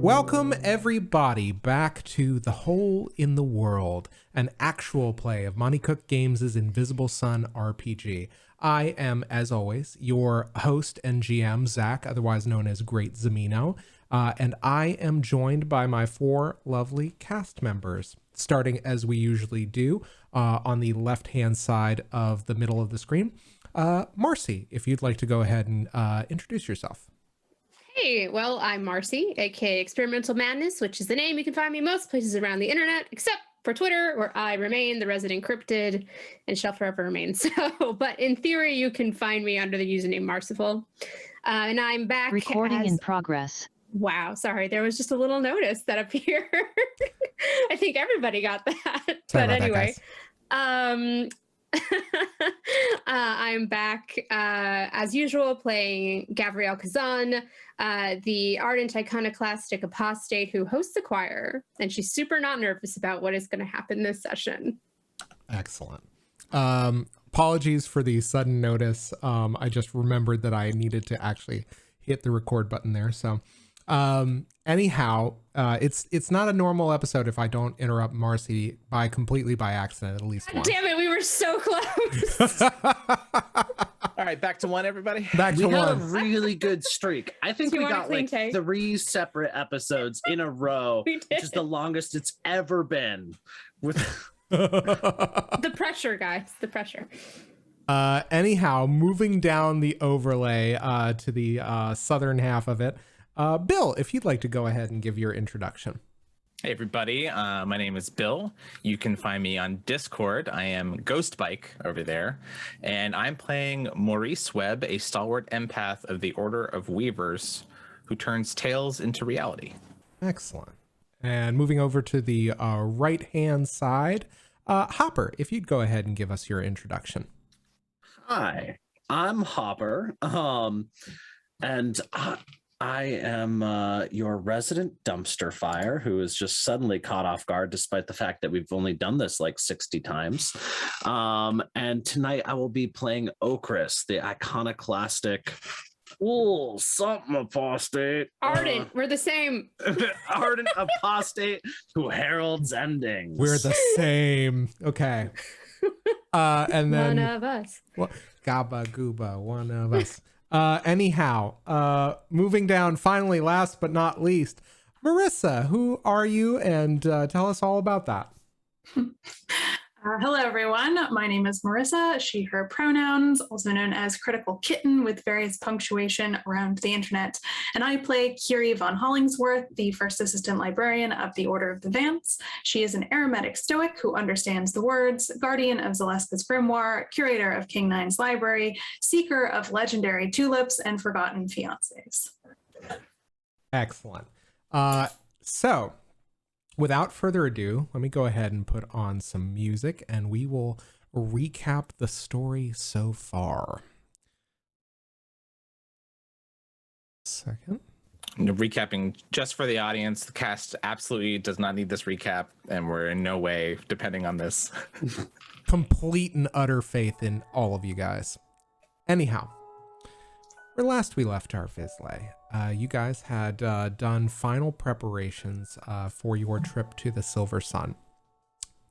Welcome everybody back to The Hole in the World, an actual play of Monty Cook Games' Invisible Sun RPG. I am, as always, your host and GM, Zach, otherwise known as Great Zamino, and I am joined by my four lovely cast members, starting as we usually do on the left-hand side of the middle of the screen. Marcy, if you'd like to go ahead and introduce yourself. Hey, well, I'm Marcy, aka Experimental Madness, which is the name you can find me most places around the internet, except for Twitter, where I remain the resident cryptid and shall forever remain so. But in theory, you can find me under the username Marciful. And I'm back. Recording in progress. Wow, sorry, there was just a little notice that appeared. I think everybody got that. Sorry but anyway. that, I'm back as usual playing Gavriel Kazan, the ardent iconoclastic apostate who hosts the choir, and she's super not nervous about what is going to happen this session. Excellent. Apologies for the sudden notice. I just remembered that I needed to actually hit the record button there. So anyhow, it's not a normal episode if I don't interrupt Marcy completely by accident at least once. Damn it, we were so close. All right, back to one, everybody. Back to we had one. a really good streak. I think Do you we want a got clean like take? 3 separate episodes in a row, We did. which is the longest it's ever been. With The pressure, guys, the pressure. Anyhow, moving down the overlay to the southern half of it, Bill, if you'd like to go ahead and give your introduction. Hey everybody, my name is Bill. You can find me on Discord. I am Ghost Bike over there, and I'm playing Maurice Webb, a stalwart empath of the Order of Weavers, who turns tales into reality. Excellent. And moving over to the right-hand side, Hopper, if you'd go ahead and give us your introduction. Hi, I'm Hopper, and I am your resident dumpster fire who is just suddenly caught off guard despite the fact that we've only done this like 60 times. And tonight I will be playing Okris, the iconoclastic something apostate. Ardent, we're the same. Ardent apostate who heralds endings. We're the same. Okay. And then One of us. well, Gabba Gooba, one of us. Anyhow, moving down, finally, last but not least, Marissa, who are you? And tell us all about that. Hello, everyone. My name is Marissa, she, her pronouns, also known as Critical Kitten with various punctuation around the internet. And I play Kyrrie von Hollingsworth, the first assistant librarian of the Order of the Vance. She is an aromatic stoic who understands the words, guardian of Zalespa's grimoire, curator of King Nine's library, seeker of legendary tulips and forgotten fiancés. Excellent. So without further ado, let me go ahead and put on some music and we will recap the story so far. Second. Recapping just for the audience, the cast absolutely does not need this recap, and we're in no way depending on this. Complete and utter faith in all of you guys. Anyhow, where last we left our vislae, you guys had done final preparations for your trip to the Silver Sun.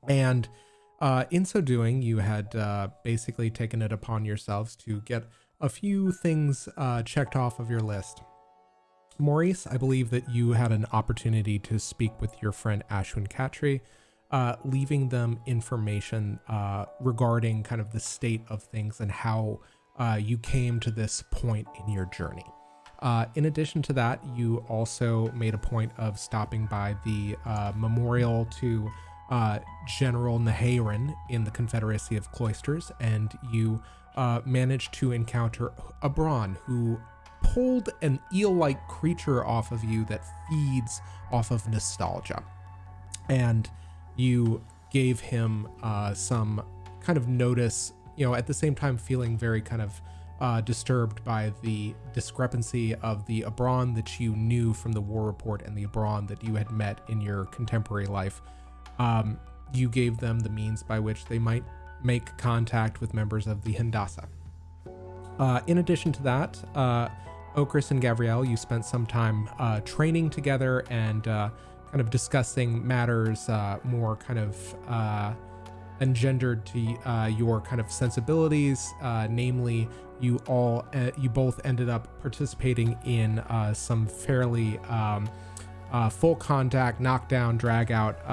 And in so doing, you had basically taken it upon yourselves to get a few things checked off of your list. Maurice, I believe that you had an opportunity to speak with your friend Ashwin Khatri, leaving them information regarding kind of the state of things and how you came to this point in your journey. In addition to that, you also made a point of stopping by the memorial to General Naharin in the Confederacy of Cloisters, and you managed to encounter Abron, who pulled an eel-like creature off of you that feeds off of nostalgia. And you gave him some kind of notice, at the same time feeling very kind of disturbed by the discrepancy of the Abron that you knew from the war report and the Abron that you had met in your contemporary life. You gave them the means by which they might make contact with members of the Hindasa. In addition to that, Okris and Gavriel, you spent some time training together and kind of discussing matters more kind of engendered to your kind of sensibilities. Namely, you both ended up participating in some fairly full contact, knockdown, drag out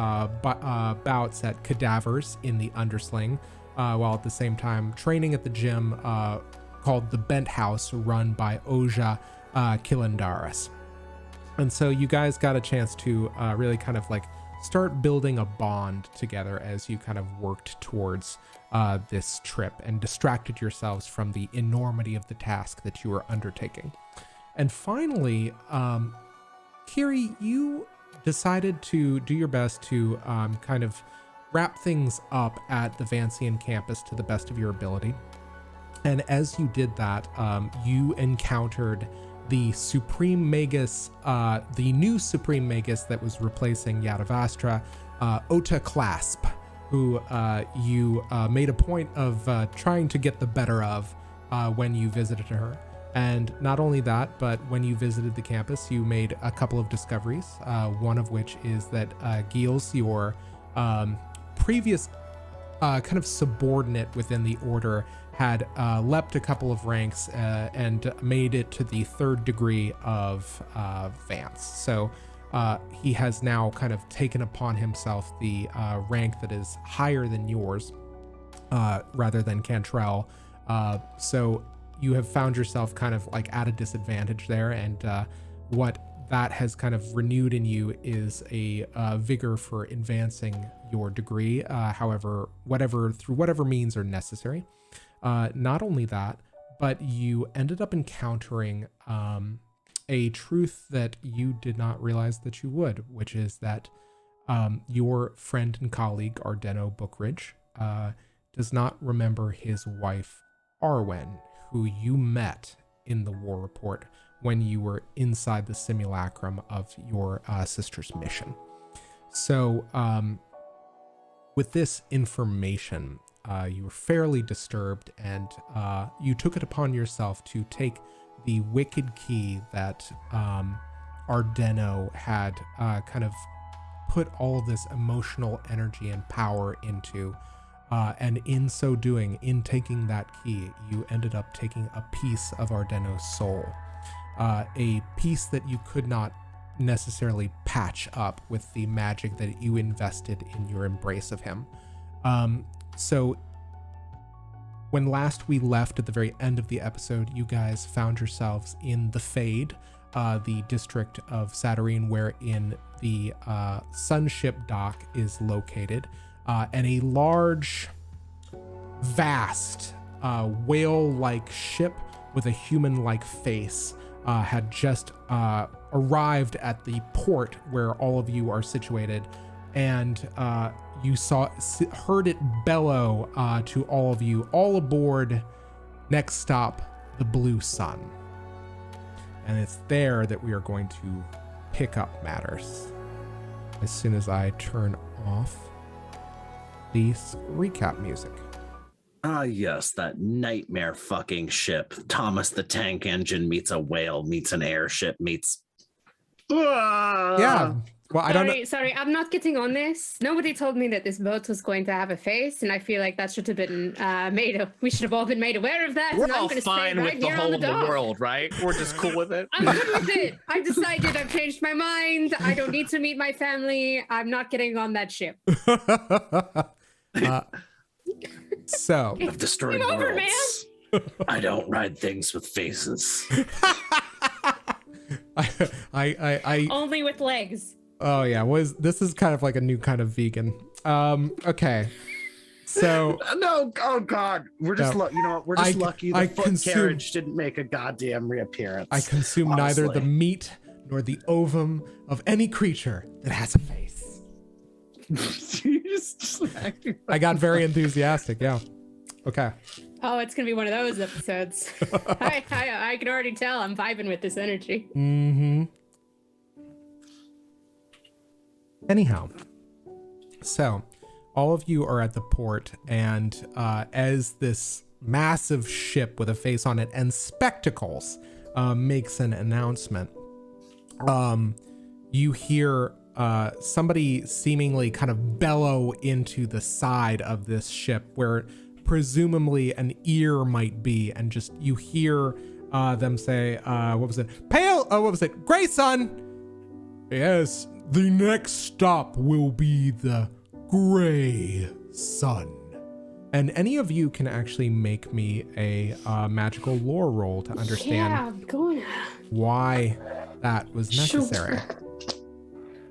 bouts at cadavers in the Undersling, while at the same time training at the gym called the Bent House, run by Oja Kilandaris. And so you guys got a chance to really kind of like start building a bond together as you kind of worked towards this trip and distracted yourselves from the enormity of the task that you were undertaking. And finally, Kyrrie, you decided to do your best to kind of wrap things up at the Vancian campus to the best of your ability. And as you did that, you encountered the Supreme Magus, the new Supreme Magus that was replacing Yadavastra, Ota Clasp, who you made a point of trying to get the better of when you visited her. And not only that, but when you visited the campus, you made a couple of discoveries, one of which is that Giels, your previous kind of subordinate within the order, had leapt a couple of ranks and made it to the 3rd degree of Vance. So he has now kind of taken upon himself the rank that is higher than yours, rather than Cantrell. So you have found yourself kind of like at a disadvantage there, and what that has kind of renewed in you is a vigor for advancing your degree, however, through whatever means are necessary. Not only that, but you ended up encountering a truth that you did not realize that you would, which is that your friend and colleague, Ardeno Bookridge, does not remember his wife, Arwen, who you met in the war report when you were inside the simulacrum of your sister's mission. So with this information, you were fairly disturbed, and you took it upon yourself to take the wicked key that Ardeno had kind of put all of this emotional energy and power into. And in so doing, in taking that key, you ended up taking a piece of Ardeno's soul, a piece that you could not necessarily patch up with the magic that you invested in your embrace of him. So when last we left at the very end of the episode, you guys found yourselves in the Fade, the district of Saturnine, wherein the Sunship dock is located, and a large, vast, whale-like ship with a human-like face had just arrived at the port where all of you are situated, and you heard it bellow to all of you, all aboard, next stop, the Blue Sun. And it's there that we are going to pick up matters as soon as I turn off the recap music. Ah, yes, that nightmare fucking ship. Thomas the Tank Engine meets a whale, meets an airship, meets... Yeah. Well, I don't know. Sorry, I'm not getting on this. Nobody told me that this boat was going to have a face, and I feel like that should have been we should have all been made aware of that. We're and I'm all gonna fine stay right with the here whole on of the the dock. world, right? We're just cool with it. I'm good with it. I've decided. I've changed my mind. I don't need to meet my family. I'm not getting on that ship. So I've destroyed Game over, worlds. I don't ride things with faces. I Only with legs. oh yeah, this is kind of like a new kind of vegan. Okay. So No, oh god, we're just No. you know what? We're just lucky the foot consume- carriage didn't make a goddamn reappearance. I consume neither the honestly. meat nor the ovum of any creature that has a face. You just acting I got very enthusiastic. Yeah. Okay. Oh, it's gonna be one of those episodes. I can already tell. I'm vibing with this energy. Mm-hmm. Anyhow, so all of you are at the port, and as this massive ship with a face on it and spectacles makes an announcement. You hear somebody seemingly kind of bellow into the side of this ship where presumably an ear might be, and just you hear them say, what was it? Gray Sun! Yes, the next stop will be the Gray Sun. And any of you can actually make me a magical lore roll to understand why that was necessary. Sure.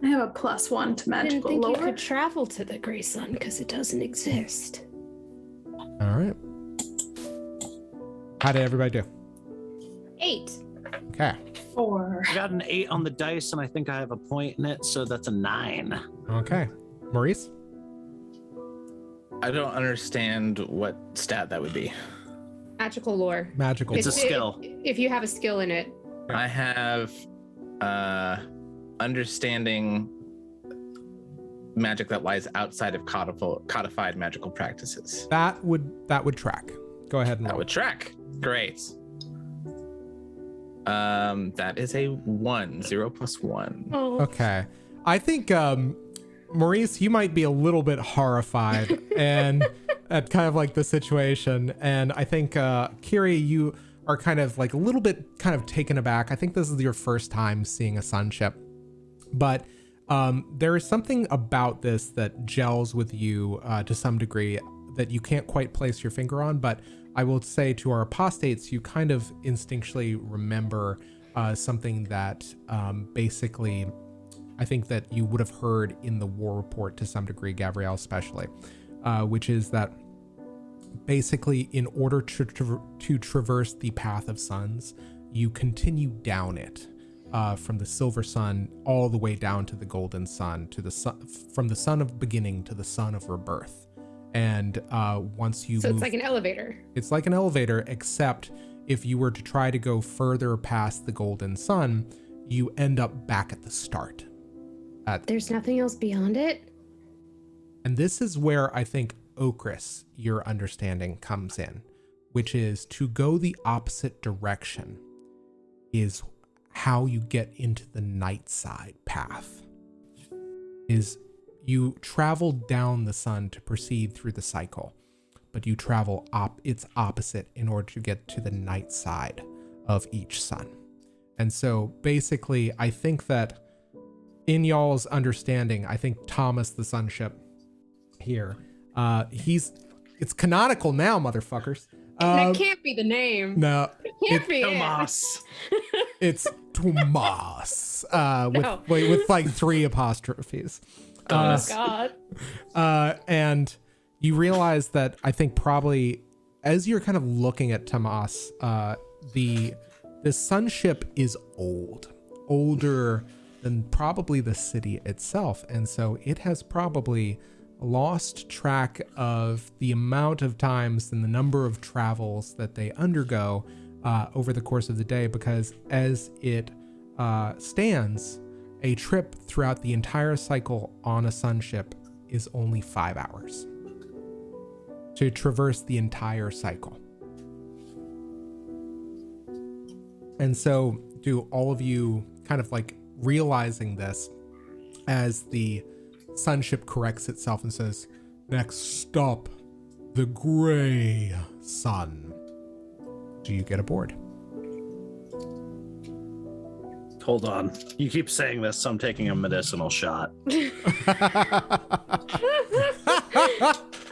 I have a +1 to I didn't magical think lore. you could travel to the Gray Sun because it doesn't exist. All right. How did everybody do? 8. Okay. 4. I got an 8 on the dice, and I think I have a point in it, so that's a 9. Okay. Maurice? I don't understand what stat that would be. Magical lore. Magical. It's a skill. If you have a skill in it. I have understanding magic that lies outside of codified magical practices. That would track. Go ahead and That roll. would track. Great. That is a 1. 0 + 1. Oh. Okay. I think Maurice, you might be a little bit horrified and at kind of like the situation. And I think Kyrrie, you are kind of like a little bit kind of taken aback. I think this is your first time seeing a sunship. But there is something about this that gels with you to some degree that you can't quite place your finger on. But I will say to our apostates, you kind of instinctually remember something that basically I think that you would have heard in the war report to some degree, Gavriel especially, which is that basically in order to traverse the path of suns, you continue down it from the silver sun all the way down to the golden sun, to the sun, from the sun of beginning to the sun of rebirth. And once you So move, it's like an elevator. it's like an elevator, except if you were to try to go further past the golden sun, you end up back at the start. There's nothing else beyond it? And this is where I think Okris, your understanding, comes in, which is to go the opposite direction is how you get into the night side path. Is you travel down the sun to proceed through the cycle, but you travel its opposite in order to get to the night side of each sun. And so basically, I think that in y'all's understanding, I think Thomas the Sunship here, it's canonical now, motherfuckers. That can't be the name. No, It can't be Tomas. it's Tomas, No. with like 3 apostrophes. Oh, God. And you realize that I think probably as you're kind of looking at Tomas, the sunship is older than probably the city itself. And so it has probably lost track of the amount of times and the number of travels that they undergo over the course of the day, because as it stands, a trip throughout the entire cycle on a sunship is only 5 hours to traverse the entire cycle. And so do all of you kind of like realizing this as the sunship corrects itself and says, next stop, the Gray Sun. Do you get aboard? Hold on. You keep saying this, so I'm taking a medicinal shot.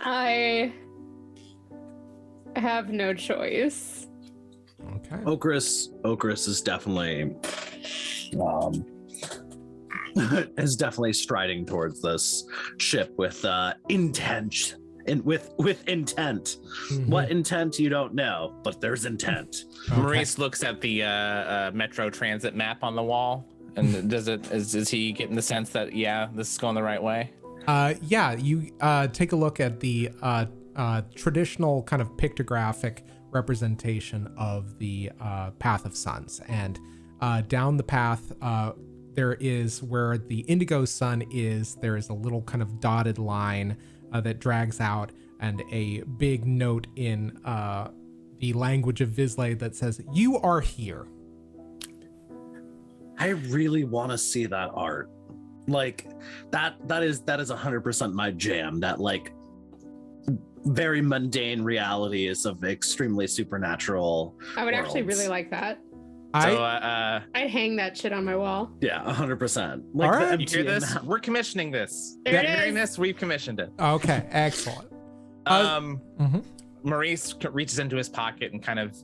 I have no choice. Okay. Okris is definitely is definitely striding towards this ship with intent. With intent. Mm-hmm. What intent you don't know, but there's intent. Okay. Maurice looks at the Metro Transit map on the wall, and is he getting the sense that this is going the right way? Yeah, you take a look at the traditional kind of pictographic representation of the Path of Suns, and down the path there is where the indigo sun is. There is a little kind of dotted line that drags out, and a big note in the language of Vislae that says, "You are here." I really want to see that art. Like that is 100% my jam. That like very mundane reality is of extremely supernatural. I would actually worlds. really like that. So, I'd hang that shit on my wall. Yeah, 100%. Like All right. the you hear MTN this? We're commissioning this. There You're it hearing is. this? We've commissioned it. Okay, excellent. Mhm. Maurice reaches into his pocket and kind of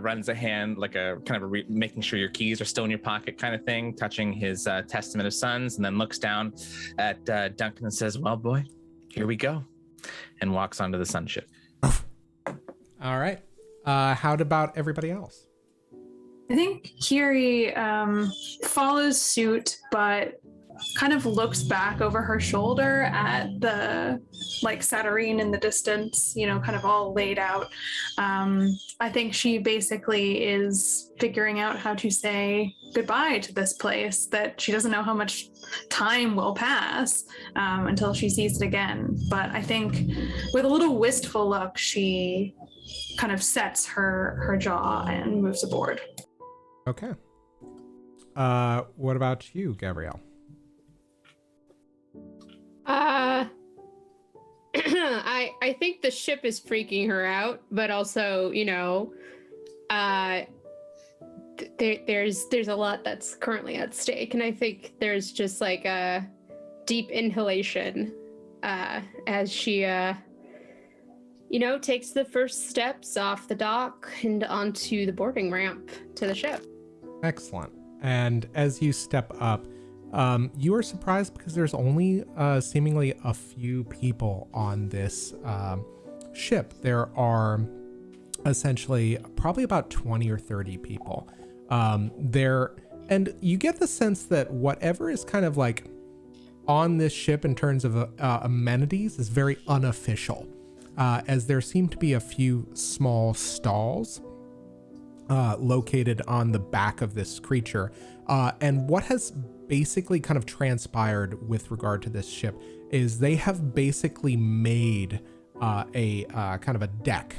runs a hand, like a kind of making sure your keys are still in your pocket kind of thing, touching his Testament of Sons, and then looks down at Duncan and says, well, boy, here we go, and walks onto the Sunship. All right. How about everybody else? I think Kyrrie follows suit, but kind of looks back over her shoulder at the like Saturnine in the distance, you know, kind of all laid out. I think she basically is figuring out how to say goodbye to this place, that she doesn't know how much time will pass until she sees it again. But I think with a little wistful look, she kind of sets her jaw and moves aboard. Okay. What about you, Gavriel? I think the ship is freaking her out, but also, you know, there's a lot that's currently at stake, and I think there's just like a deep inhalation as she you know, takes the first steps off the dock and onto the boarding ramp to the ship. Excellent. And as you step up, you are surprised because there's only seemingly a few people on this ship. There are essentially probably about 20 or 30 people there. And you get the sense that whatever is kind of like on this ship in terms of amenities is very unofficial, as there seem to be a few small stalls located on the back of this creature. And what has basically kind of transpired with regard to this ship is they have basically made a kind of a deck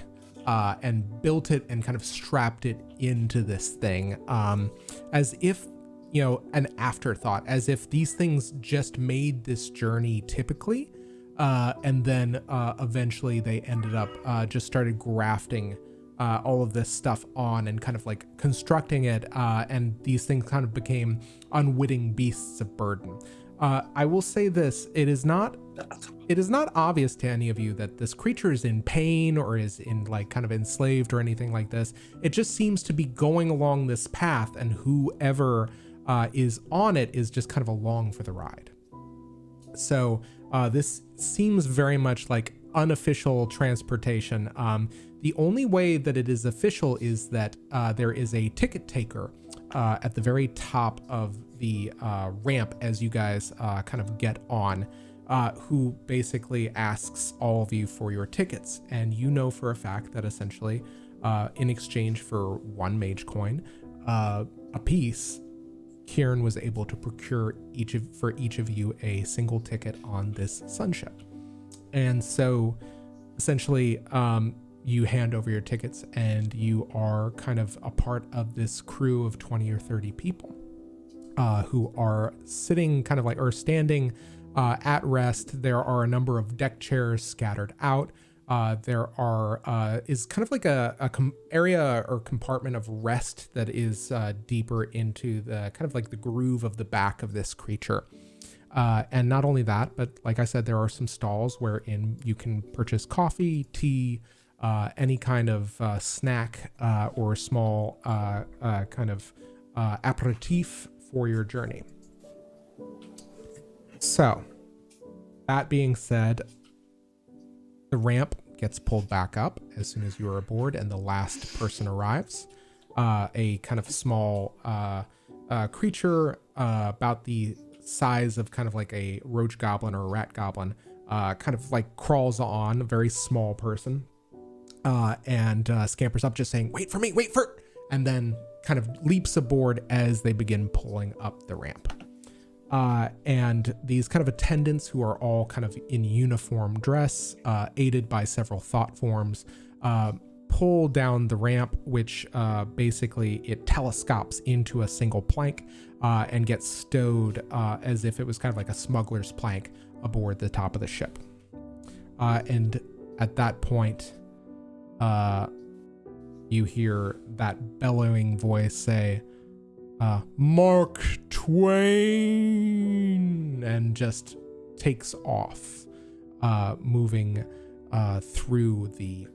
and built it and kind of strapped it into this thing, as if, you know, an afterthought, as if these things just made this journey typically, and then eventually they ended up just started grafting all of this stuff on and kind of like constructing it, and these things kind of became unwitting beasts of burden. I will say this, it is not obvious to any of you that this creature is in pain or is in like kind of enslaved or anything like this. It just seems to be going along this path, and whoever is on it is just kind of along for the ride. So this seems very much like unofficial transportation. The only way that it is official is that there is a ticket taker at the very top of the ramp as you guys kind of get on, who basically asks all of you for your tickets. And you know for a fact that essentially in exchange for one mage coin a piece, Kyrrie was able to procure for each of you a single ticket on this Sunship. And so essentially you hand over your tickets and you are kind of a part of this crew of 20 or 30 people who are sitting kind of like, or standing at rest. There are a number of deck chairs scattered out. There is kind of like a area or compartment of rest that is deeper into the kind of like the groove of the back of this creature. And not only that, but like I said, there are some stalls wherein you can purchase coffee, tea, any kind of snack or small kind of aperitif for your journey. So that being said, the ramp gets pulled back up as soon as you are aboard and the last person arrives. A kind of small creature about the size of kind of like a roach goblin or a rat goblin kind of like crawls on, a very small person, and scampers up just saying, wait for me, and then kind of leaps aboard as they begin pulling up the ramp. And these kind of attendants who are all kind of in uniform dress, aided by several thought forms, pull down the ramp, which basically it telescopes into a single plank and gets stowed as if it was kind of like a smuggler's plank aboard the top of the ship. And at that point, you hear that bellowing voice say, Mark Twain, and just takes off, moving through the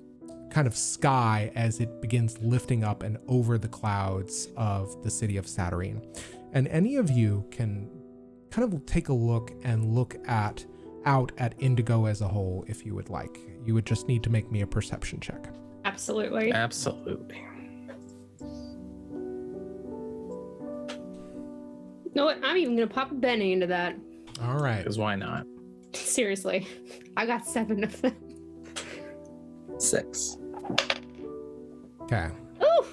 kind of sky as it begins lifting up and over the clouds of the city of Satyrine. And any of you can kind of take a look and look out at Indigo as a whole if you would like. You would just need to make me a perception check. Absolutely. Absolutely. You know what? I'm even gonna pop a Benny into that. All right. Because why not? Seriously, I got 7 of them. 6. Okay. Ooh.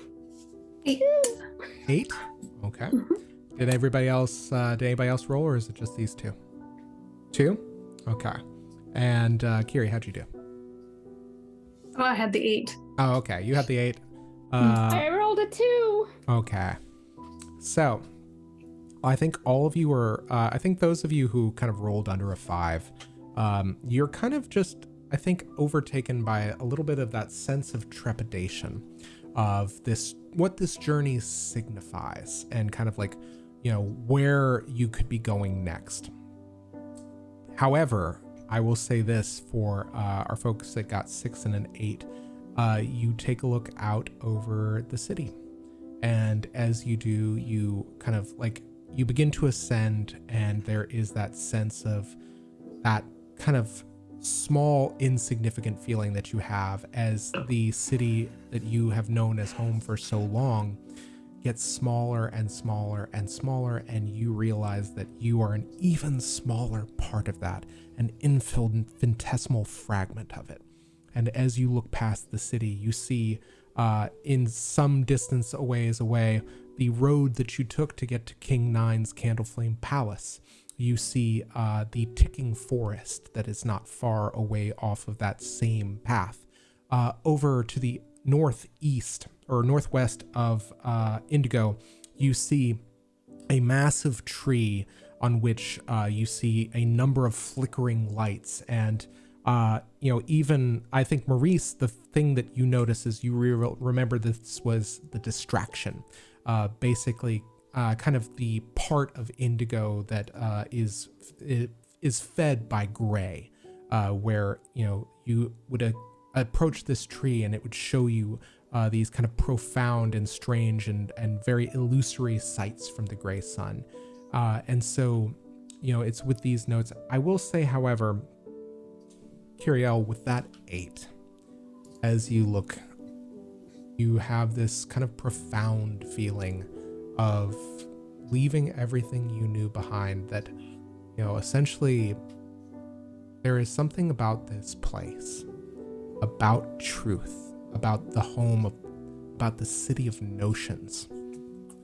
8? Okay. Did anybody else roll, or is it just these two? 2? Okay. And Kyrrie, how'd you do? Oh, I had the 8. Oh, okay. You had the 8. I rolled a 2. Okay. So, I think all of you are, I think those of you who kind of rolled under a 5, you're kind of just, I think, overtaken by a little bit of that sense of trepidation of this, what this journey signifies, and kind of like, you know, where you could be going next. However, I will say this for our folks that got 6 and an 8, you take a look out over the city. And as you do, you kind of like, you begin to ascend, and there is that sense of that kind of small, insignificant feeling that you have as the city that you have known as home for so long gets smaller and smaller and smaller, and you realize that you are an even smaller part of that, an infinitesimal fragment of it. And as you look past the city, you see in some distance away, the road that you took to get to King Nine's Candleflame Palace. You see the ticking forest that is not far away off of that same path. Over to the northeast or northwest of Indigo, you see a massive tree on which you see a number of flickering lights. And you know, even I think Maurice, the thing that you notice is you remember this was the distraction. Basically, kind of the part of Indigo that is fed by gray, where, you know, you would approach this tree and it would show you these kind of profound and strange and very illusory sights from the gray sun. And so, you know, it's with these notes. I will say, however, Kyrrie, with that 8, as you look, you have this kind of profound feeling of leaving everything you knew behind, that, you know, essentially there is something about this place, about truth, about the home, about the city of notions,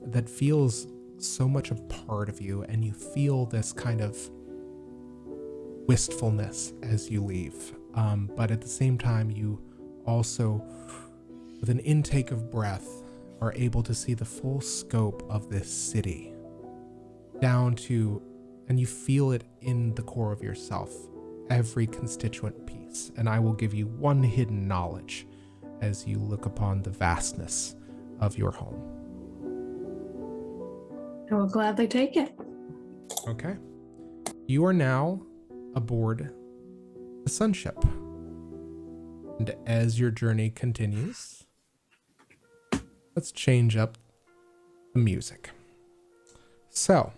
that feels so much a part of you, and you feel this kind of wistfulness as you leave. But at the same time, you also, with an intake of breath, are able to see the full scope of this city down to, and you feel it in the core of yourself, every constituent piece. And I will give you one hidden knowledge as you look upon the vastness of your home. I will gladly take it. Okay. You are now aboard the Sunship. And as your journey continues, let's change up the music. So,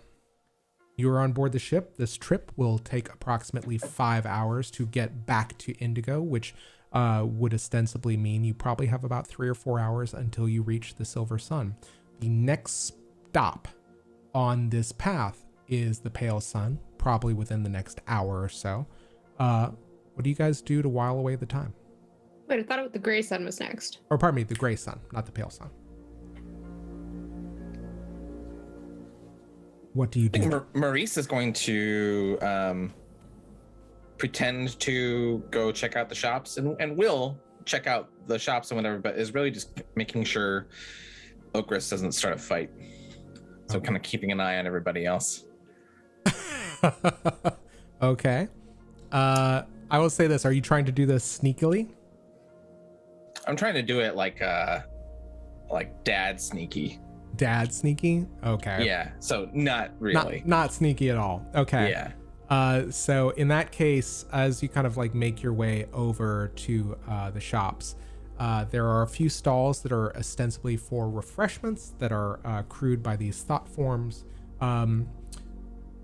you are on board the ship. This trip will take approximately 5 hours to get back to Indigo, which would ostensibly mean you probably have about 3 or 4 hours until you reach the Silver Sun. The next stop on this path is the Pale Sun, probably within the next hour or so. What do you guys do to while away the time? Wait, I thought the gray sun was next. Or pardon me, the Gray Sun, not the Pale Sun. What do you do? I think Maurice is going to pretend to go check out the shops and will check out the shops and whatever, but is really just making sure Okris doesn't start a fight. So kind of keeping an eye on everybody else. Okay. I will say this. Are you trying to do this sneakily? I'm trying to do it like dad sneaky. Dad sneaky? Okay. Yeah. So not really. Not sneaky at all. Okay. Yeah. So in that case, as you kind of like make your way over to the shops, there are a few stalls that are ostensibly for refreshments that are crewed by these thought forms.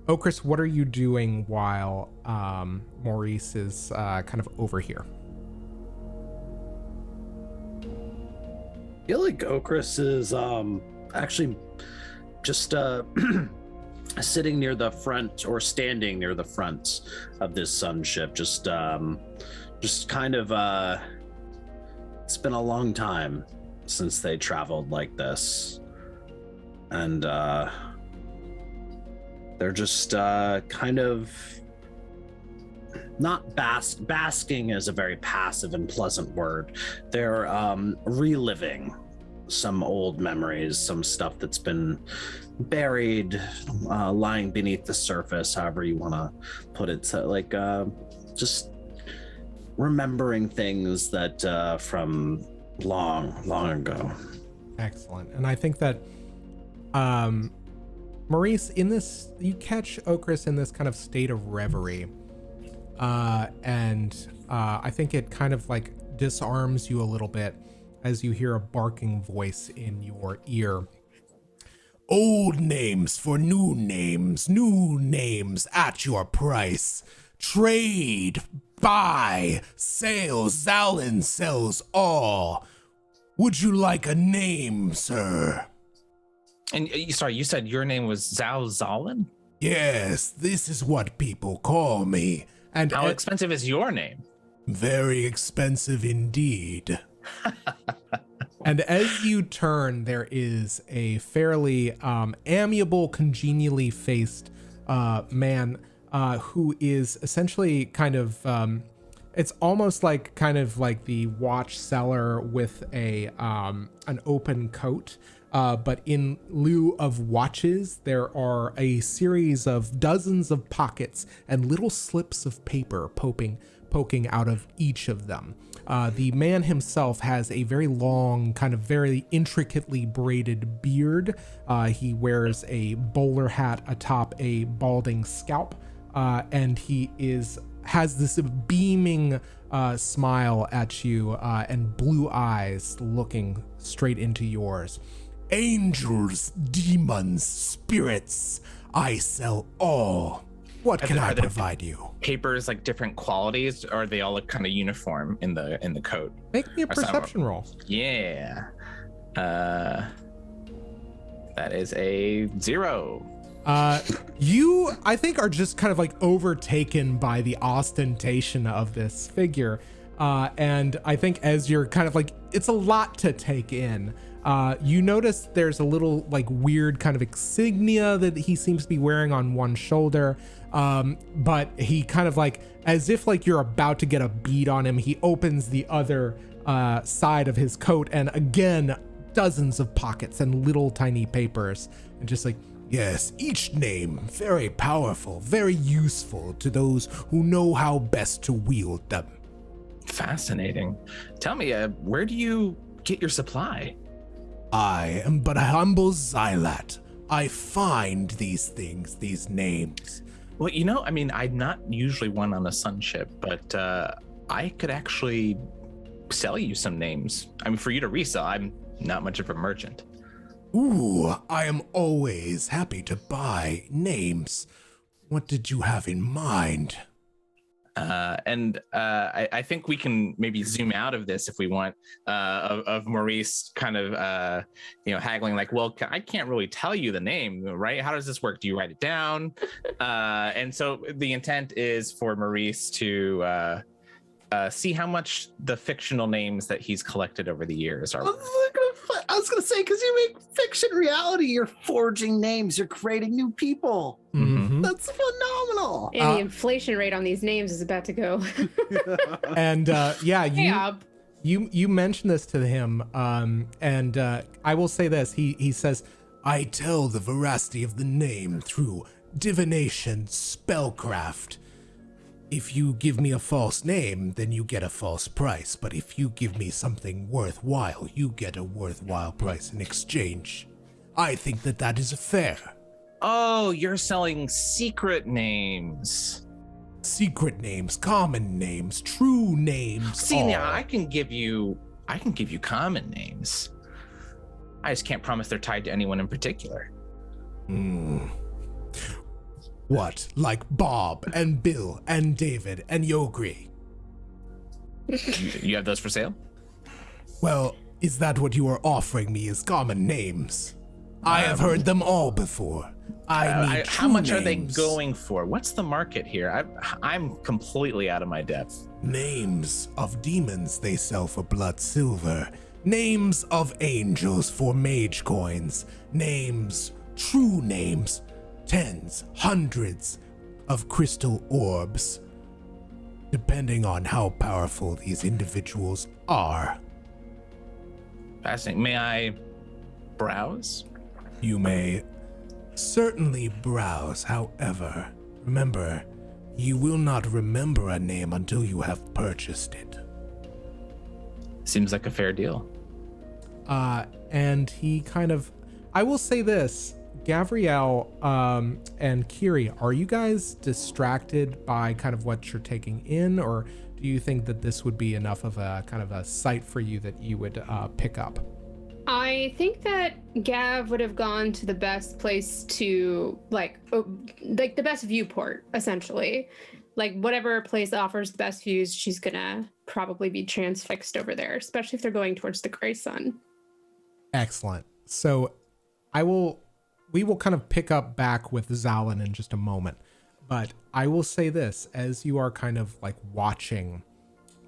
Okris, what are you doing while Maurice is kind of over here? I feel like Okris is actually just sitting near the front or standing near the front of this Sunship. Just kind of it's been a long time since they traveled like this, and they're just kind of not basking is a very passive and pleasant word. They're reliving some old memories, some stuff that's been buried, lying beneath the surface, however you want to put it. So, like just remembering things that from long ago. Excellent. And I think that Maurice, in this, you catch Okris in this kind of state of reverie. And I think it kind of like disarms you a little bit as you hear a barking voice in your ear. Old names for new names at your price. Trade, buy, sales, Zalin sells all. Would you like a name, sir? And sorry, you said your name was Zalin? Yes, this is what people call me. And how expensive is your name? Very expensive indeed. And as you turn, there is a fairly amiable, congenially faced man who is essentially kind of, it's almost like kind of like the watch seller with an open coat. But in lieu of watches, there are a series of dozens of pockets and little slips of paper poking out of each of them. The man himself has a very long, kind of very intricately braided beard. He wears a bowler hat atop a balding scalp, and he has this beaming smile at you and blue eyes looking straight into yours. Angels, demons, spirits, I sell all. What can I provide you? Papers like different qualities, or are they all look kind of uniform in the coat? Make me a perception roll. Yeah. That is a 0. You, I think, are just kind of like overtaken by the ostentation of this figure. And I think as you're kind of like, it's a lot to take in. You notice there's a little like weird kind of insignia that he seems to be wearing on one shoulder. But he kind of like, as if like you're about to get a bead on him, he opens the other side of his coat, and again, dozens of pockets and little tiny papers, and just like, yes, each name very powerful, very useful to those who know how best to wield them. Fascinating. Tell me, where do you get your supply? I am but a humble Xylat. I find these things, these names. Well, you know, I mean, I'm not usually one on a Sunship, but I could actually sell you some names. I mean, for you to resell, I'm not much of a merchant. Ooh, I am always happy to buy names. What did you have in mind? I think we can maybe zoom out of this if we want, of Maurice kind of, haggling like, well, I can't really tell you the name, right? How does this work? Do you write it down? And so the intent is for Maurice to see how much the fictional names that he's collected over the years are. I was gonna say, because you make fiction reality, you're forging names, you're creating new people. Mm-hmm. That's phenomenal. And the inflation rate on these names is about to go. And You mentioned this to him, and I will say this. He says, I tell the veracity of the name through divination, spellcraft. If you give me a false name, then you get a false price. But if you give me something worthwhile, you get a worthwhile price in exchange. I think that is fair. Oh, you're selling secret names. Secret names, common names, true names. See, now I can give you common names. I just can't promise they're tied to anyone in particular. What, like Bob and Bill and David and Yogri? You have those for sale? Well, is that what you are offering me as common names? I have heard them all before. How much names. are they going for? What's the market here? I'm completely out of my depth. Names of demons they sell for blood silver. Names of angels for mage coins. Names, true names, tens, hundreds of crystal orbs, depending on how powerful these individuals are. Fascinating. May I browse? You may certainly browse, however, remember, you will not remember a name until you have purchased it. Seems like a fair deal. And he kind of, I will say this, Gavriel and Kyrrie, are you guys distracted by kind of what you're taking in, or do you think that this would be enough of a kind of a site for you that you would pick up? I think that Gav would have gone to the best place to like the best viewport, essentially. Like whatever place offers the best views, she's gonna probably be transfixed over there, especially if they're going towards the gray sun. Excellent. So we will kind of pick up back with Zalin in just a moment, but I will say this, as you are kind of like watching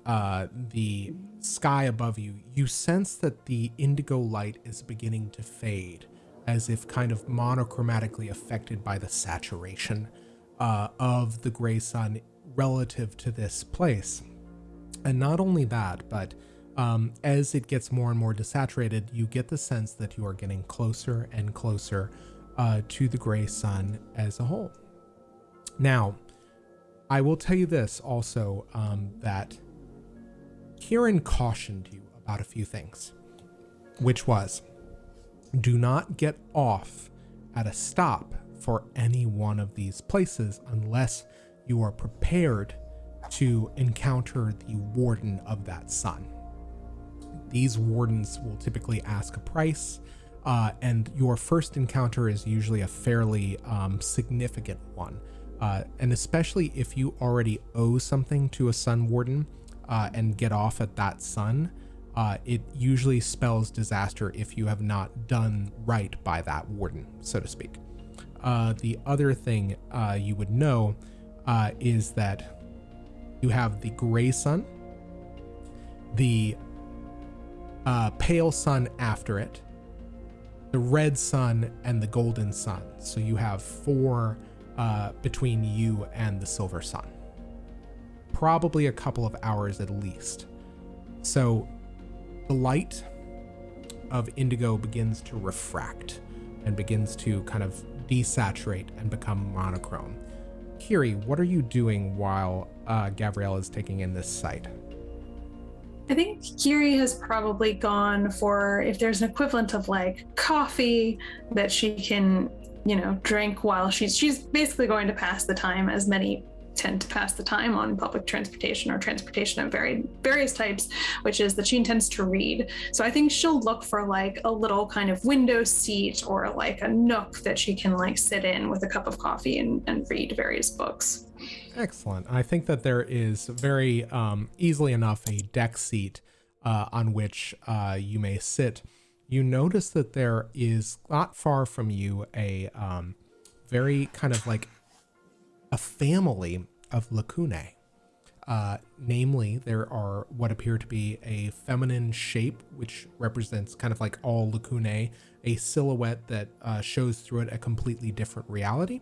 the sky above you, you sense that the indigo light is beginning to fade, as if kind of monochromatically affected by the saturation of the gray sun relative to this place. And not only that, but as it gets more and more desaturated, you get the sense that you are getting closer and closer to the gray sun as a whole. Now, I will tell you this also, that Kieran cautioned you about a few things, which was, do not get off at a stop for any one of these places unless you are prepared to encounter the warden of that sun. These wardens will typically ask a price, and your first encounter is usually a fairly significant one. And especially if you already owe something to a sun warden and get off at that sun, it usually spells disaster if you have not done right by that warden, so to speak. The other thing you would know is that you have the gray sun, the pale sun after it, the red sun, and the golden sun. So you have 4 between you and the silver sun. Probably a couple of hours at least. So the light of indigo begins to refract and begins to kind of desaturate and become monochrome. Kyrrie, what are you doing while Gavriel is taking in this sight? I think Kyrrie has probably gone for, if there's an equivalent of like coffee that she can, drink while she's basically going to pass the time, as many tend to pass the time on public transportation or transportation of various types, which is that she intends to read. So I think she'll look for like a little kind of window seat or like a nook that she can like sit in with a cup of coffee and read various books. Excellent. I think that there is very easily enough a deck seat on which you may sit. You notice that there is not far from you a very kind of like a family of lacunae. Namely, there are what appear to be a feminine shape, which represents kind of like all lacunae, a silhouette that shows through it a completely different reality,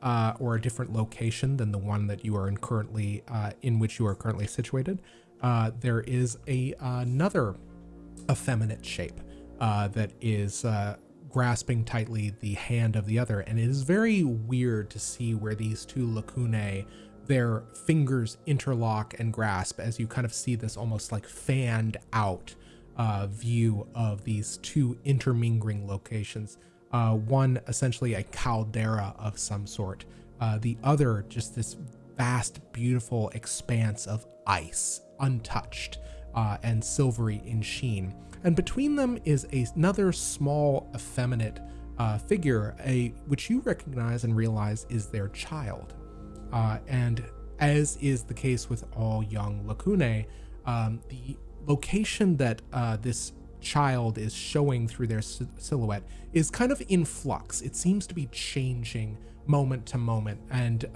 or a different location than the one that you are in which you are currently situated. there is another effeminate shape that is grasping tightly the hand of the other. And it is very weird to see where these two lacunae, their fingers interlock and grasp as you kind of see this almost like fanned out view of these two intermingling locations. One essentially a caldera of some sort, the other just this vast, beautiful expanse of ice, untouched and silvery in sheen. And between them is another small, effeminate figure, which you recognize and realize is their child. And as is the case with all young lacunae, the location that this child is showing through their silhouette is kind of in flux. It seems to be changing moment to moment. And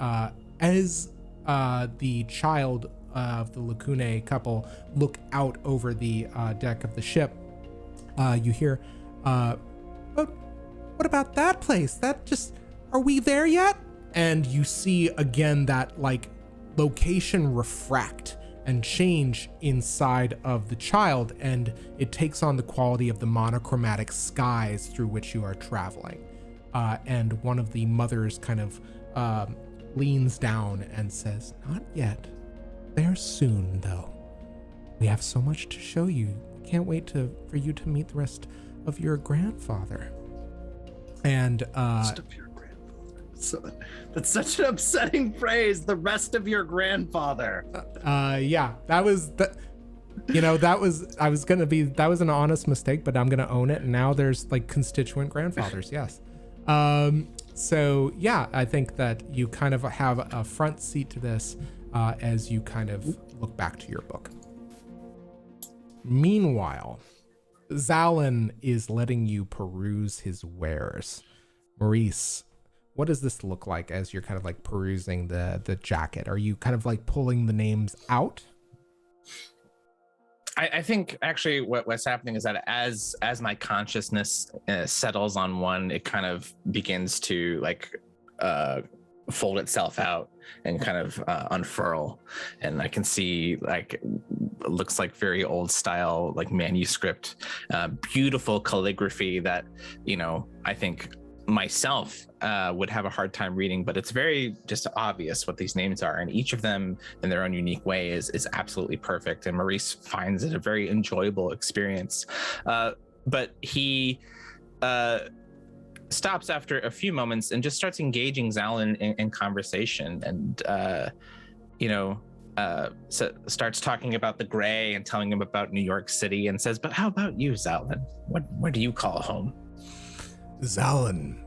as the child of the lacunae couple look out over the deck of the ship, you hear, but what about that place? Are we there yet? And you see again that like location refract and change inside of the child, and it takes on the quality of the monochromatic skies through which you are traveling. And one of the mothers kind of leans down and says, "Not yet. There soon, though. We have so much to show you. Can't wait for you to meet the rest of your grandfather." And rest of your grandfather. So, that's such an upsetting phrase. The rest of your grandfather. Yeah, that was that was an honest mistake, but I'm gonna own it. And now there's like constituent grandfathers. Yes. So yeah, I think that you kind of have a front seat to this as you kind of look back to your book. Meanwhile, Zalin is letting you peruse his wares. Maurice, what does this look like as you're kind of like perusing the jacket? Are you kind of like pulling the names out? I think actually what's happening is that as my consciousness settles on one, it kind of begins to like fold itself out and kind of unfurl, and I can see like it looks like very old style like manuscript, beautiful calligraphy that I think myself would have a hard time reading, but it's very just obvious what these names are, and each of them in their own unique way is absolutely perfect, and Maurice finds it a very enjoyable experience, but he stops after a few moments and just starts engaging Zalin in conversation, and so starts talking about the gray and telling him about New York City, and says, "But how about you, Zalin? Where do you call home?" Zalin,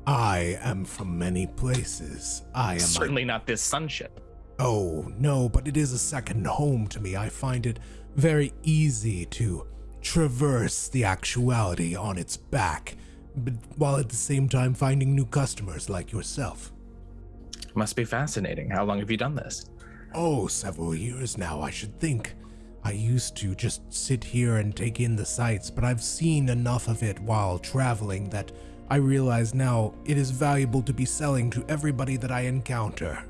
I am from many places. I am certainly not this Sunship. Oh, no, but it is a second home to me. I find it very easy to traverse the actuality on its back, but while at the same time finding new customers like yourself. Must be fascinating. How long have you done this? Oh, several years now, I should think. I used to just sit here and take in the sights, but I've seen enough of it while traveling that I realize now it is valuable to be selling to everybody that I encounter.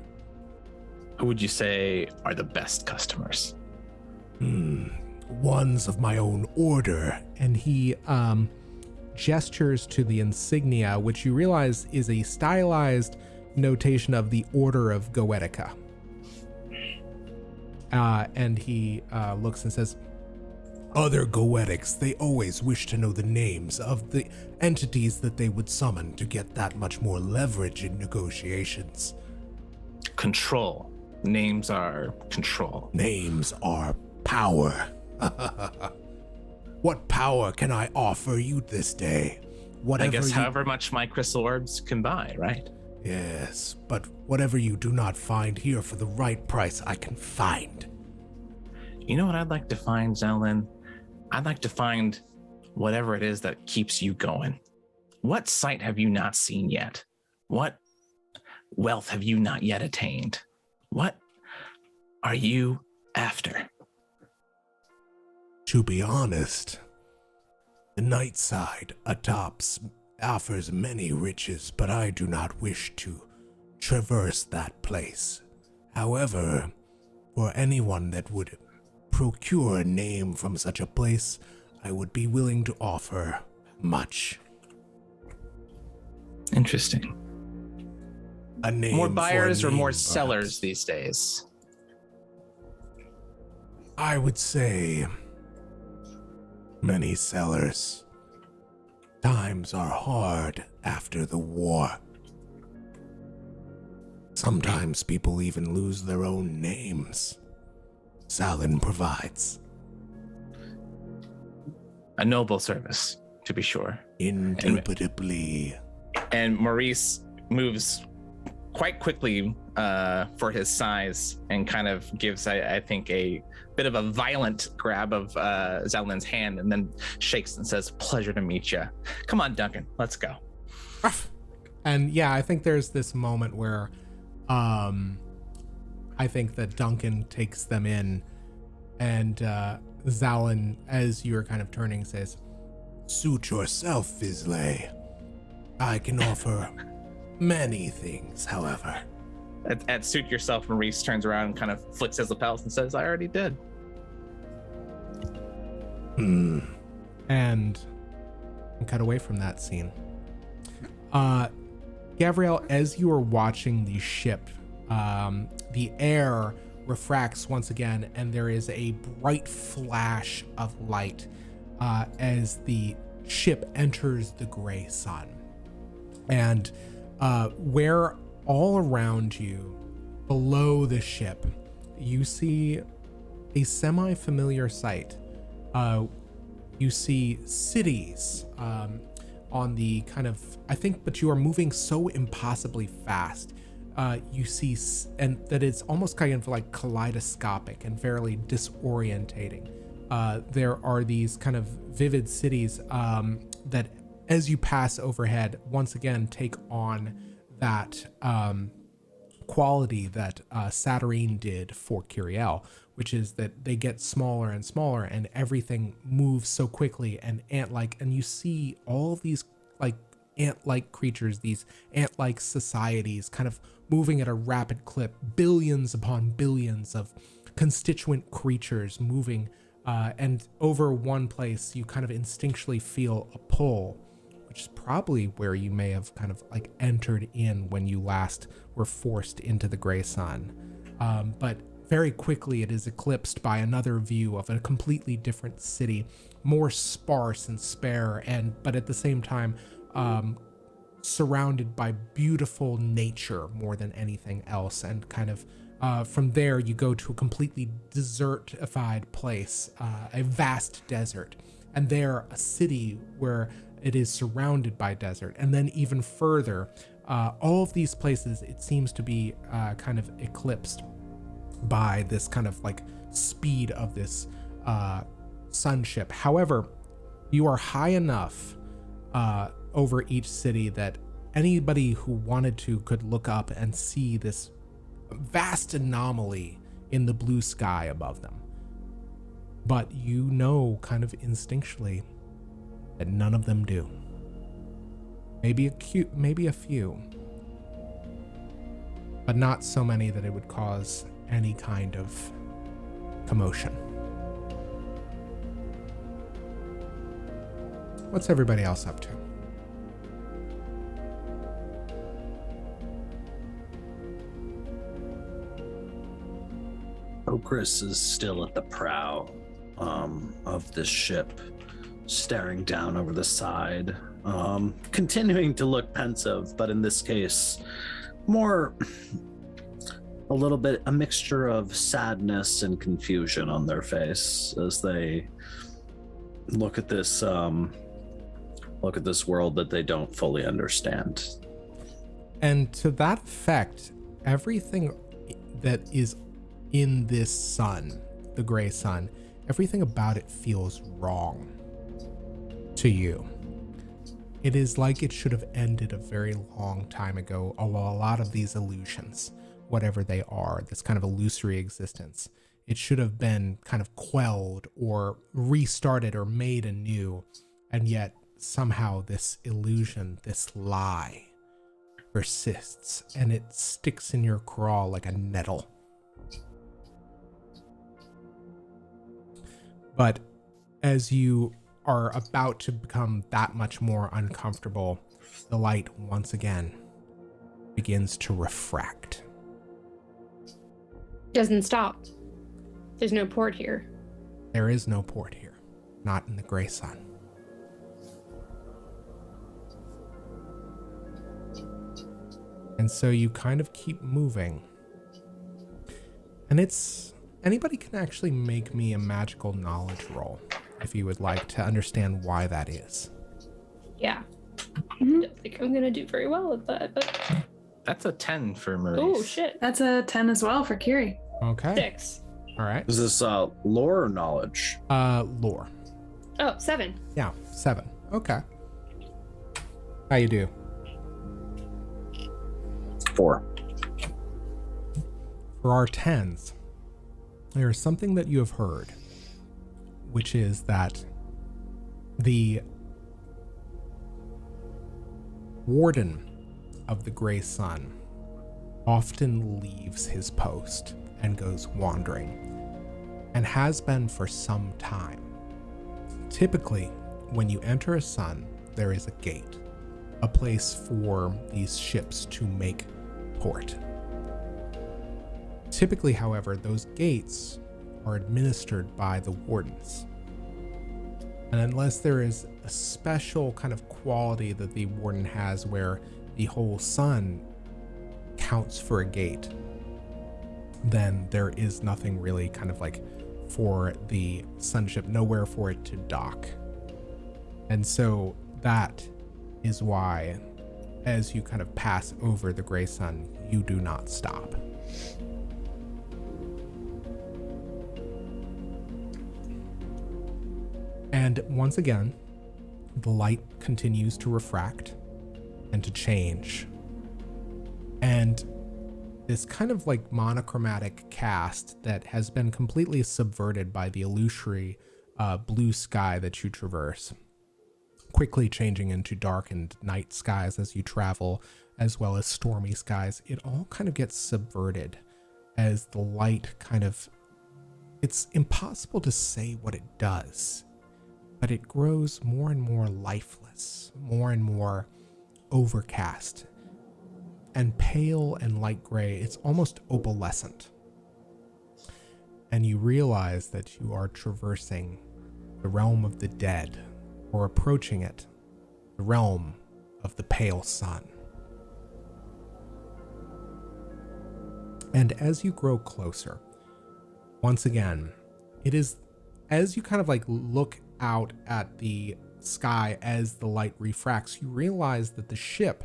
Who would you say are the best customers? Ones of my own order. And he gestures to the insignia, which you realize is a stylized notation of the Order of Goetica. And he looks and says, Other Goetics, they always wish to know the names of the entities that they would summon to get that much more leverage in negotiations. Control. Names are control. Names are power. What power can I offer you this day? I guess however much my crystal orbs can buy, right? Yes, but whatever you do not find here for the right price, I can find. You know what I'd like to find, Zalin? I'd like to find whatever it is that keeps you going. What sight have you not seen yet? What wealth have you not yet attained? What are you after? To be honest, the night side atops offers many riches, but I do not wish to traverse that place. However, for anyone that would procure a name from such a place, I would be willing to offer much. Interesting. A name More for a buyers or name, more perhaps. sellers these days? I would say many sellers. Times are hard after the war. Sometimes people even lose their own names. Salin provides. A noble service, to be sure. Indubitably. And Maurice moves quite quickly for his size and kind of gives, I think, a bit of a violent grab of Zalin's hand and then shakes and says, "Pleasure to meet you. Come on, Duncan, let's go." And yeah, I think there's this moment where I think that Duncan takes them in, and Zalin, as you're kind of turning, says, Suit yourself, vislae. I can offer many things, however. At suit yourself, Maurice turns around and kind of flicks his lapels and says, "I already did." and cut away from that scene. Gavriel, as you are watching the ship, the air refracts once again, and there is a bright flash of light as the ship enters the gray sun. And where all around you, below the ship, you see a semi-familiar sight. You see cities on the kind of, I think, but you are moving so impossibly fast. You see, and that it's almost kind of like kaleidoscopic and fairly disorientating. There are these kind of vivid cities that, as you pass overhead, once again take on that quality that Satyrine did for Kyrrie, which is that they get smaller and smaller, and everything moves so quickly and ant-like, and you see all these like ant-like creatures, these ant-like societies kind of moving at a rapid clip, billions upon billions of constituent creatures moving, and over one place you kind of instinctually feel a pull, which is probably where you may have kind of like entered in when you last were forced into the gray sun. But very quickly it is eclipsed by another view of a completely different city, more sparse and spare, but at the same time surrounded by beautiful nature more than anything else. And kind of from there you go to a completely desertified place, a vast desert, and there a city where it is surrounded by desert. And then even further, all of these places, it seems to be kind of eclipsed by this kind of like speed of this sunship. However, you are high enough over each city that anybody who wanted to could look up and see this vast anomaly in the blue sky above them. But you know kind of instinctually that none of them do. Maybe a few, but not so many that it would cause any kind of commotion. What's everybody else up to? Chris is still at the prow of this ship, staring down over the side, continuing to look pensive, but in this case, more a little bit, a mixture of sadness and confusion on their face as they look at this world that they don't fully understand. And to that effect, everything that is in this sun, the gray sun, everything about it feels wrong to you. It is like it should have ended a very long time ago. A lot of these illusions, whatever they are, this kind of illusory existence, it should have been kind of quelled or restarted or made anew. And yet somehow this illusion, this lie, persists, and it sticks in your craw like a nettle. But as you are about to become that much more uncomfortable, the light once again begins to refract. Doesn't stop. There's no port here. There is no port here, not in the gray sun. And so you kind of keep moving. And anybody can actually make me a magical knowledge roll if you would like to understand why that is. Yeah. I don't think I'm gonna do very well at that, but That's a 10 for Maurice. oh shit. That's a 10 as well for Kyrrie. Okay. 6. All right. Is this lore or knowledge? Lore. Oh, 7. Yeah, 7. Okay. How you do? 4. For our 10s, there is something that you have heard, which is that the Warden of the Gray Sun often leaves his post and goes wandering, and has been for some time. Typically, when you enter a sun, there is a gate, a place for these ships to make port. Typically, however, those gates are administered by the wardens. And unless there is a special kind of quality that the warden has where the whole sun counts for a gate, then there is nothing really kind of like for the Sunship, nowhere for it to dock. And so that is why, as you kind of pass over the gray sun, you do not stop. And once again, the light continues to refract and to change. And this kind of like monochromatic cast that has been completely subverted by the illusory blue sky that you traverse, quickly changing into darkened night skies as you travel, as well as stormy skies. It all kind of gets subverted as the light kind of, it's impossible to say what it does, but it grows more and more lifeless, more and more overcast, and pale and light gray. It's almost opalescent. And you realize that you are traversing the realm of the dead, or approaching it, the realm of the pale sun. And as you grow closer, once again, it is as you kind of like look out at the sky as the light refracts, you realize that the ship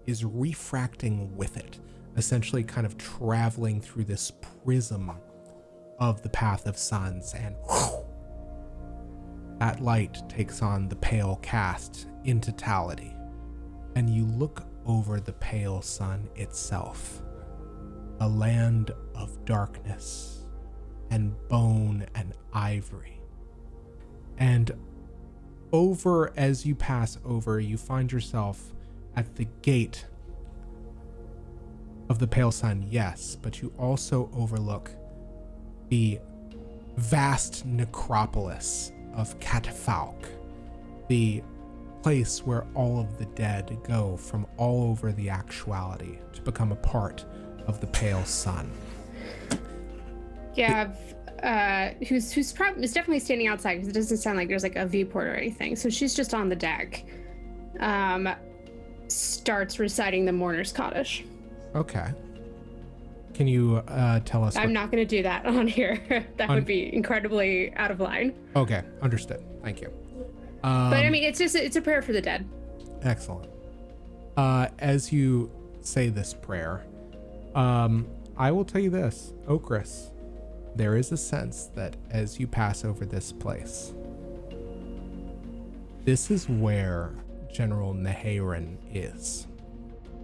is refracting with it, essentially kind of traveling through this prism of the path of suns, and that light takes on the pale cast in totality, and you look over the pale sun itself, a land of darkness and bone and ivory. And over, as you pass over, you find yourself at the gate of the pale sun, yes, but you also overlook the vast necropolis of Catafalque, the place where all of the dead go from all over the actuality to become a part of the pale sun. Gav, who's is definitely standing outside because it doesn't sound like there's like a viewport or anything. So she's just on the deck. Starts reciting the Mourner's Cottage. Okay. Can you tell us? I'm not going to do that on here. That would be incredibly out of line. Okay, understood. Thank you. But I mean, it's a prayer for the dead. Excellent. As you say this prayer, I will tell you this, Okris, there is a sense that as you pass over this place, this is where General Neharen is,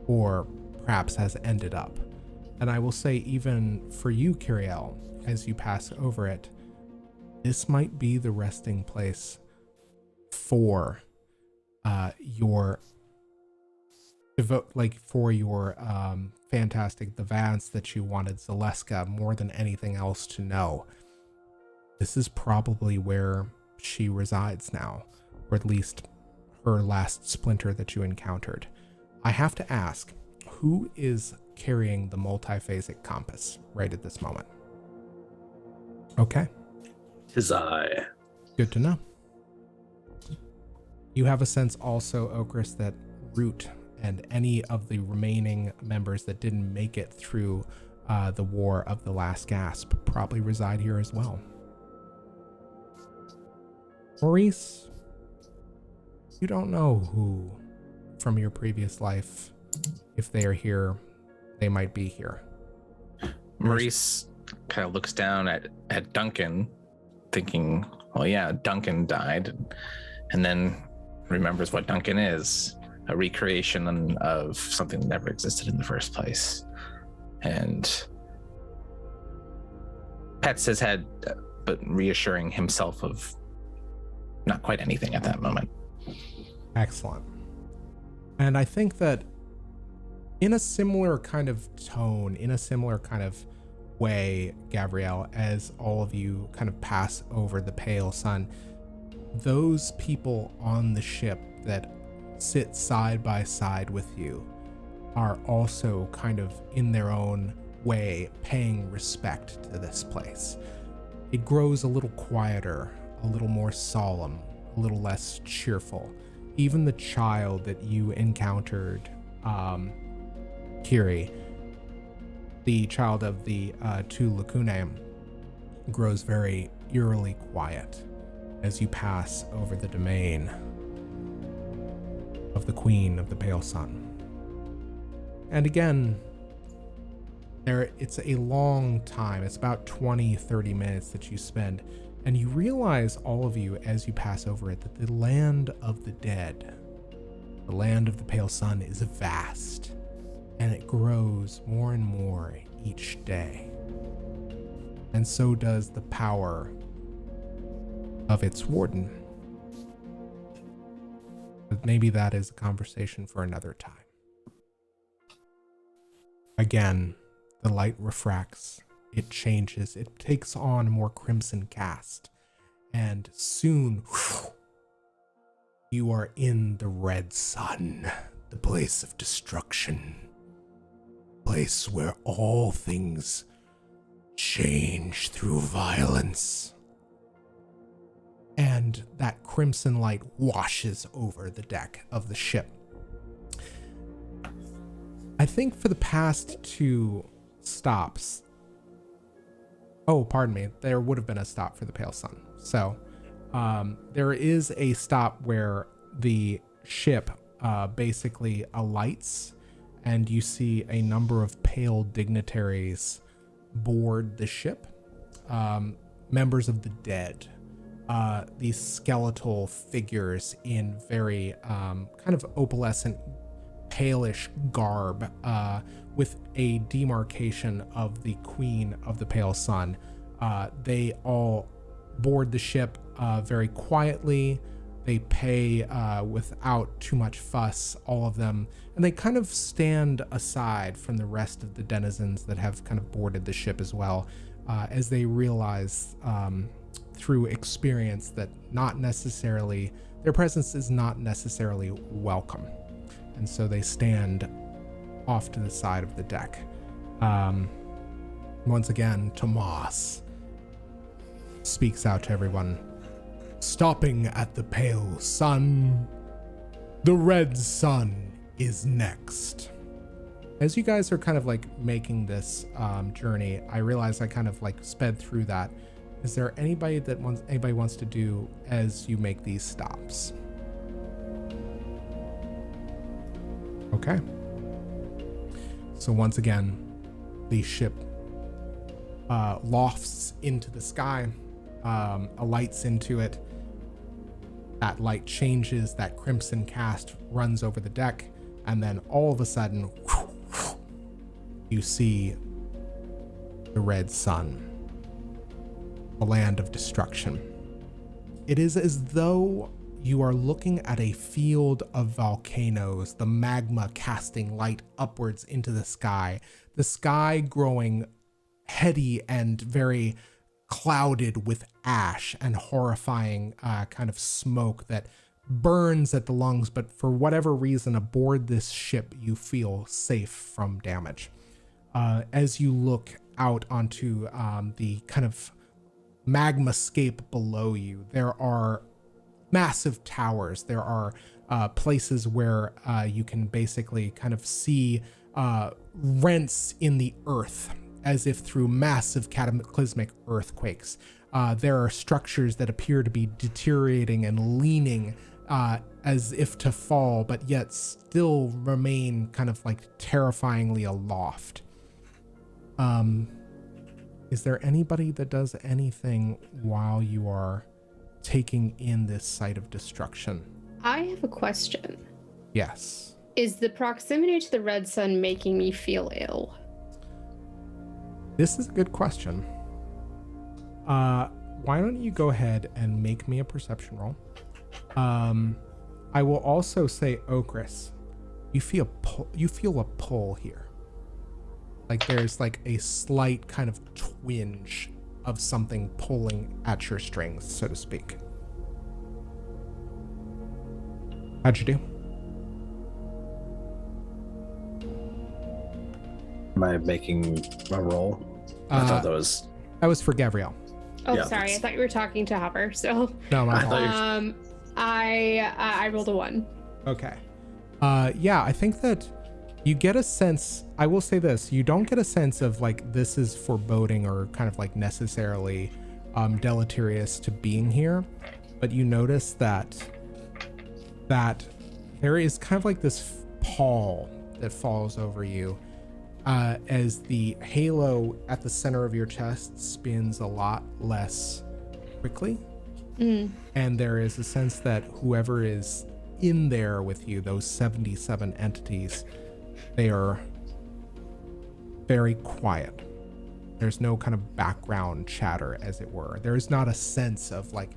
or perhaps has ended up. And I will say, even for you, Kyrrie, as you pass over it, this might be the resting place for your fantastic Vance that you wanted Zaleska more than anything else to know. This is probably where she resides now, or at least her last splinter that you encountered. I have to ask, who is carrying the multiphasic compass right at this moment? Okay. 'Tis I. Good to know. You have a sense also, Okris, that Root and any of the remaining members that didn't make it through the War of the Last Gasp probably reside here as well. Maurice, you don't know who from your previous life, if they are here, they might be here. Maurice kind of looks down at Duncan, thinking, well, yeah, Duncan died, and then remembers what Duncan is, a recreation of something that never existed in the first place. And pats his head, but reassuring himself of not quite anything at that moment. Excellent. And I think that in a similar kind of tone, in a similar kind of way, Gavriel, as all of you kind of pass over the pale sun, those people on the ship that sit side by side with you are also kind of in their own way paying respect to this place. It grows a little quieter, a little more solemn, a little less cheerful. Even the child that you encountered, Kyrrie, the child of the two lacunae, grows very eerily quiet as you pass over the domain of the Queen of the Pale Sun. And again, it's a long time. It's about 20-30 minutes that you spend, and you realize, all of you, as you pass over it, that the land of the dead, the land of the Pale Sun, is vast, and it grows more and more each day. And so does the power of its warden. But maybe that is a conversation for another time. Again, the light refracts, it changes, it takes on a more crimson cast, and soon you are in the red sun, the place of destruction, place where all things change through violence. And that crimson light washes over the deck of the ship. I think for the past two stops, there would have been a stop for the Pale Sun. So there is a stop where the ship basically alights, and you see a number of pale dignitaries board the ship, members of the dead, these skeletal figures in very kind of opalescent, palish garb, with a demarcation of the Queen of the Pale Sun. They all board the ship very quietly. They pay without too much fuss, all of them, and they kind of stand aside from the rest of the denizens that have kind of boarded the ship as well, as they realize through experience that their presence is not necessarily welcome. And so they stand off to the side of the deck. Once again, Tomas speaks out to everyone. Stopping at the Pale Sun, the Red Sun is next. As you guys are kind of like making this journey, I realize I kind of like sped through that. Is there anybody wants to do as you make these stops? Okay. So once again, the ship lofts into the sky, alights into it. That light changes, that crimson cast runs over the deck, and then all of a sudden, you see the red sun, the land of destruction. It is as though you are looking at a field of volcanoes, the magma casting light upwards into the sky growing heady and very clouded with ash and horrifying kind of smoke that burns at the lungs, but for whatever reason aboard this ship you feel safe from damage. As you look out onto the kind of magma scape below you, there are massive towers. There are places where you can basically kind of see rents in the earth as if through massive cataclysmic earthquakes. There are structures that appear to be deteriorating and leaning as if to fall, but yet still remain kind of like terrifyingly aloft. Is there anybody that does anything while you are taking in this site of destruction? I have a question. Yes. Is the proximity to the red sun making me feel ill? This is a good question. Why don't you go ahead and make me a perception roll? I will also say, Okris, you feel a pull here. Like there's like a slight kind of twinge of something pulling at your strings, so to speak. How'd you do? Am I making a roll? I thought that was... That was for Gavriel. Oh, Yeah, sorry. I that's- thought you were talking to Hopper. So, No, my I fault. thought you were... I rolled a 1. Okay. Yeah, I think that you get a sense, I will say this, you don't get a sense of like this is foreboding or kind of like necessarily deleterious to being here, but you notice that there is kind of like this pall that falls over you as the halo at the center of your chest spins a lot less quickly. And there is a sense that whoever is in there with you, those 77 entities, they are very quiet. There's no kind of background chatter, as it were. There is not a sense of like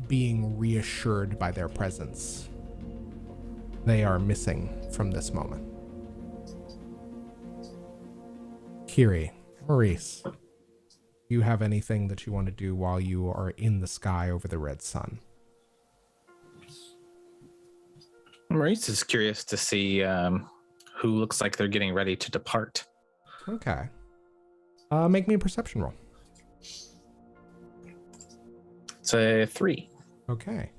being reassured by their presence. They are missing from this moment. Kyrrie, Maurice, do you have anything that you want to do while you are in the sky over the red sun? Maurice is curious to see who looks like they're getting ready to depart. Okay. Make me a perception roll. It's a 3. Okay.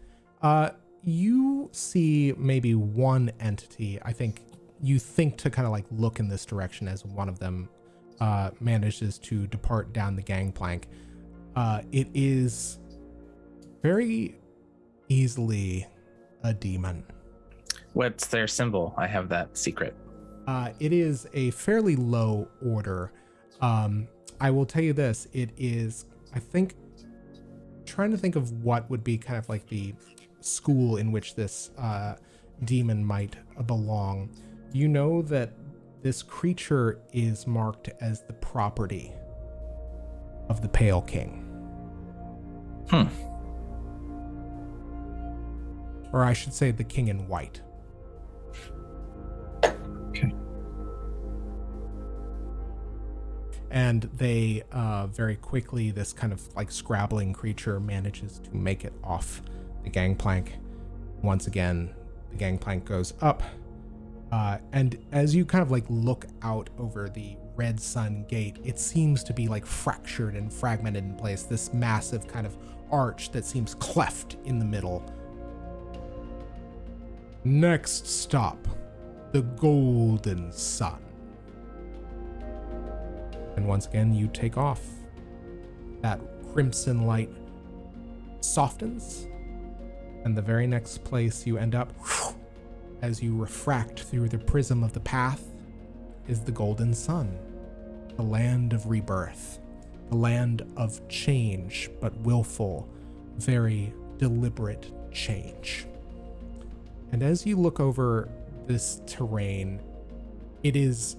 You see maybe one entity. I think you think to kind of like look in this direction as one of them manages to depart down the gangplank. It is very easily a demon. What's their symbol? I have that secret. It is a fairly low order. I will tell you this, it is, I think, trying to think of what would be kind of like the school in which this demon might belong. You know that this creature is marked as the property of the Pale King. Or I should say the King in White. Okay. And they very quickly, this kind of like scrabbling creature manages to make it off the gangplank. Once again, the gangplank goes up. And as you kind of like look out over the red sun gate, it seems to be like fractured and fragmented in place. This massive kind of arch that seems cleft in the middle. Next stop, the Golden Sun. And once again, you take off. That crimson light softens. And the very next place you end up, as you refract through the prism of the path, is the Golden Sun, the land of rebirth, the land of change, but willful, very deliberate change. And as you look over this terrain, it is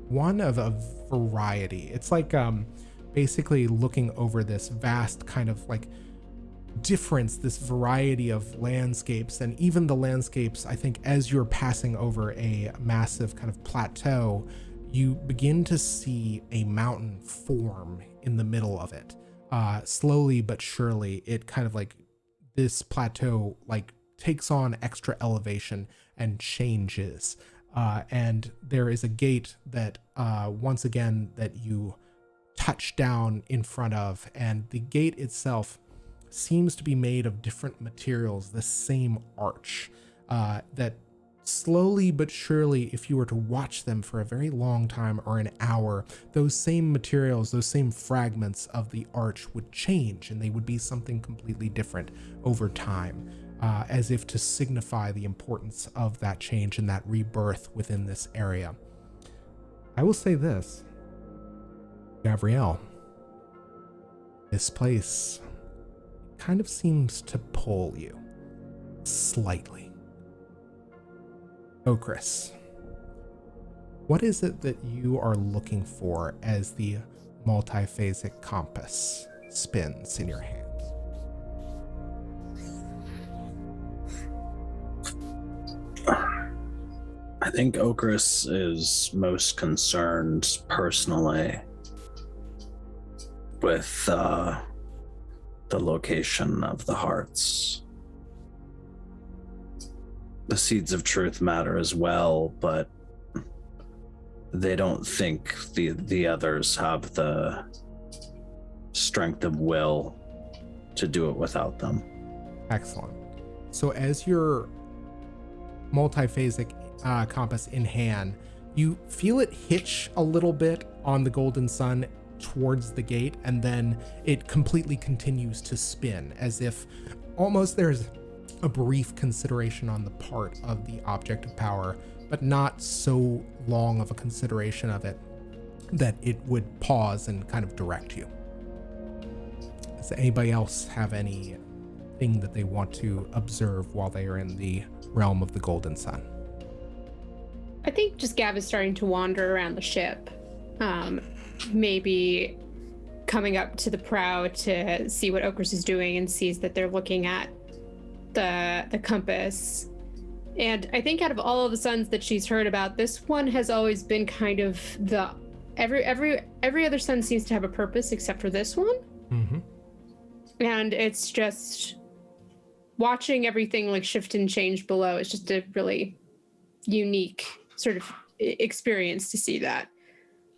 one of a variety. It's like basically looking over this vast kind of like difference, this variety of landscapes, and even the landscapes, I think as you're passing over a massive kind of plateau, you begin to see a mountain form in the middle of it. slowly but surely, it kind of like this plateau like takes on extra elevation and changes. And there is a gate that once again that you touch down in front of, and the gate itself seems to be made of different materials, the same arch that slowly but surely, if you were to watch them for a very long time or an hour, those same materials, those same fragments of the arch would change, and they would be something completely different over time, as if to signify the importance of that change and that rebirth within this area. I will say this, Gavriel, this place kind of seems to pull you slightly. Oh, Chris, what is it that you are looking for as the multiphasic compass spins in your hand? I think Okris is most concerned personally with the location of the hearts. The seeds of truth matter as well, but they don't think the others have the strength of will to do it without them. Excellent. So as your multiphasic compass in hand, you feel it hitch a little bit on the golden sun towards the gate, and then it completely continues to spin, as if almost there's a brief consideration on the part of the object of power, but not so long of a consideration of it that it would pause and kind of direct you. Does anybody else have anything that they want to observe while they are in the realm of the golden sun? I think just Gav is starting to wander around the ship, maybe coming up to the prow to see what Okris is doing, and sees that they're looking at the compass. And I think out of all of the suns that she's heard about, this one has always been kind of every other sun seems to have a purpose except for this one. Mm-hmm. And it's just watching everything like shift and change below. It's just a really unique sort of experience to see that.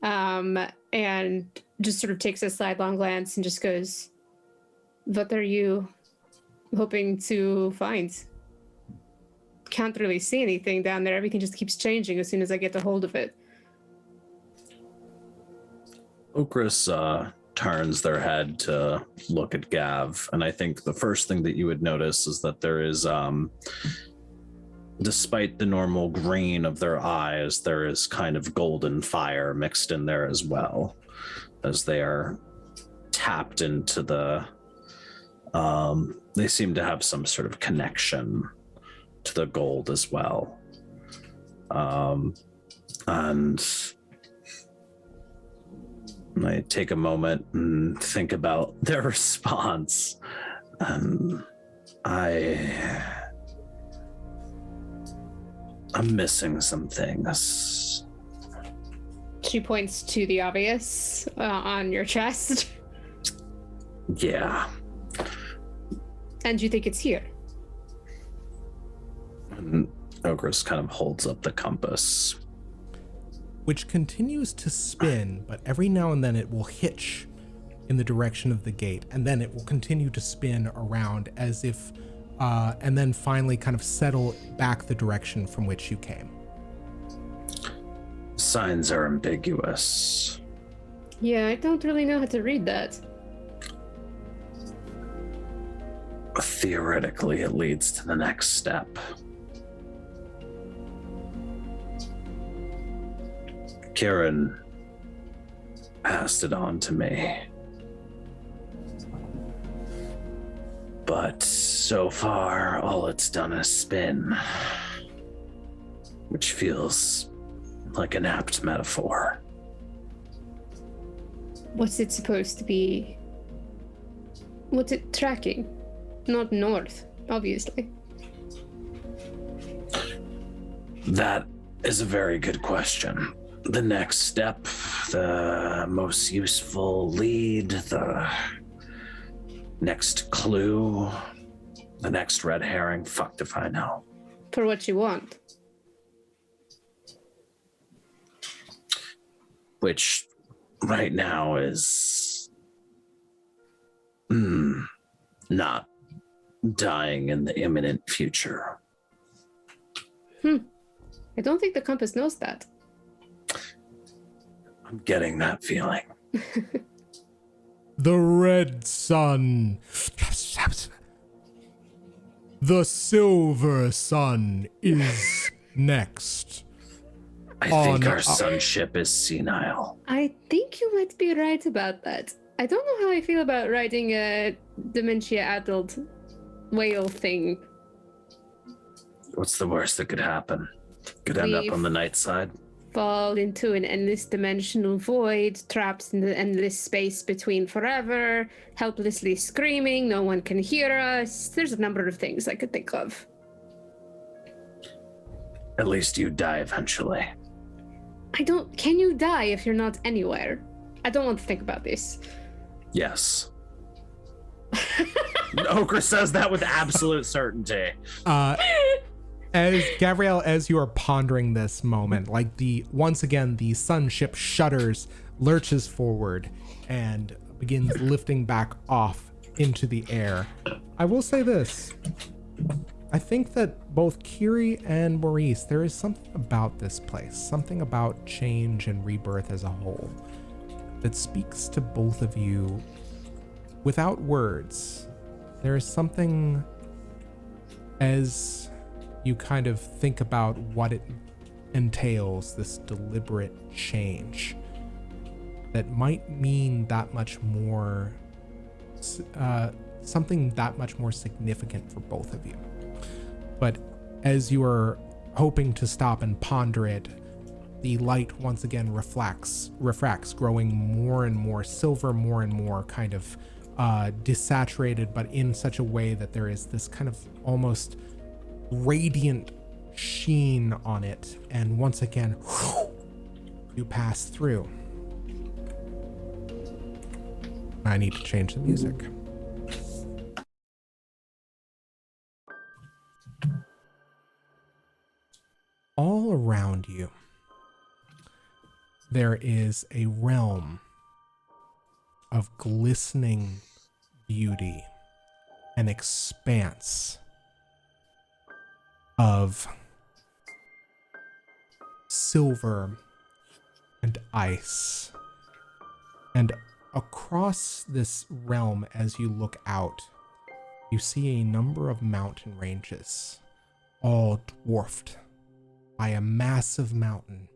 And just sort of takes a sidelong glance and just goes, "What are you hoping to find? Can't really see anything down there. Everything just keeps changing as soon as I get a hold of it." Okris turns their head to look at Gav, and I think the first thing that you would notice is that there is, despite the normal green of their eyes, there is kind of golden fire mixed in there as well, as they are tapped into the, they seem to have some sort of connection to the gold as well. And I take a moment and think about their response, and I'm missing some things. She points to the obvious on your chest. Yeah. And you think it's here? And Okris kind of holds up the compass, which continues to spin, but every now and then it will hitch in the direction of the gate, and then it will continue to spin around as if, and then finally kind of settle back the direction from which you came. Signs are ambiguous. Yeah, I don't really know how to read that. Theoretically, it leads to the next step. Kieran passed it on to me. But so far, all it's done is spin, which feels like an apt metaphor. What's it supposed to be? What's it tracking? Not north, obviously. That is a very good question. The next step, the most useful lead, next clue, the next red herring. Fucked if I know. For what you want. Which right now is not dying in the imminent future. I don't think the compass knows that. I'm getting that feeling. The red sun. The silver sun is next. I think our sunship is senile. I think you might be right about that. I don't know how I feel about riding a dementia-addled whale thing. What's the worst that could happen? Could end up on the night side. Fall into an endless dimensional void, trapped in the endless space between forever, helplessly screaming, no one can hear us. There's a number of things I could think of. At least you die eventually. Can you die if you're not anywhere? I don't want to think about this. Yes. Okra says that with absolute certainty. As Gavriel, as you are pondering this moment, like once again, the sunship shudders, lurches forward, and begins lifting back off into the air. I will say this. I think that both Kyrrie and Maurice, there is something about this place, something about change and rebirth as a whole, that speaks to both of you without words. There is something, as you kind of think about what it entails, this deliberate change, that might mean that much more, something that much more significant for both of you. But as you are hoping to stop and ponder it, the light once again refracts, growing more and more silver, more and more kind of desaturated, but in such a way that there is this kind of almost radiant sheen on it. And once again, you pass through. I need to change the music. All around you, there is a realm of glistening beauty, an expanse of silver and ice. And across this realm, as you look out, you see a number of mountain ranges, all dwarfed by a massive mountain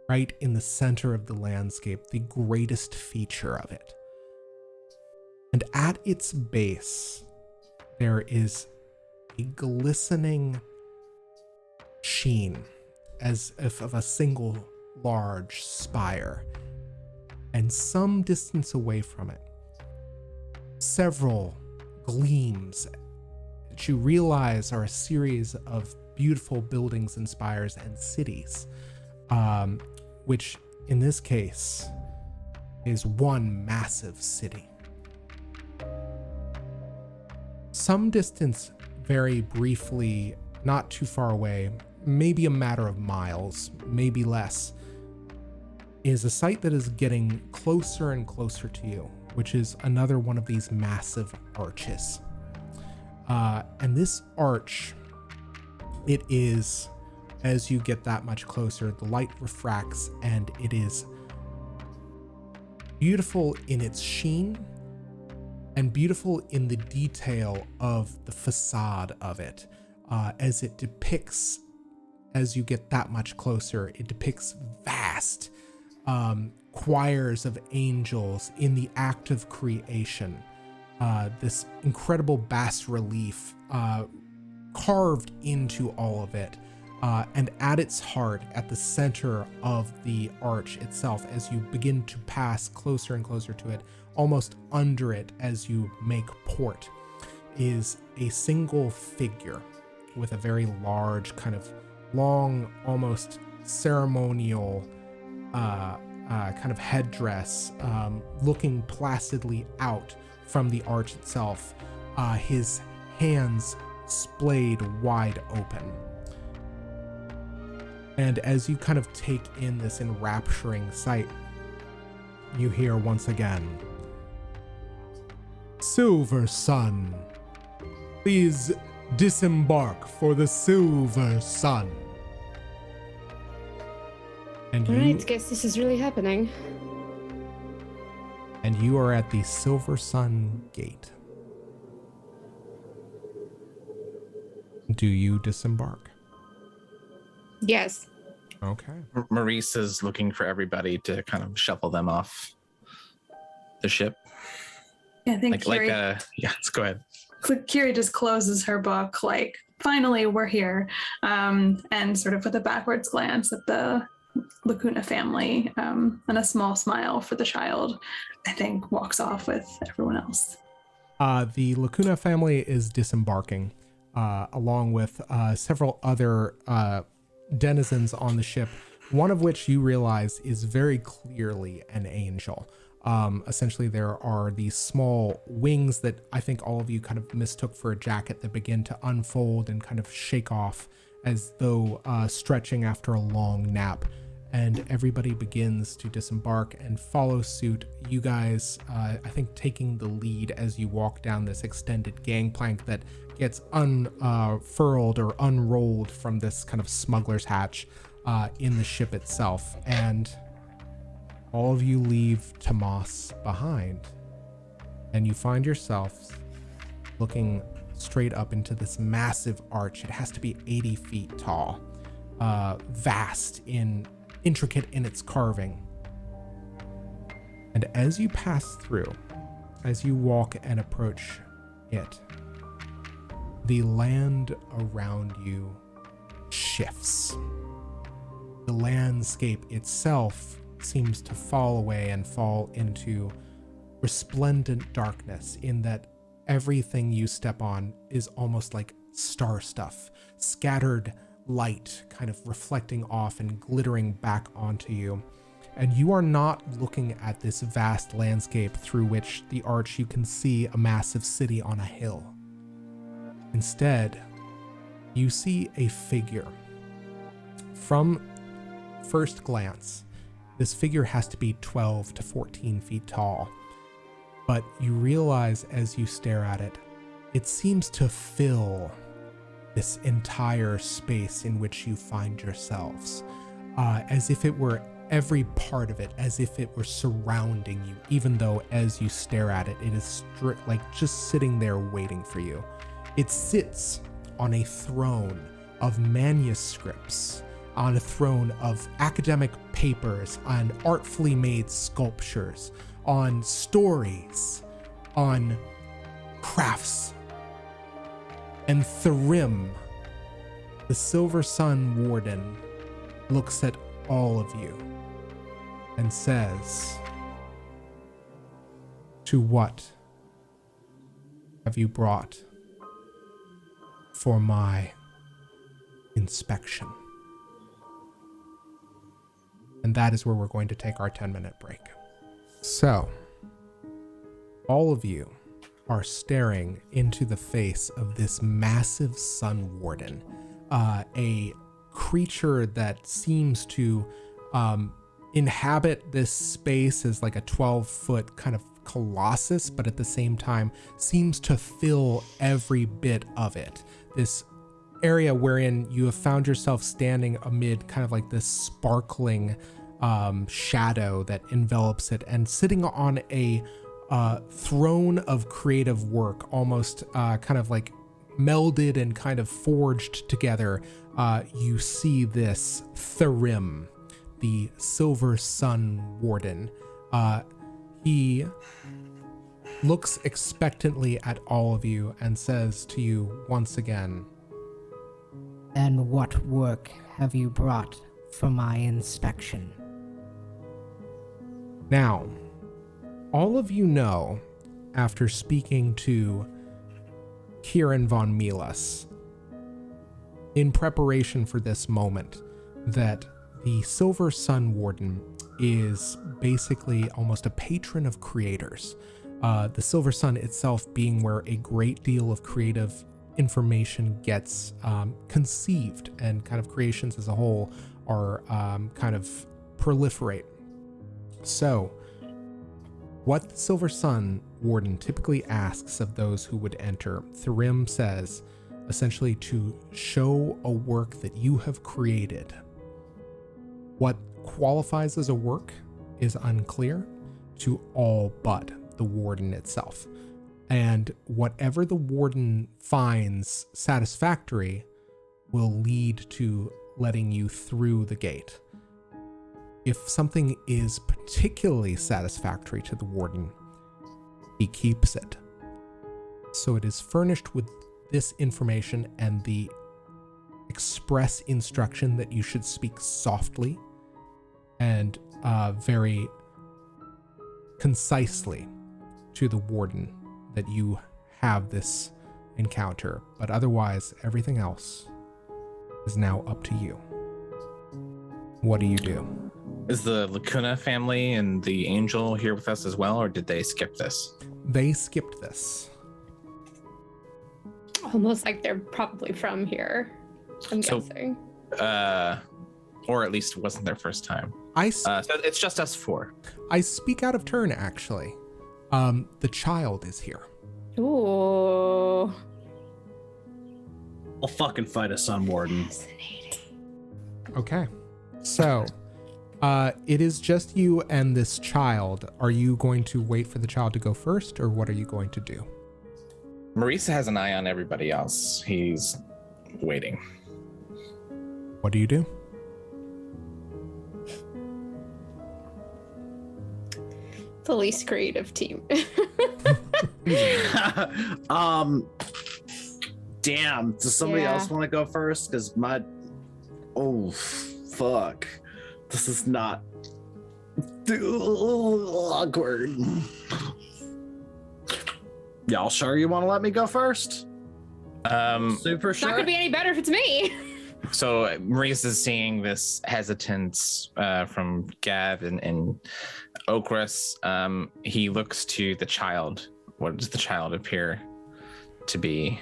right in the center of the landscape, the greatest feature of it. And at its base, there is a glistening sheen as if of a single large spire. And some distance away from it, several gleams that you realize are a series of beautiful buildings and spires and cities, which in this case is one massive city. Some distance, very briefly, not too far away, maybe a matter of miles, maybe less, is a site that is getting closer and closer to you, which is another one of these massive arches. And this arch, it is, as you get that much closer, the light refracts and it is beautiful in its sheen and beautiful in the detail of the facade of it, as it depicts, as you get that much closer, it depicts vast choirs of angels in the act of creation. This incredible bas relief carved into all of it. And at its heart, at the center of the arch itself, as you begin to pass closer and closer to it, almost under it as you make port, is a single figure with a very large, kind of long, almost ceremonial kind of headdress, looking placidly out from the arch itself, his hands splayed wide open. And as you kind of take in this enrapturing sight, you hear once again, "Silver Sun, please disembark for the Silver Sun." And All right, guess this is really happening. And you are at the Silver Sun Gate. Do you disembark? Yes. Okay. Maurice is looking for everybody to kind of shuffle them off the ship. Yeah, I think Kyrrie, yeah, let's go ahead. Kyrrie just closes her book, like, finally, we're here, and sort of with a backwards glance at the Lacuna family, and a small smile for the child, I think walks off with everyone else. The Lacuna family is disembarking, along with several other denizens on the ship, one of which you realize is very clearly an angel. Essentially, there are these small wings that I think all of you kind of mistook for a jacket that begin to unfold and kind of shake off as though stretching after a long nap. And everybody begins to disembark and follow suit. You guys, I think, taking the lead as you walk down this extended gangplank that gets unfurled or unrolled from this kind of smuggler's hatch in the ship itself. And all of you leave Tomas behind. And you find yourselves looking straight up into this massive arch. It has to be 80 feet tall, vast intricate in its carving. And as you pass through, as you walk and approach it, the land around you shifts. The landscape itself seems to fall away and fall into resplendent darkness, in that everything you step on is almost like star stuff, scattered light kind of reflecting off and glittering back onto you. And you are not looking at this vast landscape through which the arch you can see a massive city on a hill. Instead, you see a figure. From first glance, this figure has to be 12 to 14 feet tall. But you realize as you stare at it, it seems to fill this entire space in which you find yourselves, as if it were every part of it, as if it were surrounding you, even though as you stare at it, it is like just sitting there waiting for you. It sits on a throne of manuscripts, on a throne of academic papers, on artfully made sculptures, on stories, on crafts. And Tharim, the Silver Sun Warden, looks at all of you and says, "To what have you brought for my inspection?" And that is where we're going to take our 10-minute break. So, all of you are staring into the face of this massive Sun Warden, a creature that seems to inhabit this space as like a 12-foot kind of colossus, but at the same time seems to fill every bit of it. This area wherein you have found yourself standing amid kind of like this sparkling shadow that envelops it, and sitting on a throne of creative work, almost kind of like melded and kind of forged together. You see this Tharim, the Silver Sun Warden. He looks expectantly at all of you and says to you once again, "And what work have you brought for my inspection?" Now, all of you know, after speaking to Kieran von Milas, in preparation for this moment, that the Silver Sun Warden is basically almost a patron of creators. The Silver Sun itself being where a great deal of creative information gets conceived, and kind of creations as a whole are kind of proliferate. So what the Silver Sun Warden typically asks of those who would enter, Tharim says, essentially to show a work that you have created. What qualifies as a work is unclear to all but the Warden itself. And whatever the Warden finds satisfactory will lead to letting you through the gate. If something is particularly satisfactory to the Warden, he keeps it. So it is furnished with this information and the express instruction that you should speak softly and very concisely to the Warden that you have this encounter. But otherwise, everything else is now up to you. What do you do? Is the Lacuna family and the angel here with us as well, or did they skip this? They skipped this. Almost like they're probably from here, I'm guessing. Or at least wasn't their first time. So it's just us four. I speak out of turn, actually. The child is here. Ooh. I'll fucking fight a Sun Warden. Fascinating. Okay. So, it is just you and this child. Are you going to wait for the child to go first, or what are you going to do? Maurice has an eye on everybody else. He's waiting. What do you do? The least creative team. Damn. Does somebody else want to go first? Because oh, fuck. This is not awkward. Y'all sure you want to let me go first? Super It's sure. not gonna be any better if it's me. So Maurice is seeing this hesitance from Gav and Okras. He looks to the child. What does the child appear to be?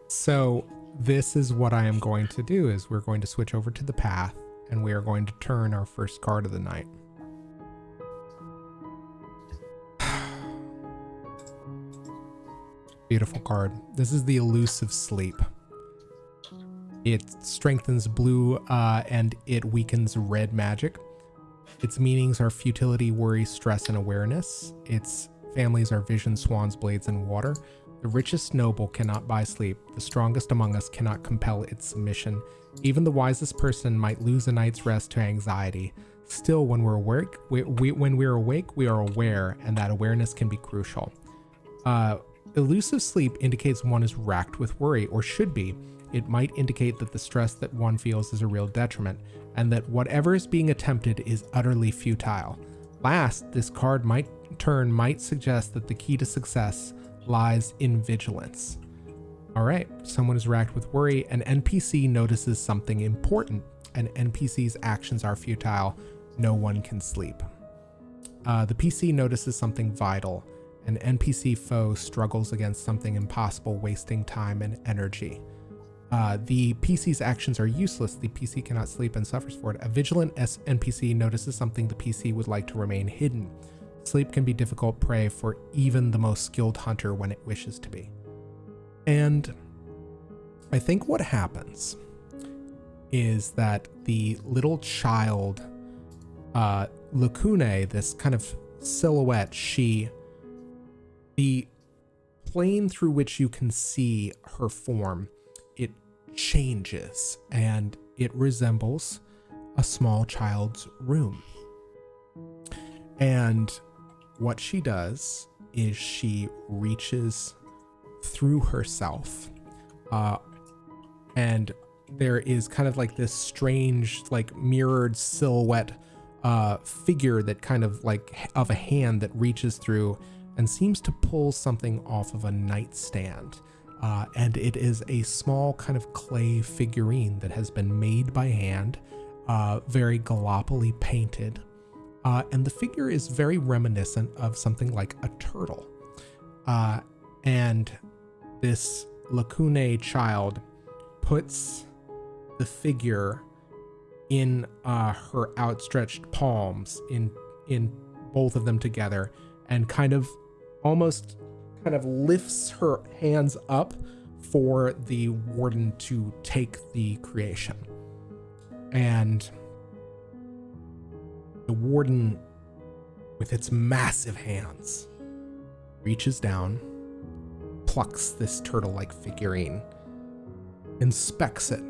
So this is what I am going to do, is we're going to switch over to the path, and we are going to turn our first card of the night. Beautiful card. This is the Elusive Sleep. It strengthens blue and it weakens red magic. Its meanings are futility, worry, stress, and awareness. Its families are vision, swans, blades, and water. The richest noble cannot buy sleep. The strongest among us cannot compel its submission. Even the wisest person might lose a night's rest to anxiety. Still, when we're awake, when we're awake, we are aware, and that awareness can be crucial. Elusive sleep indicates one is racked with worry, or should be. It might indicate that the stress that one feels is a real detriment, and that whatever is being attempted is utterly futile. Last, this card might suggest that the key to success lies in vigilance. All right, someone is racked with worry. An NPC notices something important. An NPC's actions are futile. No one can sleep. The PC notices something vital. An NPC foe struggles against something impossible, wasting time and energy. The PC's actions are useless. The PC cannot sleep and suffers for it. A vigilant NPC notices something the PC would like to remain hidden. Sleep can be difficult prey for even the most skilled hunter when it wishes to be. And I think what happens is that the little child, Lacune, this kind of silhouette, the plane through which you can see her form, it changes and it resembles a small child's room. And what she does is she reaches through herself, and there is kind of like this strange, like mirrored silhouette figure that kind of like of a hand that reaches through and seems to pull something off of a nightstand. And it is a small kind of clay figurine that has been made by hand, very gloppily painted. And the figure is very reminiscent of something like a turtle. And this Lacune child puts the figure in her outstretched palms, in both of them together, and kind of lifts her hands up for the warden to take the creation. And the warden, with its massive hands, reaches down, plucks this turtle-like figurine, inspects it,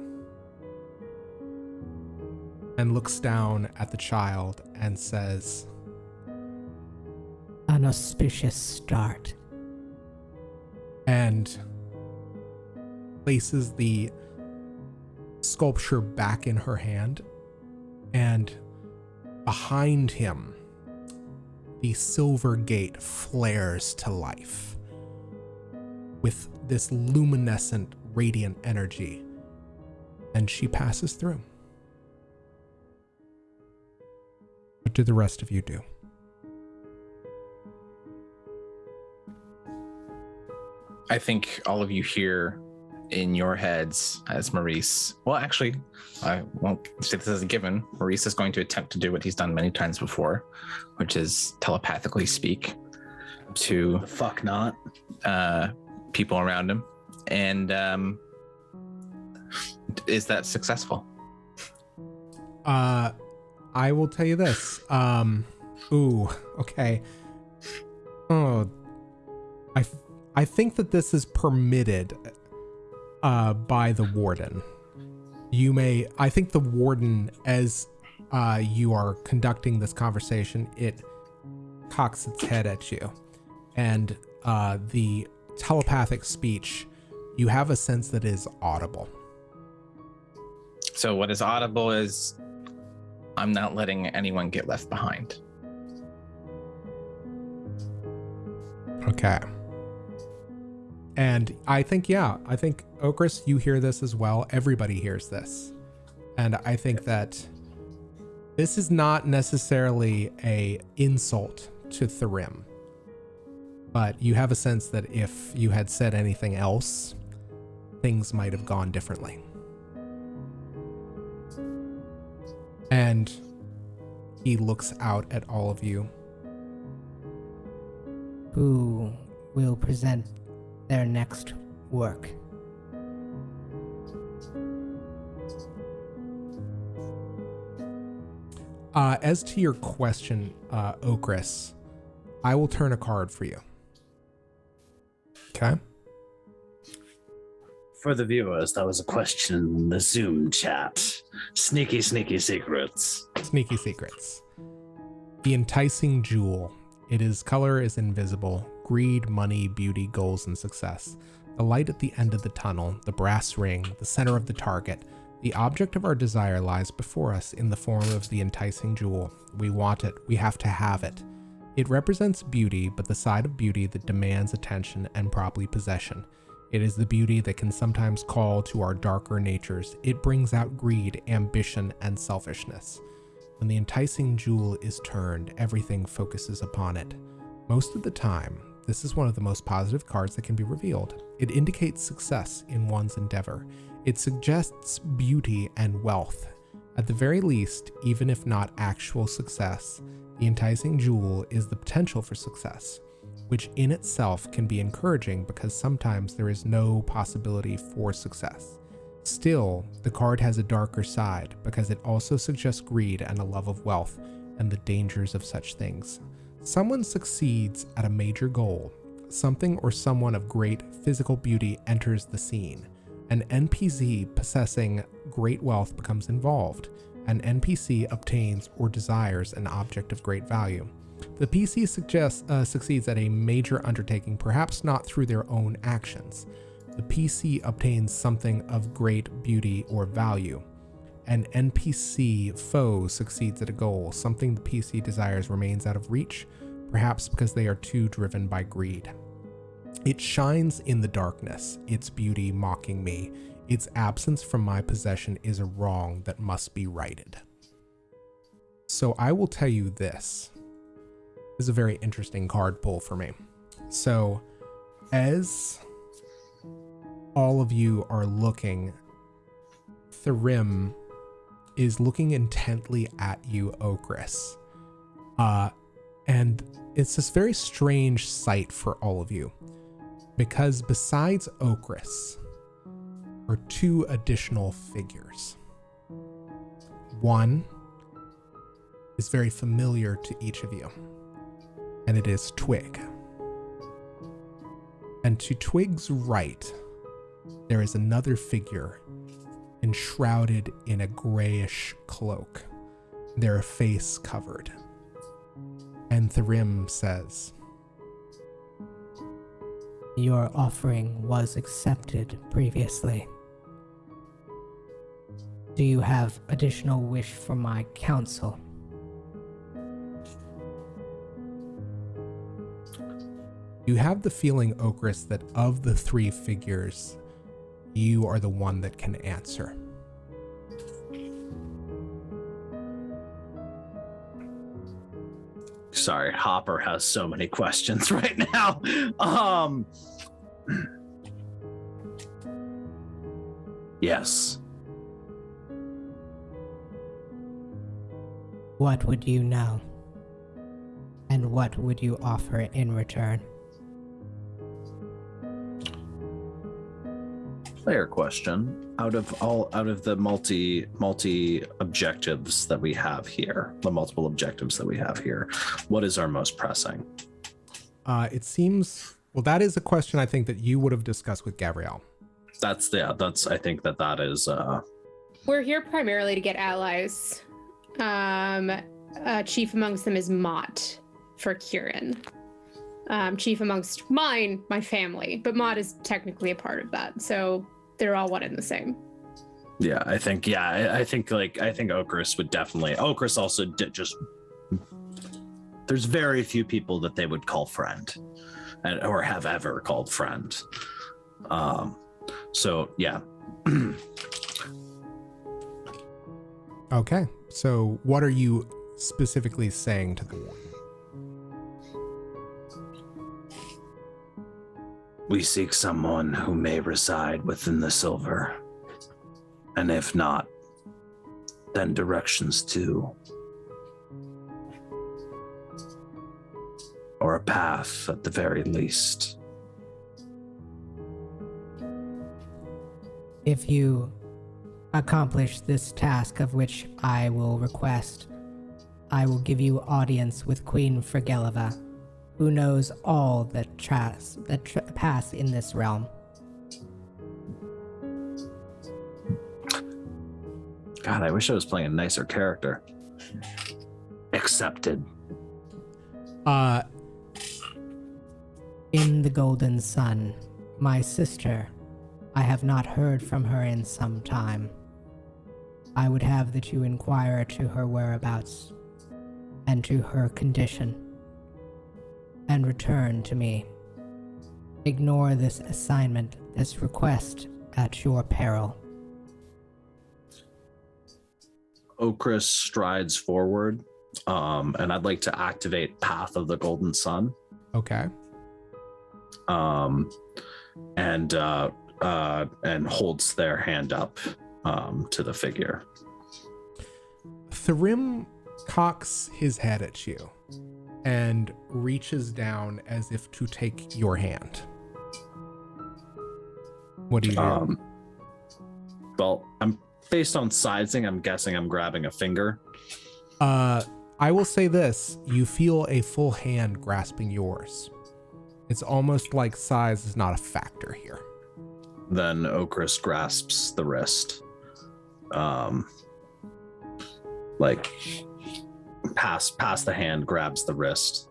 and looks down at the child and says, "An auspicious start." And places the sculpture back in her hand, and behind him, the silver gate flares to life with this luminescent, radiant energy, and she passes through. What do the rest of you do? I think all of you hear in your heads as Maurice, well, actually, I won't say this as a given. Maurice is going to attempt to do what he's done many times before, which is telepathically speak to The fuck not. people around him. And is that successful? I will tell you this. Okay. Oh, I think that this is permitted by the warden. I think the warden, as you are conducting this conversation, it cocks its head at you. And the telepathic speech, you have a sense that is audible. So what is audible is, I'm not letting anyone get left behind. Okay. And I think Okris, you hear this as well. Everybody hears this. And I think that this is not necessarily a insult to Tharim, but you have a sense that if you had said anything else, things might have gone differently. And he looks out at all of you. Who will present their next work? As to your question, Okris, I will turn a card for you. Okay? For the viewers, that was a question in the Zoom chat. Sneaky secrets. Sneaky secrets. The enticing jewel. Its color is invisible. Greed, money, beauty, goals, and success. The light at the end of the tunnel, the brass ring, the center of the target. The object of our desire lies before us in the form of the enticing jewel. We want it. We have to have it. It represents beauty, but the side of beauty that demands attention and probably possession. It is the beauty that can sometimes call to our darker natures. It brings out greed, ambition, and selfishness. When the enticing jewel is turned, everything focuses upon it. Most of the time, this is one of the most positive cards that can be revealed. It indicates success in one's endeavor. It suggests beauty and wealth. At the very least, even if not actual success, the enticing jewel is the potential for success, which in itself can be encouraging because sometimes there is no possibility for success. Still, the card has a darker side because it also suggests greed and a love of wealth and the dangers of such things. Someone succeeds at a major goal. Something or someone of great physical beauty enters the scene. An NPC possessing great wealth becomes involved. An NPC obtains or desires an object of great value. The PC succeeds at a major undertaking, perhaps not through their own actions. The PC obtains something of great beauty or value. An NPC foe succeeds at a goal. Something the PC desires remains out of reach, perhaps because they are too driven by greed. It shines in the darkness, its beauty mocking me. Its absence from my possession is a wrong that must be righted. So I will tell you this. This is a very interesting card pull for me. So as all of you are looking, Thyrim is looking intently at you, Okris. And it's this very strange sight for all of you, because besides Okris are two additional figures. One is very familiar to each of you, and it is Twig. And to Twig's right, there is another figure enshrouded in a grayish cloak, their face covered. And Thyrim says, Your offering was accepted previously. Do you have additional wish for my counsel? You have the feeling, Okris, that of the three figures, you are the one that can answer. Sorry, Hopper has so many questions right now. Yes. What would you know? And what would you offer in return? Player question. Out of the multi objectives that we have here, the multiple objectives that we have here, what is our most pressing? It seems, well, that is a question I think that you would have discussed with Gavriel. I think that is We're here primarily to get allies. Chief amongst them is Mott for Kieran. Chief amongst my family, but Mott is technically a part of that, so they're all one and the same. I think Okris would definitely. Okris also did just. There's very few people that they would call friend, or have ever called friend. So yeah. Okay, so what are you specifically saying to the Warden? We seek someone who may reside within the silver. And if not, then directions to, or a path at the very least. If you accomplish this task of which I will request, I will give you audience with Queen Fergeleva, who knows all that pass in this realm. God, I wish I was playing a nicer character. Accepted. In the Golden Sun, my sister, I have not heard from her in some time. I would have that you inquire to her whereabouts and to her condition, and return to me. Ignore this assignment, this request, at your peril. Okris strides forward, and I'd like to activate Path of the Golden Sun. Okay. And holds their hand up to the figure. Thyrim cocks his head at you and reaches down as if to take your hand. What do you do? Well, I'm based on sizing, I'm guessing I'm grabbing a finger. I will say this, you feel a full hand grasping yours. It's almost like size is not a factor here. Then Okris grasps the wrist. Pass the hand, grabs the wrist.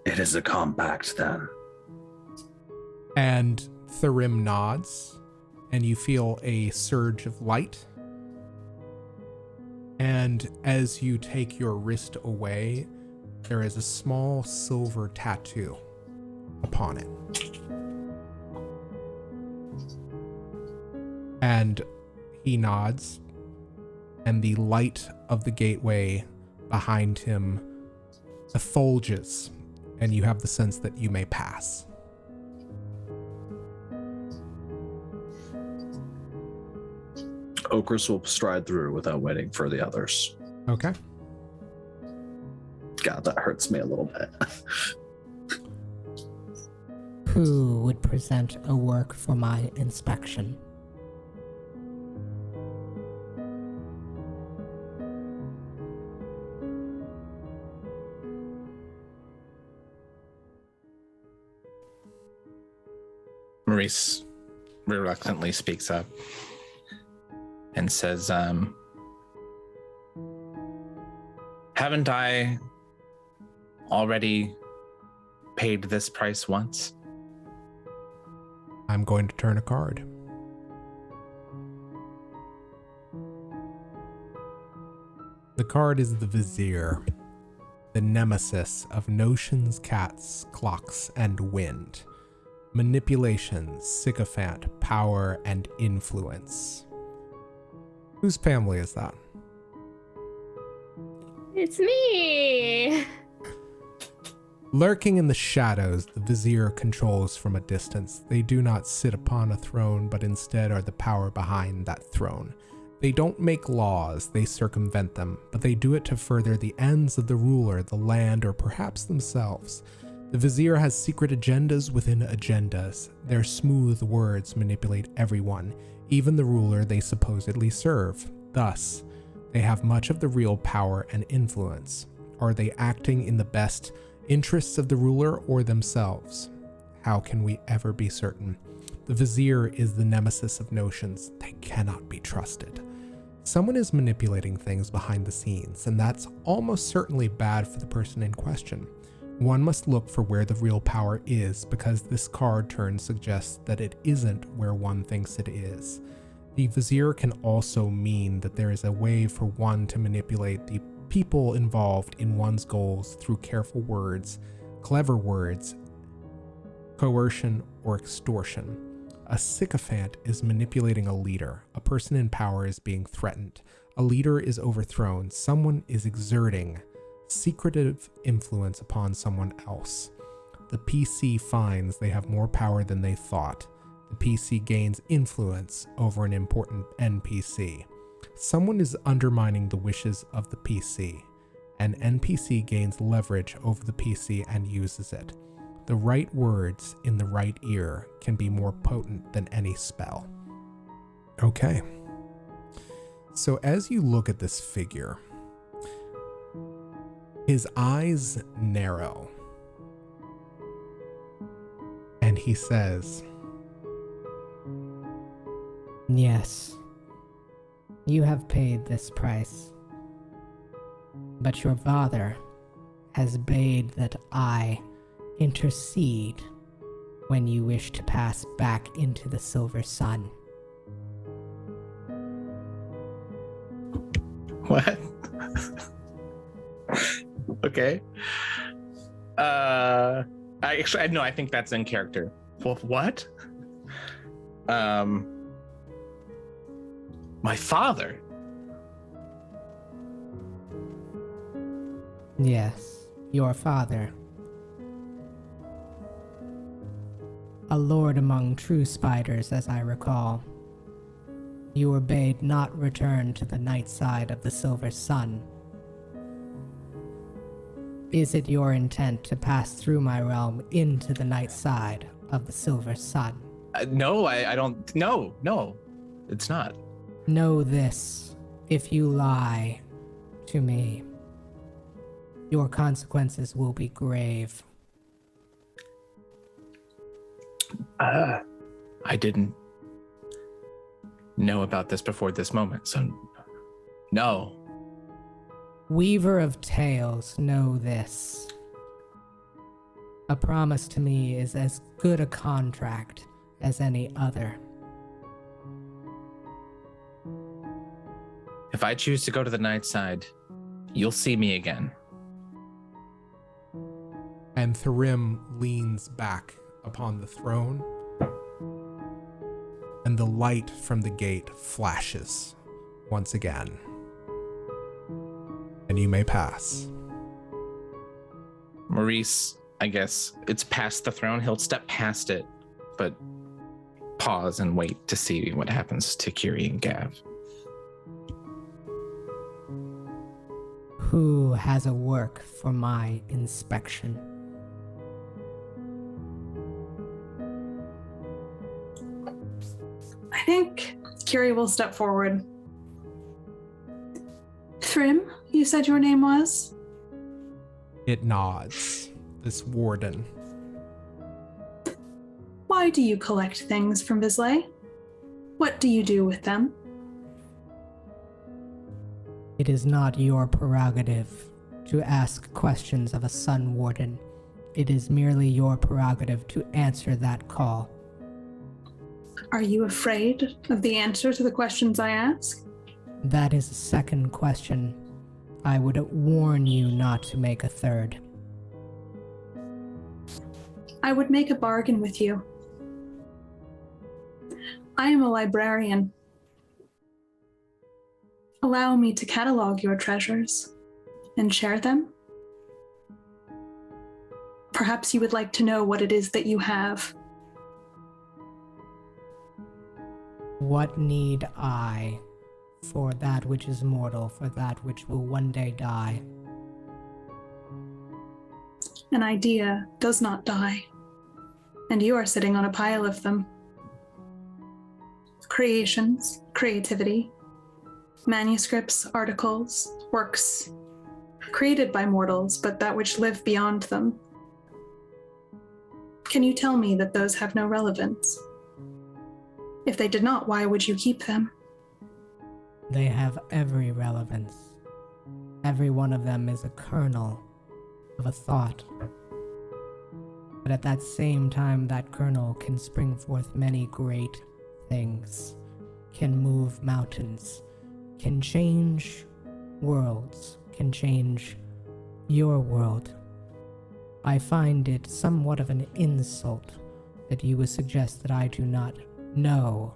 It is a compact then. And Thyrim nods, and you feel a surge of light. And as you take your wrist away, there is a small silver tattoo upon it. And he nods, and the light of the gateway behind him effulges, and you have the sense that you may pass. Okris will stride through without waiting for the others. Okay. God, that hurts me a little bit. Who would present a work for my inspection? Maurice reluctantly speaks up and says, haven't I already paid this price once? I'm going to turn a card. The card is the Vizier, the nemesis of notions, cats, clocks, and wind. Manipulation, sycophant, power, and influence. Whose family is that? It's me. Lurking in the shadows, the Vizier controls from a distance. They do not sit upon a throne, but instead are the power behind that throne. They don't make laws, they circumvent them, but they do it to further the ends of the ruler, the land, or perhaps themselves. The Vizier has secret agendas within agendas. Their smooth words manipulate everyone, even the ruler they supposedly serve. Thus, they have much of the real power and influence. Are they acting in the best interests of the ruler or themselves? How can we ever be certain? The Vizier is the nemesis of notions. They cannot be trusted. Someone is manipulating things behind the scenes, and that's almost certainly bad for the person in question. One must look for where the real power is, because this card turn suggests that it isn't where one thinks it is. The Vizier can also mean that there is a way for one to manipulate the people involved in one's goals through careful words, clever words, coercion, or extortion. A sycophant is manipulating a leader. A person in power is being threatened. A leader is overthrown. Someone is exerting secretive influence upon someone else. The PC finds they have more power than they thought. The PC gains influence over an important NPC. Someone is undermining the wishes of the PC. An NPC gains leverage over the PC and uses it. The right words in the right ear can be more potent than any spell. Okay. So as you look at this figure, his eyes narrow, and he says, Yes, you have paid this price, but your father has bade that I intercede when you wish to pass back into the Silver Sun. What? Okay. I think that's in character. Well, what? My father. Yes, your father. A lord among true spiders, as I recall. You were bade not return to the night side of the Silver Sun. Is it your intent to pass through my realm into the night side of the Silver Sun? No, I don't. No, it's not. Know this, if you lie to me, your consequences will be grave. I didn't know about this before this moment, so no. Weaver of tales, know this. A promise to me is as good a contract as any other. If I choose to go to the night side, you'll see me again. and Tharim leans back upon the throne, and the light from the gate flashes once again. and you may pass. Maurice, I guess it's past the throne. He'll step past it, but pause and wait to see what happens to Kyrrie and Gav. Who has a work for my inspection? I think Kyrrie will step forward. Thrym, you said your name was? It nods. This warden. Why do you collect things from vislae? What do you do with them? It is not your prerogative to ask questions of a Sun Warden. It is merely your prerogative to answer that call. Are you afraid of the answer to the questions I ask? That is a second question. I would warn you not to make a third. I would make a bargain with you. I am a librarian. Allow me to catalog your treasures and share them. Perhaps you would like to know what it is that you have. What need I for that which is mortal, for that which will one day die? An idea does not die, and you are sitting on a pile of them. Creations, creativity, manuscripts, articles, works, created by mortals, but that which live beyond them. Can you tell me that those have no relevance? If they did not, why would you keep them? They have every relevance. Every one of them is a kernel of a thought. But at that same time, that kernel can spring forth many great things, can move mountains, can change worlds, can change your world. I find it somewhat of an insult that you would suggest that I do not know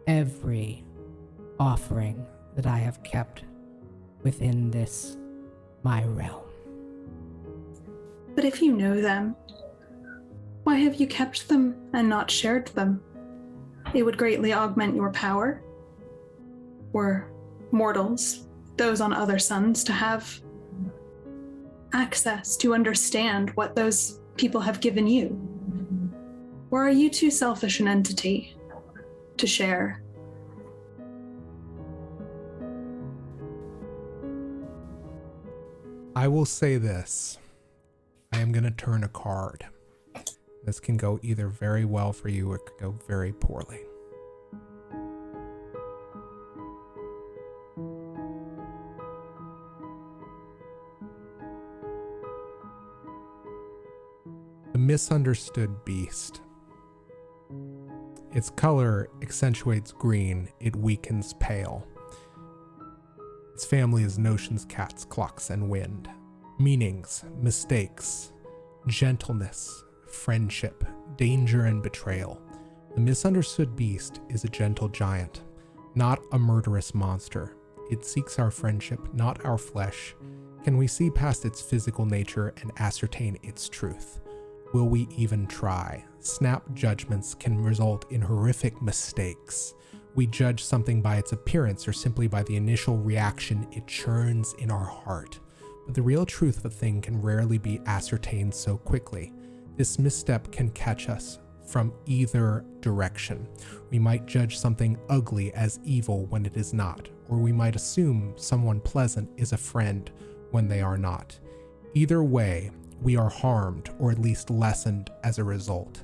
every offering that I have kept within this, my realm. But if you know them, why have you kept them and not shared them? It would greatly augment your power. Were mortals, those on other suns, to have access to understand what those people have given you? Or are you too selfish an entity to share? I will say this. I am going to turn a card. This can go either very well for you or it could go very poorly. The misunderstood beast. Its color accentuates green, it weakens pale. Its family is notions, cats, clocks, and wind. Meanings, mistakes, gentleness, friendship, danger, and betrayal. The misunderstood beast is a gentle giant, not a murderous monster. It seeks our friendship, not our flesh. Can we see past its physical nature and ascertain its truth? Will we even try? Snap judgments can result in horrific mistakes. We judge something by its appearance or simply by the initial reaction it churns in our heart. But the real truth of a thing can rarely be ascertained so quickly. This misstep can catch us from either direction. We might judge something ugly as evil when it is not, or we might assume someone pleasant is a friend when they are not. Either way, we are harmed or at least lessened as a result.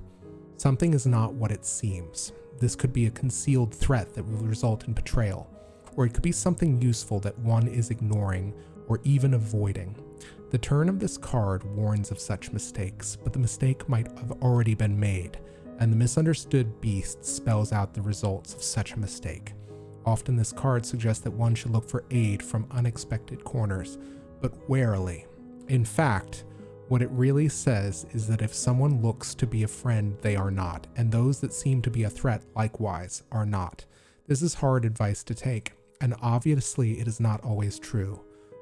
Something is not what it seems. This could be a concealed threat that will result in betrayal, or it could be something useful that one is ignoring or even avoiding. The turn of this card warns of such mistakes, but the mistake might have already been made, and the misunderstood beast spells out the results of such a mistake. Often this card suggests that one should look for aid from unexpected corners, but warily. In fact, what it really says is that if someone looks to be a friend, they are not, and those that seem to be a threat likewise are not. This is hard advice to take, and obviously it is not always true.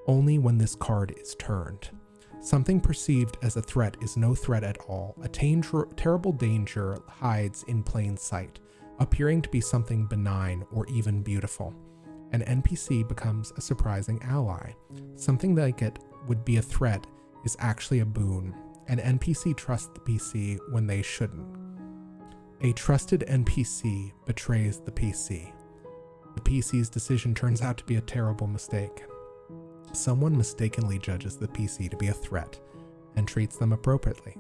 only when this card is turned. Something perceived as a threat is no threat at all. A terrible danger hides in plain sight, appearing to be something benign or even beautiful. An NPC becomes a surprising ally. Something like it would be a threat is actually a boon. An NPC trusts the PC when they shouldn't. A trusted NPC betrays the PC. The PC's decision turns out to be a terrible mistake. Someone mistakenly judges the PC to be a threat and treats them appropriately.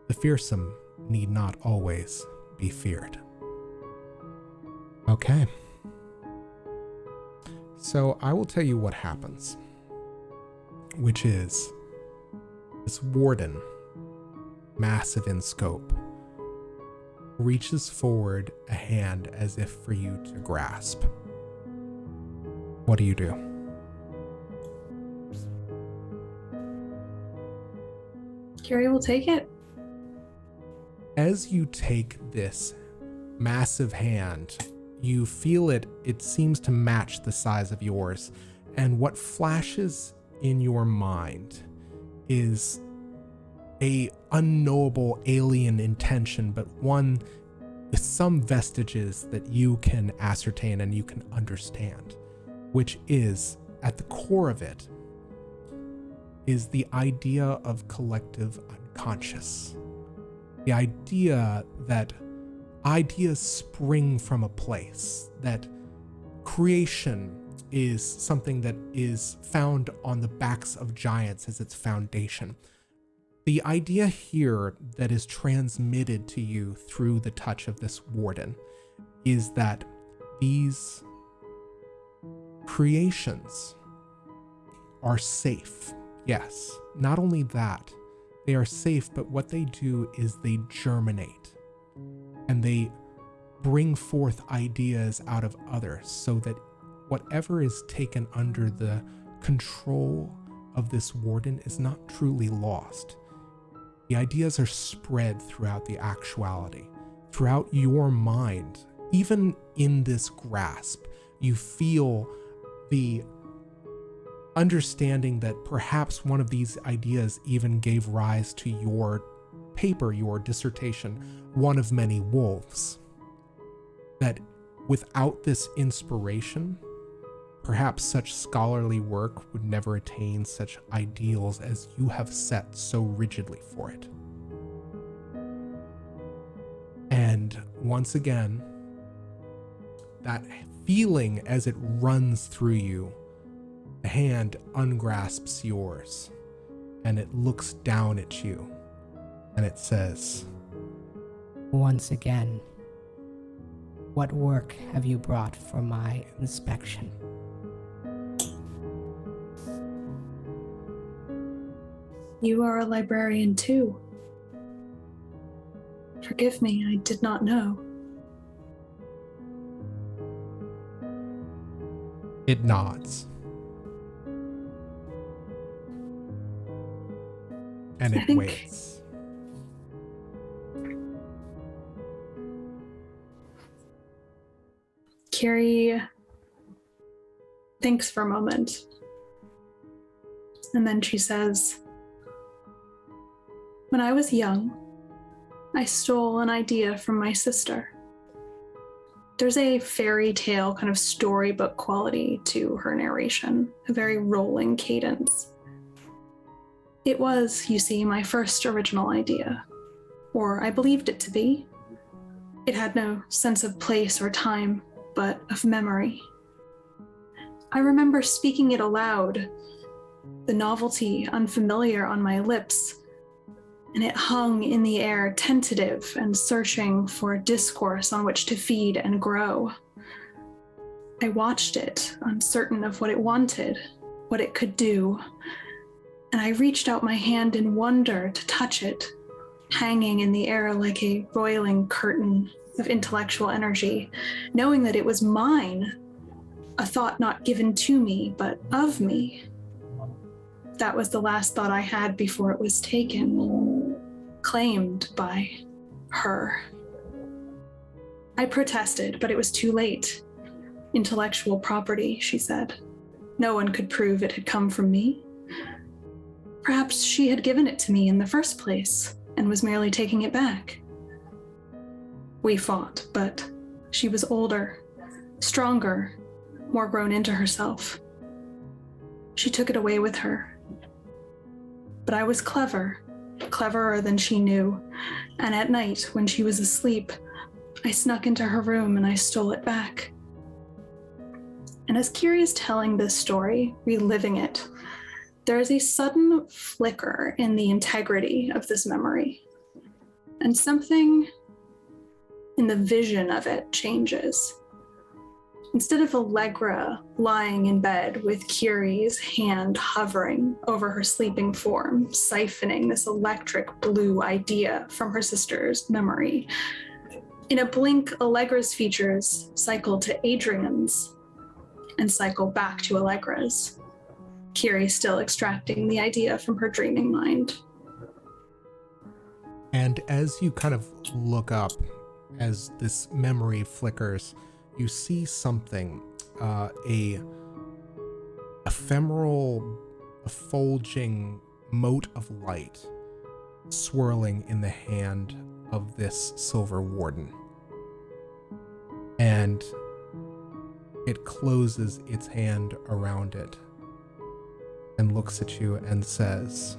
The fearsome need not always be feared. Okay. So I will tell you what happens, which is this warden, massive in scope, reaches forward a hand as if for you to grasp. What do you do? Kyrrie will take it. As you take this massive hand, you feel it seems to match the size of yours, and what flashes in your mind is a unknowable alien intention, but one with some vestiges that you can ascertain and you can understand, which is, at the core of it, is the idea of collective unconscious. The idea that ideas spring from a place, that creation is something that is found on the backs of giants as its foundation. The idea here that is transmitted to you through the touch of this warden is that these creations are safe. Yes, not only that, they are safe, but what they do is they germinate and they bring forth ideas out of others so that whatever is taken under the control of this warden is not truly lost. The ideas are spread throughout the actuality, throughout your mind. Even in this grasp, you feel the understanding that perhaps one of these ideas even gave rise to your paper, your dissertation, One of Many Wolves. That without this inspiration, perhaps such scholarly work would never attain such ideals as you have set so rigidly for it. And once again, that feeling as it runs through you, the hand ungrasps yours, and it looks down at you, and it says, Once again, what work have you brought for my inspection? You are a librarian too. Forgive me, I did not know. It nods. And it waits. Kyrrie thinks for a moment. And then she says, when I was young, I stole an idea from my sister. There's a fairy tale kind of storybook quality to her narration, a very rolling cadence. It was, you see, my first original idea, or I believed it to be. It had no sense of place or time, but of memory. I remember speaking it aloud, the novelty unfamiliar on my lips, and it hung in the air, tentative and searching for a discourse on which to feed and grow. I watched it, uncertain of what it wanted, what it could do, and I reached out my hand in wonder to touch it, hanging in the air like a roiling curtain of intellectual energy, knowing that it was mine, a thought not given to me, but of me. That was the last thought I had before it was taken, claimed by her. I protested, but it was too late. Intellectual property, she said. No one could prove it had come from me. Perhaps she had given it to me in the first place and was merely taking it back. We fought, but she was older, stronger, more grown into herself. She took it away with her. But I was cleverer than she knew, and at night, when she was asleep, I snuck into her room and I stole it back. And as Kyrrie is telling this story, reliving it, there is a sudden flicker in the integrity of this memory. And something in the vision of it changes. Instead of Allegra lying in bed with Kyrrie's hand hovering over her sleeping form, siphoning this electric blue idea from her sister's memory, in a blink, Allegra's features cycle to Adrian's and cycle back to Allegra's. Kyrrie still extracting the idea from her dreaming mind. And as you kind of look up, as this memory flickers, you see something, a ephemeral, effulging mote of light swirling in the hand of this silver warden. And it closes its hand around it and looks at you and says,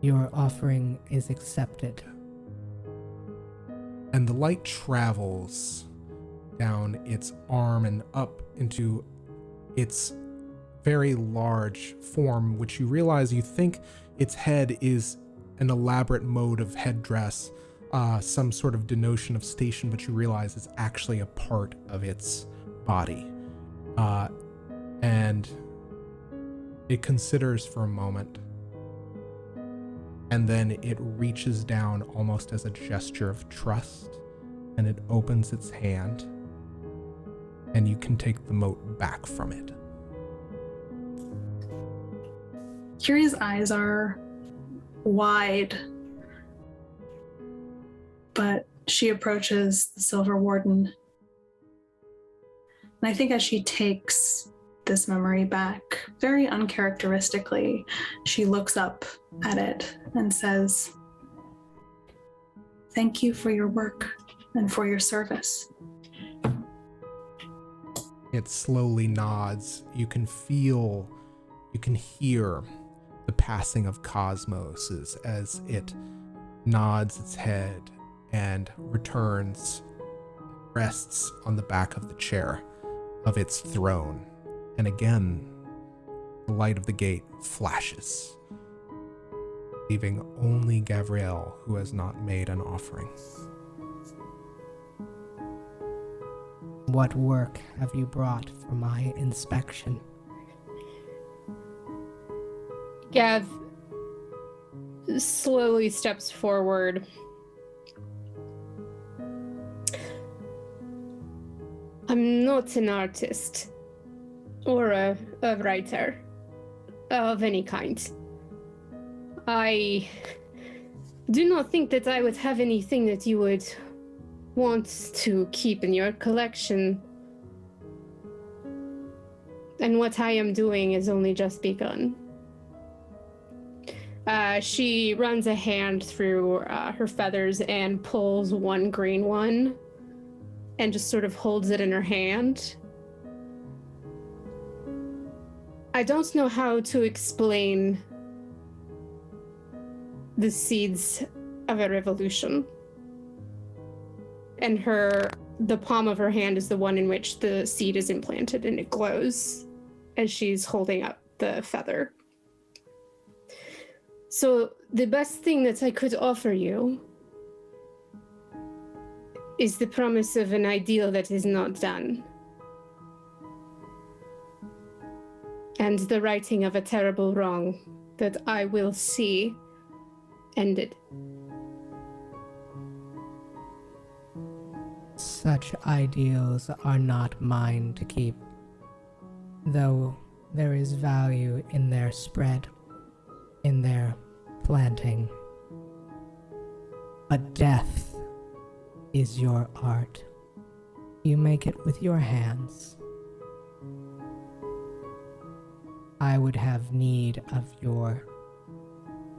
"Your offering is accepted." And the light travels down its arm and up into its very large form, which you realize you think its head is an elaborate mode of headdress, some sort of denotion of station, but you realize it's actually a part of its body. And it considers for a moment, and then it reaches down almost as a gesture of trust, and it opens its hand, and you can take the mote back from it. Kyrrie's eyes are wide, but she approaches the Silver Warden. And I think as she takes this memory back, very uncharacteristically, she looks up at it and says, "Thank you for your work and for your service." It slowly nods. You can hear the passing of cosmoses as it nods its head and returns, rests on the back of the chair of its throne. And again, the light of the gate flashes, leaving only Gavriel, who has not made an offering. "What work have you brought for my inspection?" Gav slowly steps forward. I'm not an artist or a writer of any kind. I do not think that I would have anything that you would want to keep in your collection. And what I am doing is only just begun. She runs a hand through her feathers and pulls one green one and just sort of holds it in her hand. I don't know how to explain the seeds of a revolution. And the palm of her hand is the one in which the seed is implanted, and it glows as she's holding up the feather. So the best thing that I could offer you is the promise of an ideal that is not done, and the righting of a terrible wrong that I will see ended. Such ideals are not mine to keep, though there is value in their spread, in their planting. But death is your art. You make it with your hands. I would have need of your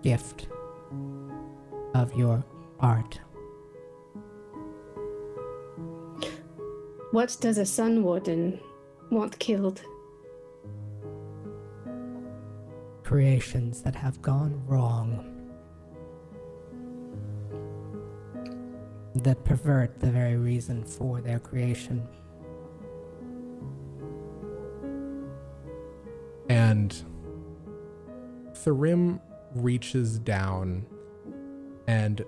gift, of your art. What does a sun warden want killed? Creations that have gone wrong, that pervert the very reason for their creation. And Tharim reaches down and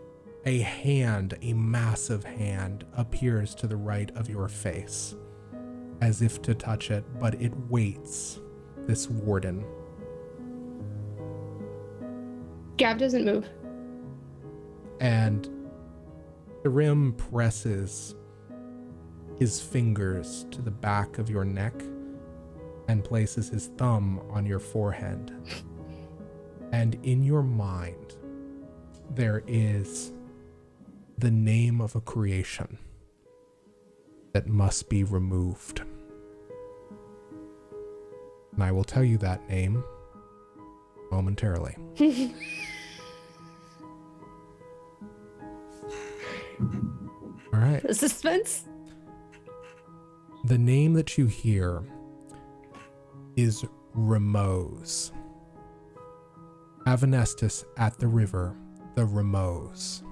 a hand, a massive hand, appears to the right of your face, as if to touch it, but it waits, this warden. Gav doesn't move. And Tharim presses his fingers to the back of your neck and places his thumb on your forehead. And in your mind, there is the name of a creation that must be removed. And I will tell you that name momentarily. All right. The suspense. The name that you hear is Ramos. Avanestus at the river, the Ramos.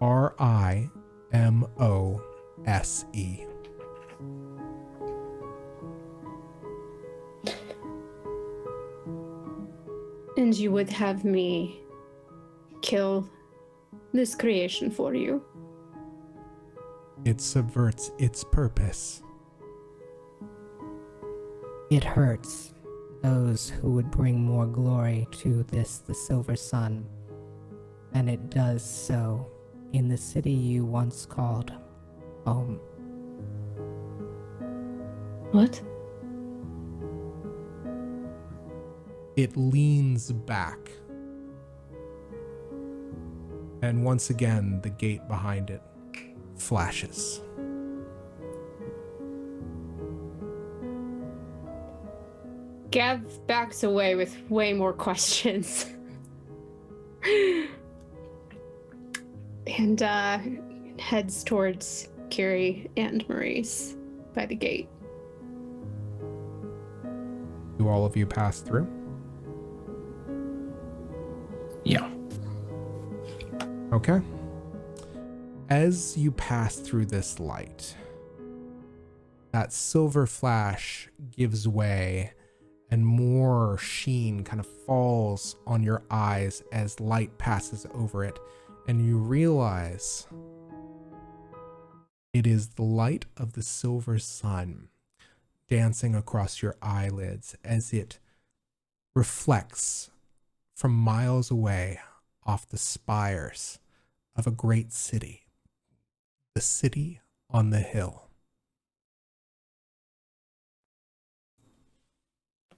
Rimose. And you would have me kill this creation for you? It subverts its purpose. It hurts those who would bring more glory to this, the Silver Sun, and it does so in the city you once called home. What? It leans back. And once again, the gate behind it flashes. Gav backs away with way more questions. And heads towards Kyrrie and Maurice by the gate. Do all of you pass through? Yeah. Okay. As you pass through this light, that silver flash gives way and more sheen kind of falls on your eyes as light passes over it, and you realize it is the light of the silver sun dancing across your eyelids as it reflects from miles away off the spires of a great city, the city on the hill.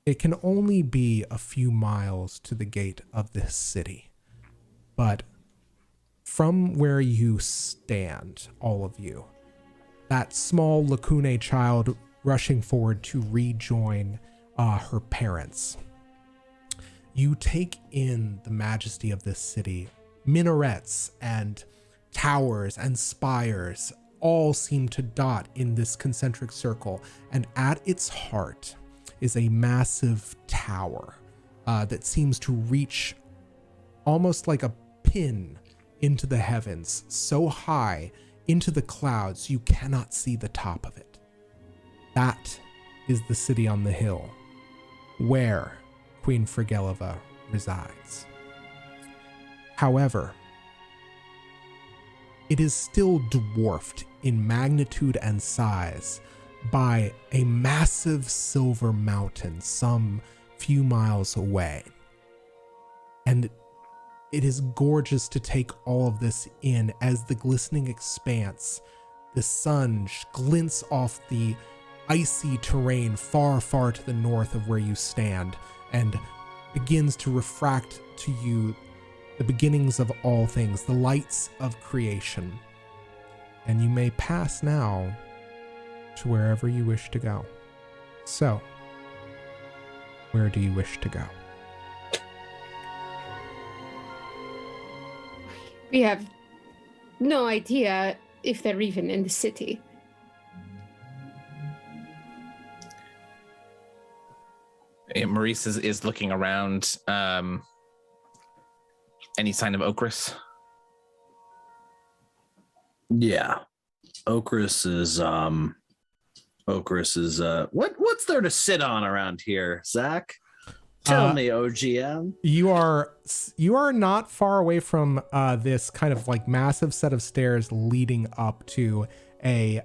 It can only be a few miles to the gate of this city, but from where you stand, all of you, that small Lacune child rushing forward to rejoin her parents, you take in the majesty of this city. Minarets and towers and spires all seem to dot in this concentric circle, and at its heart is a massive tower that seems to reach almost like a pin into the heavens, so high into the clouds you cannot see the top of it. That is the city on the hill, where Queen Frigeleva resides. However, it is still dwarfed in magnitude and size by a massive silver mountain some few miles away. And it is gorgeous to take all of this in as the glistening expanse, the sun glints off the icy terrain far, far to the north of where you stand and begins to refract to you the beginnings of all things, the lights of creation. And you may pass now to wherever you wish to go. So, where do you wish to go? We have no idea if they're even in the city. Maurice is looking around. Any sign of Okris? Yeah. Okris is what's there to sit on around here, Zach? Tell me, OGM. You are not far away from this kind of like massive set of stairs leading up to a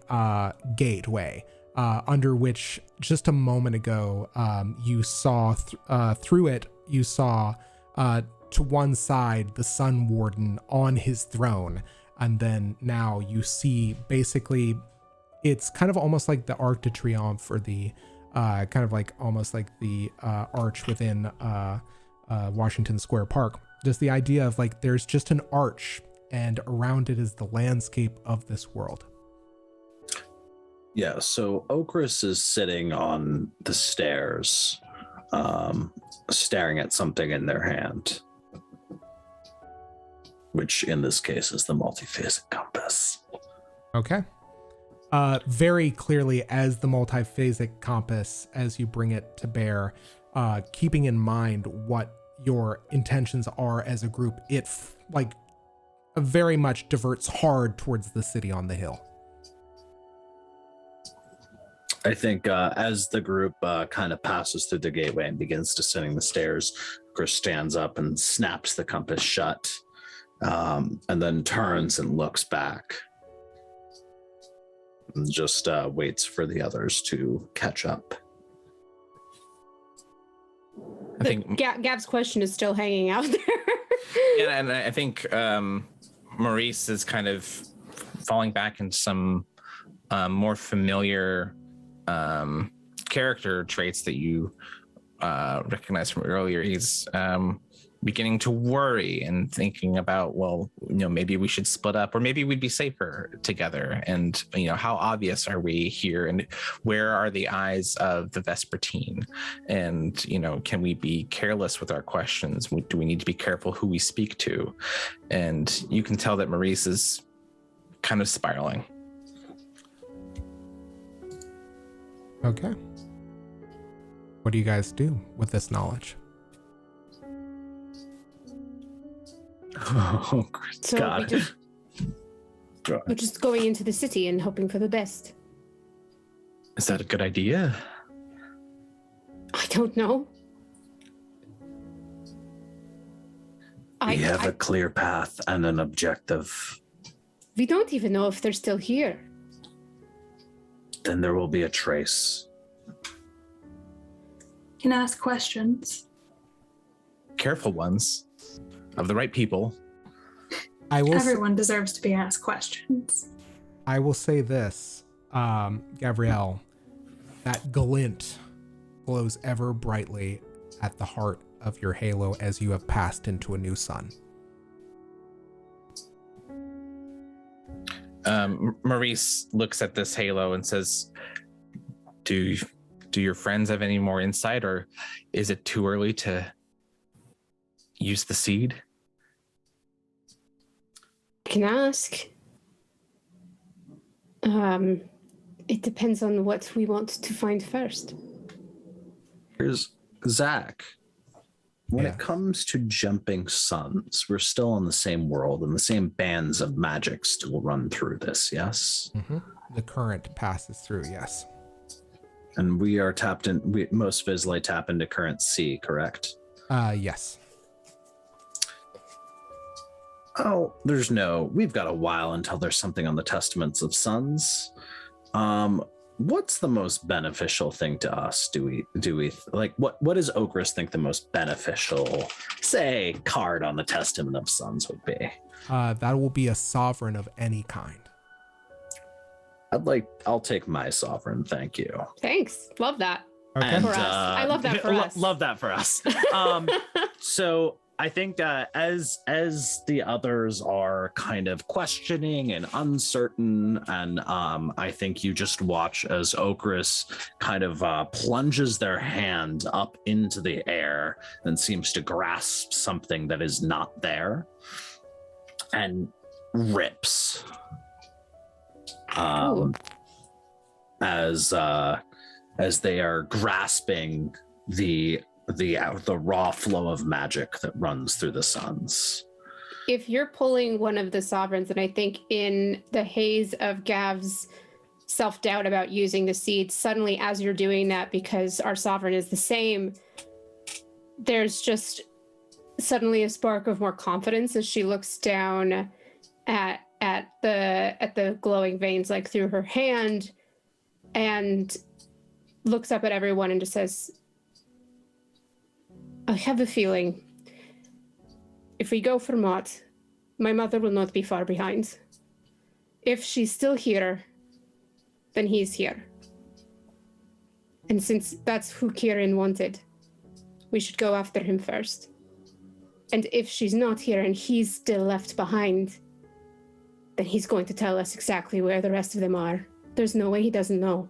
gateway, under which just a moment ago you saw through it. You saw to one side the Sun Warden on his throne, and then now you see basically it's kind of almost like the Arc de Triomphe, or the kind of like almost like the arch within Washington Square Park. Just the idea of like there's just an arch, and around it is the landscape of this world. Yeah, so Okris is sitting on the stairs, staring at something in their hand, which in this case is the multiphasic compass. Okay. Very clearly, as the multiphasic compass, as you bring it to bear, keeping in mind what your intentions are as a group, it very much diverts hard towards the city on the hill. I think as the group kind of passes through the gateway and begins descending the stairs, Chris stands up and snaps the compass shut, and then turns and looks back. And just waits for the others to catch up. I think Gav's question is still hanging out there. Yeah, and I think Maurice is kind of falling back into some more familiar character traits that you recognize from earlier. He's beginning to worry and thinking about, well, maybe we should split up, or maybe we'd be safer together. And, how obvious are we here? And where are the eyes of the Vespertine? And, can we be careless with our questions? Do we need to be careful who we speak to? And you can tell that Maurice is kind of spiraling. Okay. What do you guys do with this knowledge? Oh, So God. we're just going into the city and hoping for the best. Is that a good idea? I don't know. We have a clear path and an objective. We don't even know if they're still here. Then there will be a trace. You can ask questions. Careful ones. Of the right people. Everyone deserves to be asked questions. I will say this, Gavriel, that glint glows ever brightly at the heart of your halo as you have passed into a new sun. Maurice looks at this halo and says, do your friends have any more insight, or is it too early to use the seed? I can ask. It depends on what we want to find first. Here's Zach. When Yeah. it comes to jumping suns, we're still in the same world, and the same bands of magic still run through this, yes? Mm-hmm. The current passes through, yes. And we are tapped in, most vislae tap into current C, correct? Yes. Oh, we've got a while until there's something on the testaments of suns. What's the most beneficial thing to us? Do we like, what does Okris think the most beneficial, say, card on the testament of suns would be? That will be a sovereign of any kind. I'll take my sovereign, thank you. Thanks. Love that. Okay. And, For us. I love that for us. Love that for us. So I think as the others are kind of questioning and uncertain, and I think you just watch as Okris kind of plunges their hand up into the air and seems to grasp something that is not there and rips. As they are grasping the raw flow of magic that runs through the suns. If you're pulling one of the sovereigns, and I think in the haze of Gav's self-doubt about using the seeds, suddenly as you're doing that, because our sovereign is the same, there's just suddenly a spark of more confidence as she looks down at the glowing veins like through her hand and looks up at everyone and just says, I have a feeling if we go for Mott, my mother will not be far behind. If she's still here, then he's here. And since that's who Kieran wanted, we should go after him first. And if she's not here and he's still left behind, then he's going to tell us exactly where the rest of them are. There's no way he doesn't know.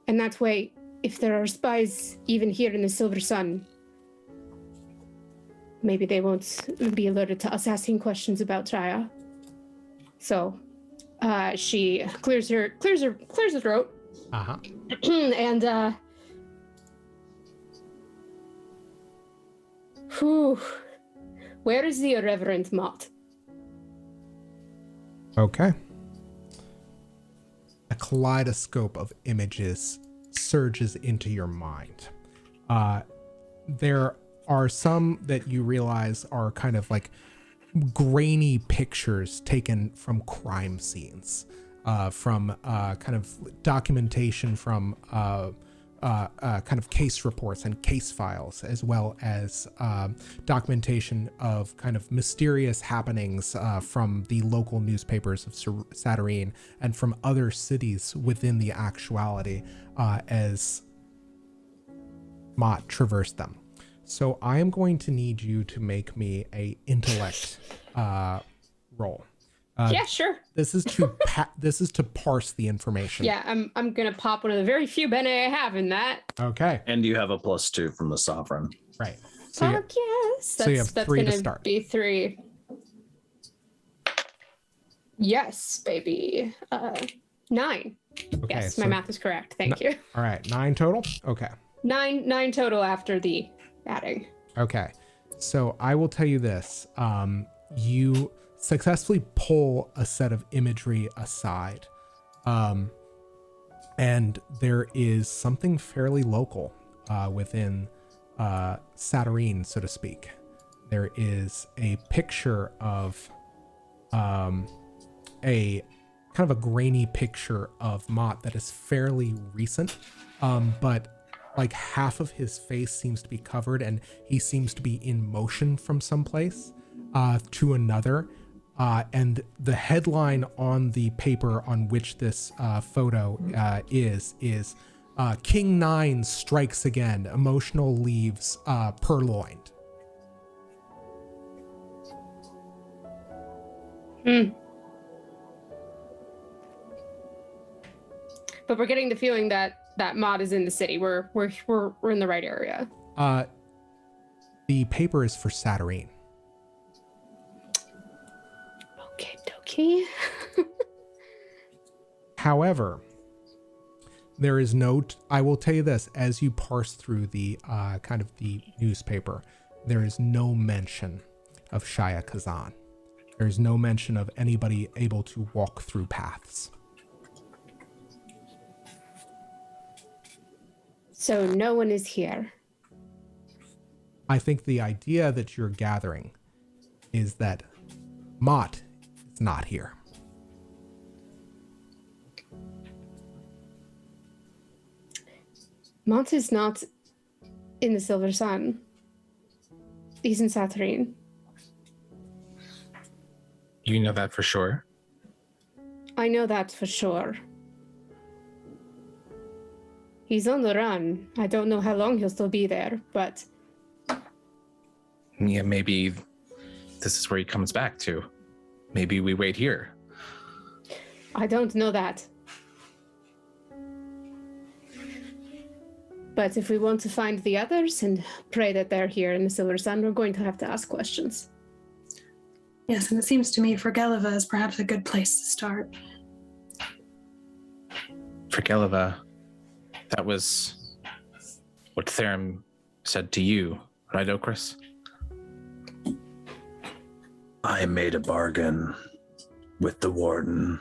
And that way, if there are spies even here in the Silver Sun, maybe they won't be alerted to us asking questions about Shia. So, she clears her throat. Uh-huh. And where is the Irreverent Mott? Okay. A kaleidoscope of images surges into your mind. There are some that you realize are kind of like grainy pictures taken from crime scenes, from kind of documentation from kind of case reports and case files, as well as documentation of kind of mysterious happenings from the local newspapers of Satyrine and from other cities within the actuality as Mott traversed them. So I am going to need you to make me a intellect roll. Yeah, sure. This is to this is to parse the information. Yeah, I'm gonna pop one of the very few bene I have in that. Okay. And you have a +2 from the sovereign. Right. So Fuck yes. so you have That's 3 to gonna start. be 3. Yes, baby. 9. Okay, Yes, so my math is correct. Thank you. all right, 9 total. Okay. 9 total after the adding. Okay. So I will tell you this. You successfully pull a set of imagery aside. And there is something fairly local within Satyrine, so to speak. There is a picture of a kind of a grainy picture of Mott that is fairly recent, but like half of his face seems to be covered and he seems to be in motion from someplace to another. And the headline on the paper on which this photo is King 9 strikes again, emotional leaves purloined. But we're getting the feeling that Mott is in the city. We're in the right area. The paper is for Satyrine. Okay, dokie. However, there is no, I will tell you this, as you parse through the kind of the newspaper, there is no mention of Shia Kazan. There's no mention of anybody able to walk through paths. So no one is here. I think the idea that you're gathering is that Mott is not here. Mott is not in the Silver Sun. He's in Satyrine. You know that for sure? I know that for sure. He's on the run. I don't know how long he'll still be there, but Yeah, maybe this is where he comes back to. Maybe we wait here. I don't know that. But if we want to find the others and pray that they're here in the Silver Sun, we're going to have to ask questions. Yes, and it seems to me Fergeleva is perhaps a good place to start. Fergeleva, that was what Therum said to you, right, Okris? I made a bargain with the Warden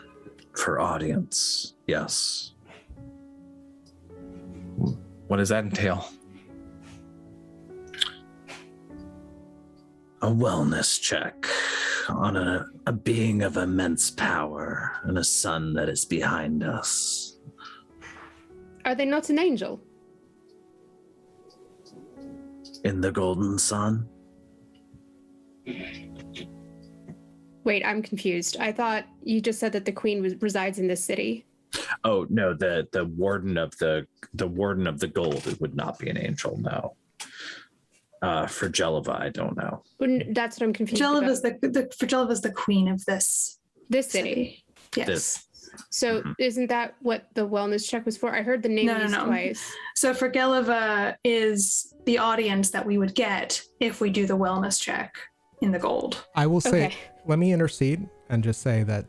for audience, yes. What does that entail? A wellness check on a being of immense power and a sun that is behind us. Are they not an angel? In the golden sun? Wait, I'm confused. I thought you just said that the queen resides in this city. Oh no, the warden of the warden of the gold, it would not be an angel, no. For Jelliva, I don't know. That's what I'm confused Jelliva's about. Fergeleva's the queen of this city. Yes. So isn't that what the wellness check was for? I heard the name used twice. So Fergeleva is the audience that we would get if we do the wellness check in the gold. I will say, Okay. let me intercede and just say that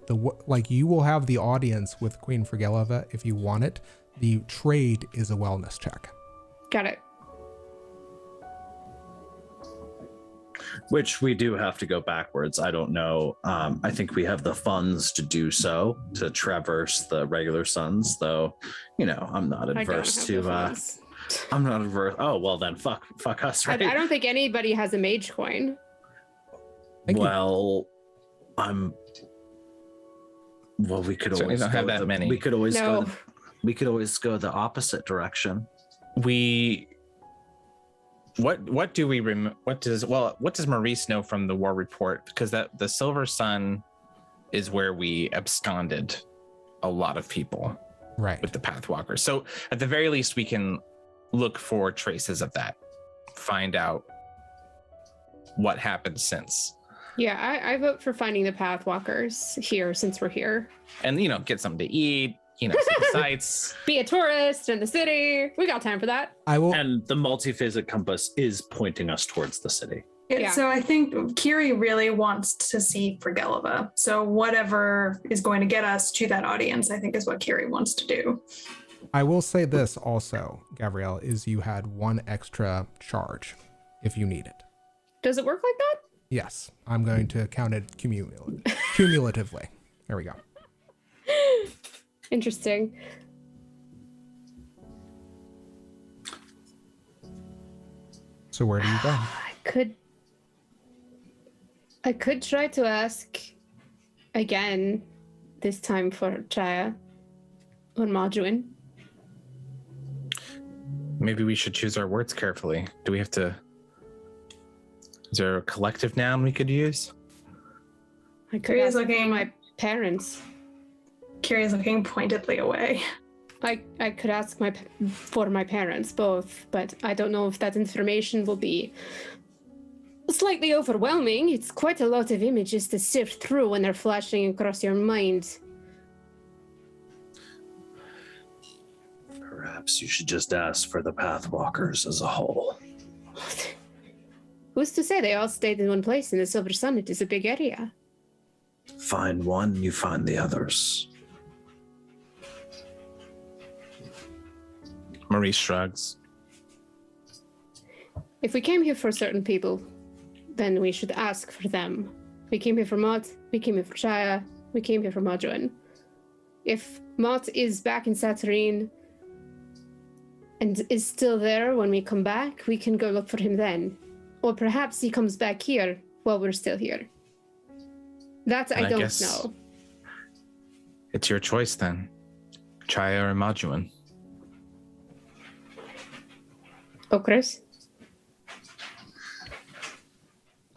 you will have the audience with Queen Fergeleva if you want it. The trade is a wellness check. Got it. Which we do have to go backwards. I don't know. I think we have the funds to do so, to traverse the regular suns, though, I'm not adverse to I'm not adverse. Oh, well then fuck us, right? I don't think anybody has a mage coin. Well, we could Certainly always don't have that many. We could always No. go the opposite direction. What does Maurice know from the war report? Because the Silver Sun is where we absconded a lot of people, Right. with the Pathwalkers. So at the very least, we can look for traces of that, find out what happened since, Yeah, I vote for finding the Pathwalkers here since we're here. and get something to eat, see the sights. Be a tourist in the city. We got time for that. I will. And the multiphasic compass is pointing us towards the city. Yeah. So I think Kyrrie really wants to see Fergeleva. So whatever is going to get us to that audience, I think is what Kyrrie wants to do. I will say this also, Gavriel, is you had one extra charge if you need it. Does it work like that? Yes, I'm going to count it cumulatively. There we go. Interesting. So where do you go? I could try to ask again, this time for Shia or Majuin. Maybe we should choose our words carefully. Do we have to? Is there a collective noun we could use? I could Kyrrie is ask looking- for my parents. Kyrrie is looking pointedly away. I could ask for my parents both, but I don't know if that information will be slightly overwhelming. It's quite a lot of images to sift through when they're flashing across your mind. Perhaps you should just ask for the Pathwalkers as a whole. Who's to say they all stayed in one place in the Silver Sun? It is a big area. Find one, you find the others. Maurice shrugs. If we came here for certain people, then we should ask for them. We came here for Mott, we came here for Shia, we came here for Majuin. If Mott is back in Saturnine and is still there when we come back, we can go look for him then. Or perhaps he comes back here while we're still here. That I don't know. It's your choice then. Shia or Majuin. Oh, Chris?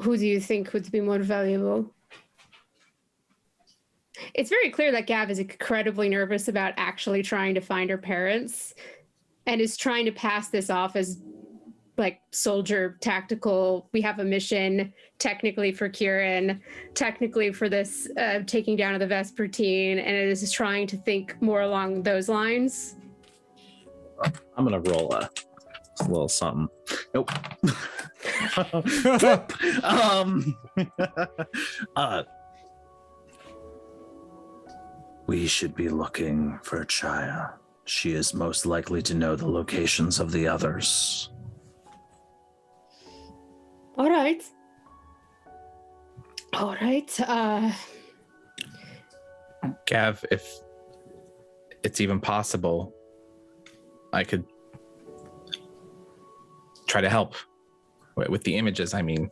Who do you think would be more valuable? It's very clear that Gav is incredibly nervous about actually trying to find her parents and is trying to pass this off as like soldier tactical. We have a mission technically for Kieran, technically for this taking down of the Vespertine, and it is trying to think more along those lines. I'm gonna roll a little something. Nope. We should be looking for Shia. She is most likely to know the locations of the others. All right. Gav, if it's even possible, I could try to help with the images. I mean,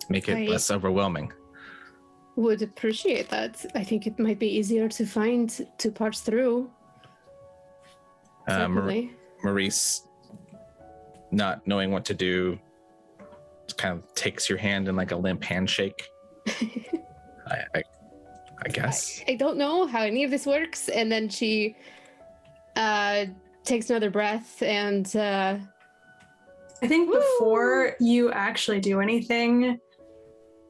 make it less overwhelming. Would appreciate that. I think it might be easier to find, to parse through. Maurice, not knowing what to do, just kind of takes your hand in like a limp handshake. I guess. I don't know how any of this works. And then she takes another breath and I think before you actually do anything,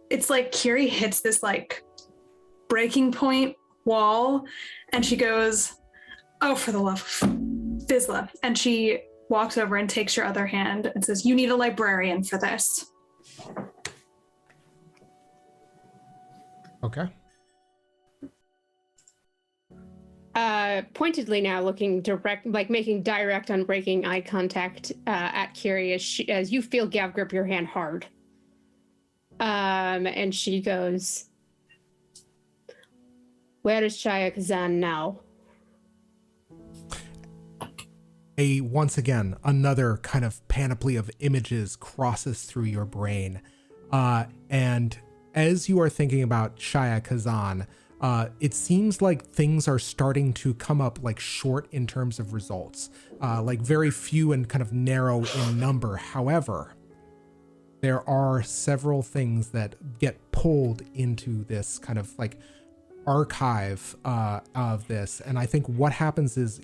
it's like Kyrrie hits this like breaking point wall and she goes, "Oh, for the love of vislae." And she walks over and takes your other hand and says, "You need a librarian for this." Okay. Pointedly now looking direct, like making direct unbreaking eye contact at Kyrrie as you feel Gav grip your hand hard. And she goes, "Where is Shia Kazan now?" Once again, another kind of panoply of images crosses through your brain. And as you are thinking about Shia Kazan, it seems like things are starting to come up like short in terms of results, like very few and kind of narrow in number. However, there are several things that get pulled into this kind of like archive of this. And I think what happens is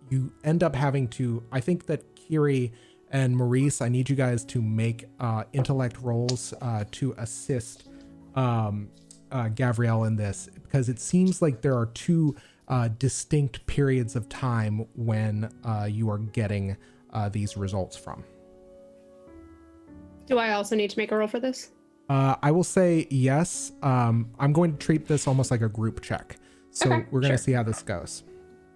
you end up having to, I think that Kyrrie and Maurice, I need you guys to make intellect rolls to assist Gavriel in this, because it seems like there are two distinct periods of time when you are getting these results from. Do I also need to make a roll for this? I will say yes. I'm going to treat this almost like a group check. So Okay, we're going to sure. see how this goes.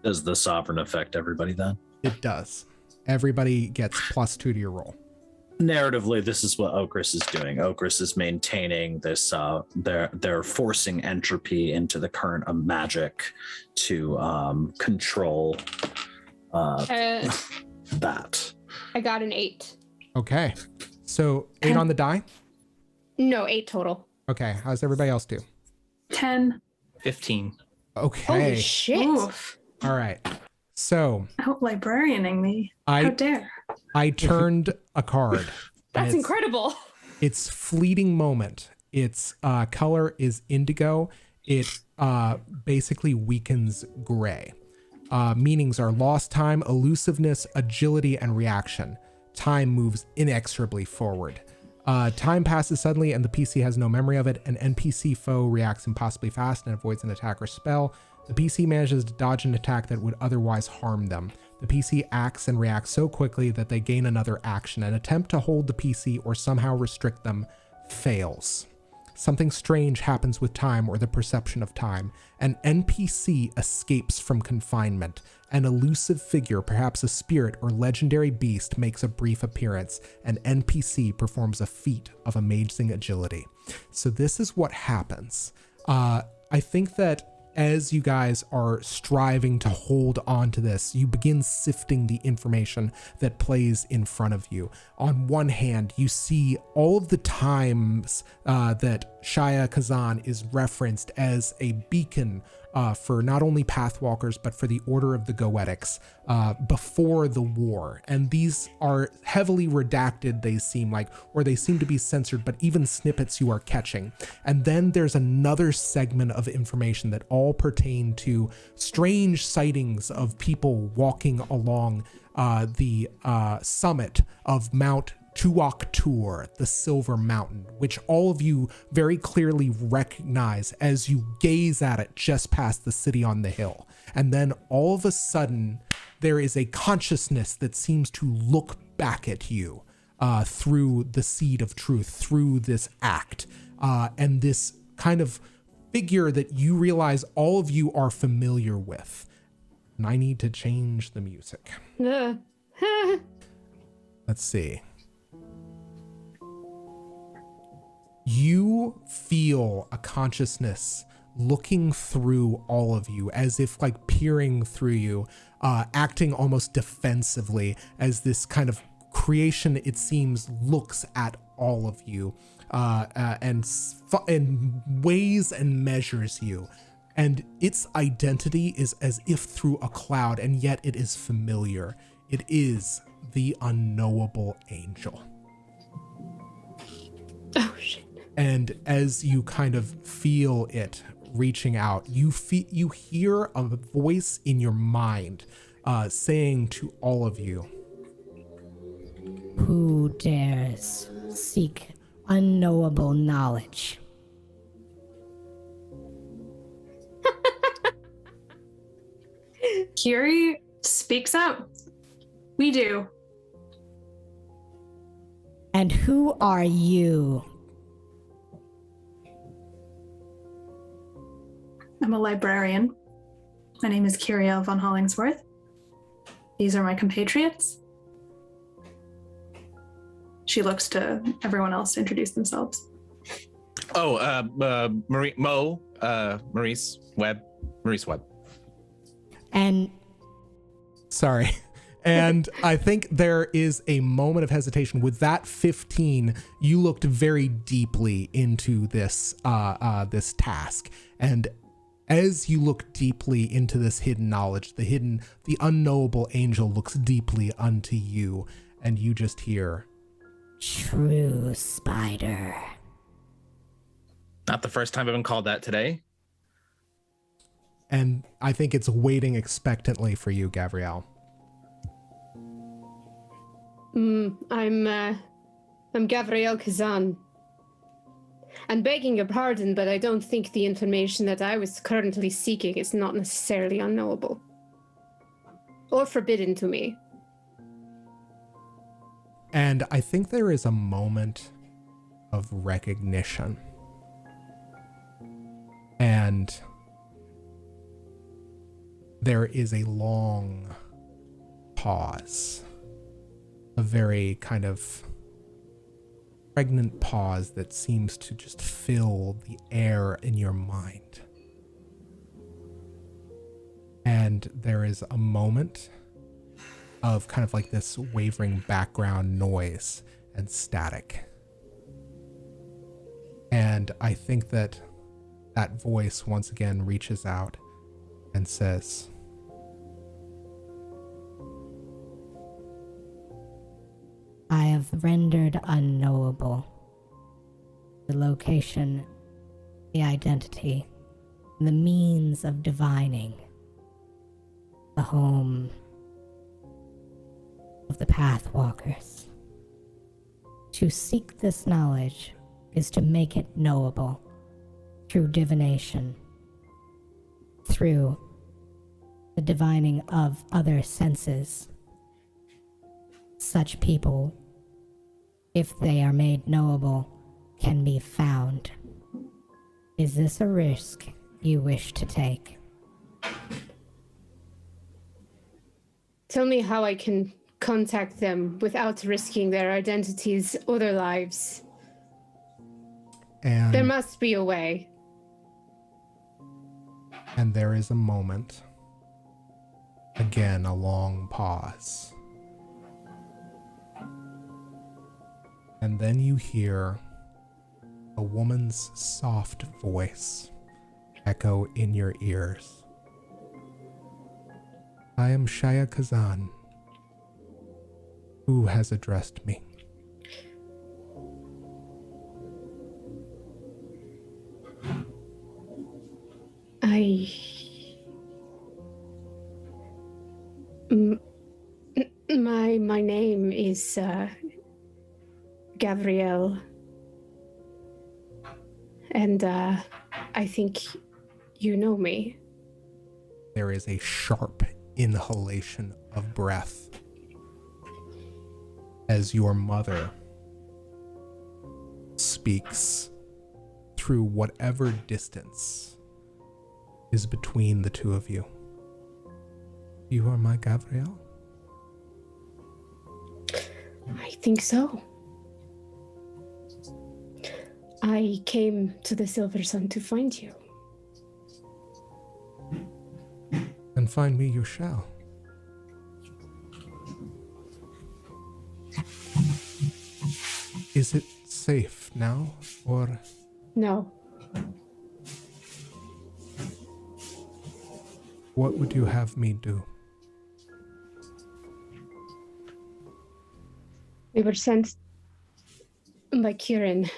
Does the sovereign affect everybody then? It does. Everybody gets +2 to your roll. Narratively, this is what Okris is doing. Okris is maintaining this, they're forcing entropy into the current of magic to control that. I got an 8. Okay. So 8 on the die? No, 8 total. Okay. How's everybody else do? 10. 15. Okay. Holy shit. Oof. All right. So Out librarianing me. How dare. I turned a card. That's and incredible. It's fleeting moment. Its color is indigo. It basically weakens gray. Meanings are lost time, elusiveness, agility, and reaction. Time moves inexorably forward. Time passes suddenly and the PC has no memory of it. An NPC foe reacts impossibly fast and avoids an attack or spell. The PC manages to dodge an attack that would otherwise harm them. The PC acts and reacts so quickly that they gain another action. An attempt to hold the PC or somehow restrict them fails. Something strange happens with time or the perception of time. An NPC escapes from confinement. An elusive figure, perhaps a spirit or legendary beast, makes a brief appearance. An NPC performs a feat of amazing agility. So this is what happens. I think that as you guys are striving to hold on to this, you begin sifting the information that plays in front of you. On one hand, you see all of the times that Shia Kazan is referenced as a beacon for not only Pathwalkers, but for the Order of the Goetics before the war. And these are heavily redacted, they seem like, or they seem to be censored, but even snippets you are catching. And then there's another segment of information that all pertain to strange sightings of people walking along the summit of Mount Tuaktur, the Silver Mountain, which all of you very clearly recognize as you gaze at it just past the city on the hill. And then all of a sudden, there is a consciousness that seems to look back at you through the seed of truth, through this act, and this kind of figure that you realize all of you are familiar with. And I need to change the music. Let's see. You feel a consciousness looking through all of you, as if like peering through you, acting almost defensively as this kind of creation, it seems, looks at all of you and weighs and measures you. And its identity is as if through a cloud, and yet it is familiar. It is the Unknowable Angel. Oh, shit. And as you kind of feel it reaching out, you hear a voice in your mind saying to all of you, "Who dares seek unknowable knowledge?" Kyrrie speaks up. We do. "And who are you?" I'm a librarian. My name is Gavriel von Hollingsworth. These are my compatriots. She looks to everyone else to introduce themselves. Maurice Webb. And sorry. And I think there is a moment of hesitation. With that 15, you looked very deeply into this this task. And as you look deeply into this hidden knowledge, the unknowable angel looks deeply unto you, and you just hear, "True spider." Not the first time I've been called that today. And I think it's waiting expectantly for you, Gavriel. I'm Gavriel Kazan. And begging your pardon, but I don't think the information that I was currently seeking is not necessarily unknowable. Or forbidden to me. And I think there is a moment of recognition. And there is a long pause. A very kind of pregnant pause that seems to just fill the air in your mind. And there is a moment of kind of like this wavering background noise and static. And I think that that voice once again reaches out and says, "I have rendered unknowable the location, the identity, the means of divining the home of the Pathwalkers. To seek this knowledge is to make it knowable through divination, through the divining of other senses. Such people, if they are made knowable, can be found. Is this a risk you wish to take?" Tell me how I can contact them without risking their identities or their lives. and There must be a way. And there is a moment. Again, a long pause. And then you hear a woman's soft voice echo in your ears. I am Shia Kazan. Who has addressed me? My name is Gavriel, and I think you know me. There is a sharp inhalation of breath as your mother speaks through whatever distance is between the two of you. You are my Gavriel? I think so. I came to the Silver Sun to find you. And find me you shall. Is it safe now, or? No. What would you have me do? We were sent by Kyrrie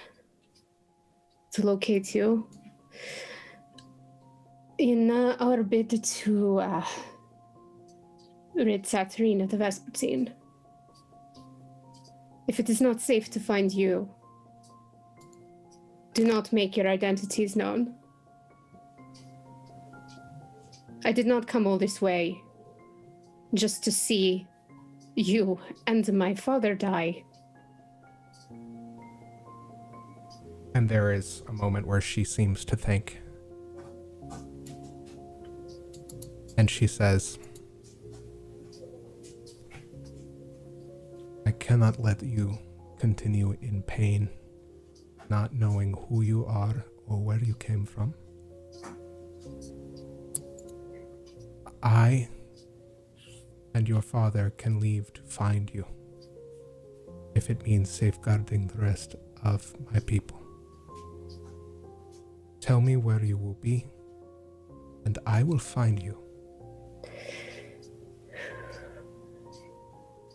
to locate you in our bid to rid Saturine of the Vespertine. If it is not safe to find you, do not make your identities known. I did not come all this way just to see you and my father die. And there is a moment where she seems to think. And she says, I cannot let you continue in pain, not knowing who you are or where you came from. I and your father can leave to find you, if it means safeguarding the rest of my people. Tell me where you will be, and I will find you.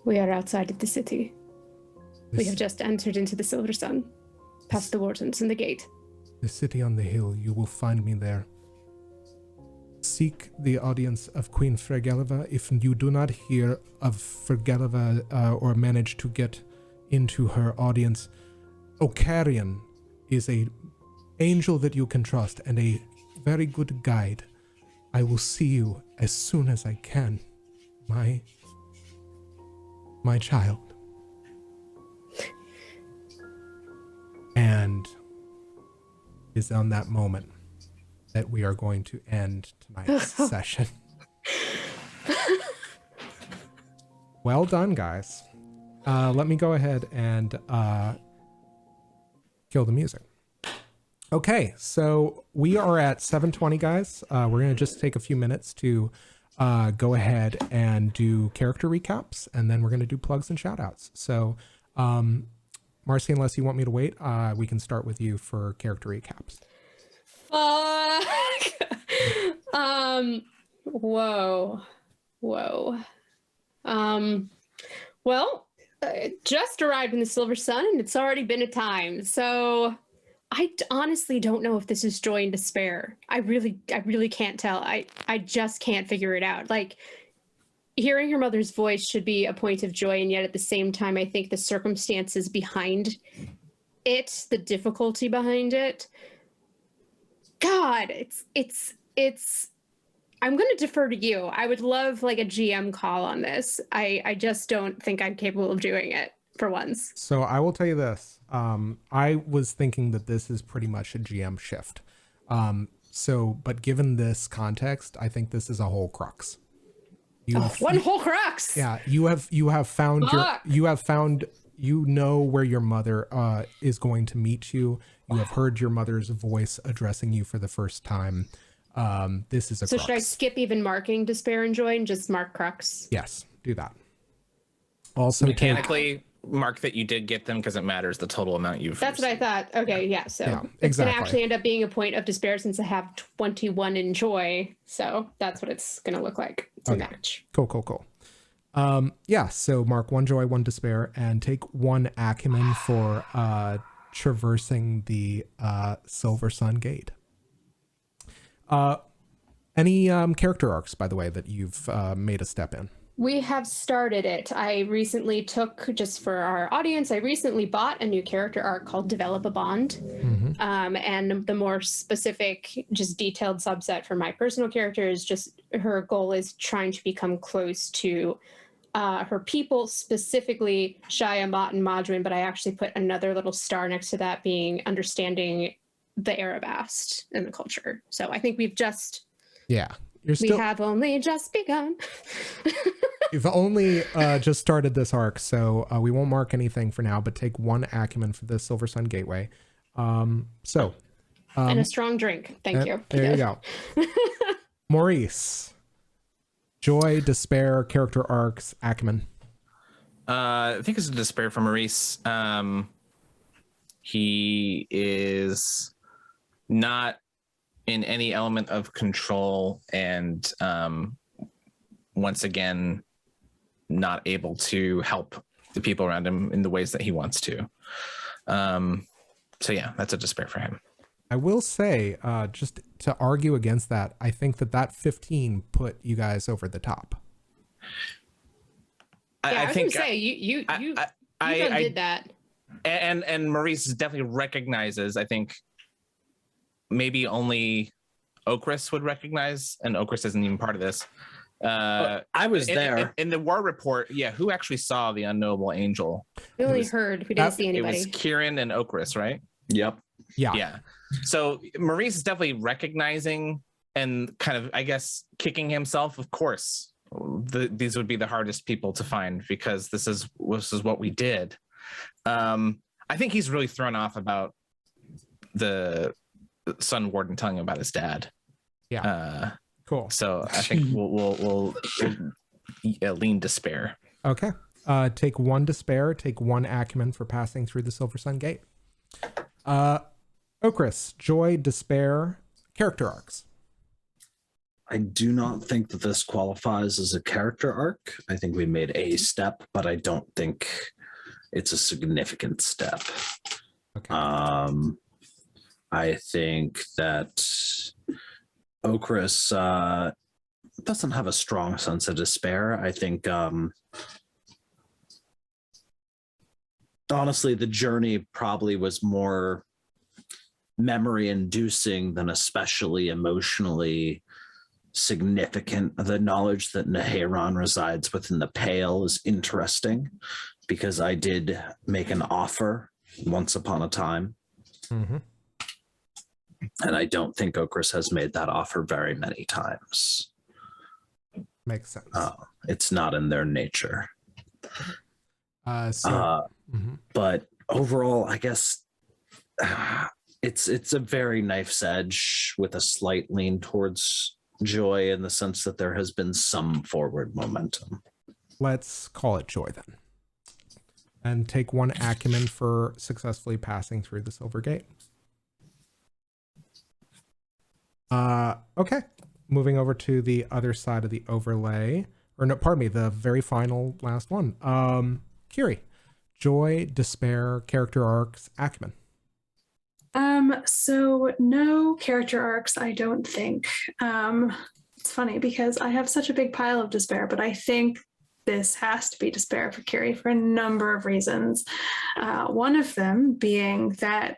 We are outside of the city. We have just entered into the Silver Sun, past the Wardens and the gate. The city on the hill, you will find me there. Seek the audience of Queen Fergeleva. If you do not hear of Fergeleva or manage to get into her audience, Okarian is a angel that you can trust and a very good guide. I will see you as soon as I can, my child. And is on that moment that we are going to end tonight's session. Well done, guys. Let me go ahead and kill the music. Okay, so we are at 7:20, guys. We're going to just take a few minutes to go ahead and do character recaps, and then we're going to do plugs and shoutouts. So, Marcy, unless you want me to wait, we can start with you for character recaps. Fuck. Whoa. Well, just arrived in the Silver Sun, and it's already been a time. So I honestly don't know if this is joy and despair. I really can't tell. I just can't figure it out. Like, hearing her mother's voice should be a point of joy, and yet at the same time, I think the circumstances behind it, the difficulty behind it, God, it's I'm going to defer to you. I would love like a GM call on this. I just don't think I'm capable of doing it for once. So I will tell you this. I was thinking that this is pretty much a GM shift. But given this context, I think this is a whole crux. One whole crux. Yeah, you have found you know where your mother is going to meet you. You have heard your mother's voice addressing you for the first time. This is a crux. Should I skip even marking despair and joy and just mark crux? Yes, do that. Also mechanically, mark that you did get them because it matters the total amount you've That's what I thought. Okay, yeah. So Yeah, it's going exactly. to actually end up being a point of despair since I have 21 in joy. So that's what it's going to look like to match. Cool. Yeah, so mark 1 joy, 1 despair, and take 1 acumen for traversing the Silver Sun Gate. Any character arcs, by the way, that you've made a step in? We have started it. I recently took, just for our audience, I recently bought a new character arc called Develop a Bond. And the more specific, just detailed subset for my personal character is just her goal is trying to become close to her people, specifically Shia, Mott, and Madwin, but I actually put another little star next to that being understanding the Arabast and the culture. So I think we've just... Yeah. We have only just begun. You've only just started this arc, so we won't mark anything for now, but take 1 acumen for the Silver Sun Gateway. And a strong drink. Thank you. There you go. Maurice. Joy, despair, character arcs, acumen. I think it's a despair for Maurice. He is not in any element of control and once again not able to help the people around him in the ways that he wants to. So yeah, that's a despair for him. I will say, just to argue against that, I think that 15 put you guys over the top. I was going to say, you did that. And Maurice definitely recognizes, I think, maybe only Okris would recognize, and Okris isn't even part of this. I was there. In the war report, yeah, who actually saw the Unknowable Angel? We only heard. We didn't see anybody. It was Kieran and Okris, right? Yep. Yeah. So Maurice is definitely recognizing and kind of, I guess, kicking himself. Of course, these would be the hardest people to find because this is what we did. I think he's really thrown off about the Sun Warden telling him about his dad. Yeah. Cool. So I think we'll lean despair. Okay. Take 1 despair, take 1 acumen for passing through the Silver Sun Gate. Okris, joy, despair, character arcs. I do not think that this qualifies as a character arc. I think we made a step, but I don't think it's a significant step. Okay. I think that Okris doesn't have a strong sense of despair. I think, honestly, the journey probably was more memory inducing than especially emotionally significant. The knowledge that Neheron resides within the Pale is interesting because I did make an offer once upon a time. Mm-hmm. And I don't think Okris has made that offer very many times. Makes sense. It's not in their nature. Mm-hmm. But overall, I guess it's a very knife's edge with a slight lean towards joy in the sense that there has been some forward momentum. Let's call it joy then. And take 1 acumen for successfully passing through the Silver Gate. Okay. Moving over to the other side of the overlay. Or no, pardon me, the very final last one. Kyrrie. Joy, despair, character arcs, acumen. So no character arcs, I don't think. It's funny because I have such a big pile of despair, but I think this has to be despair for Kyrrie for a number of reasons. One of them being that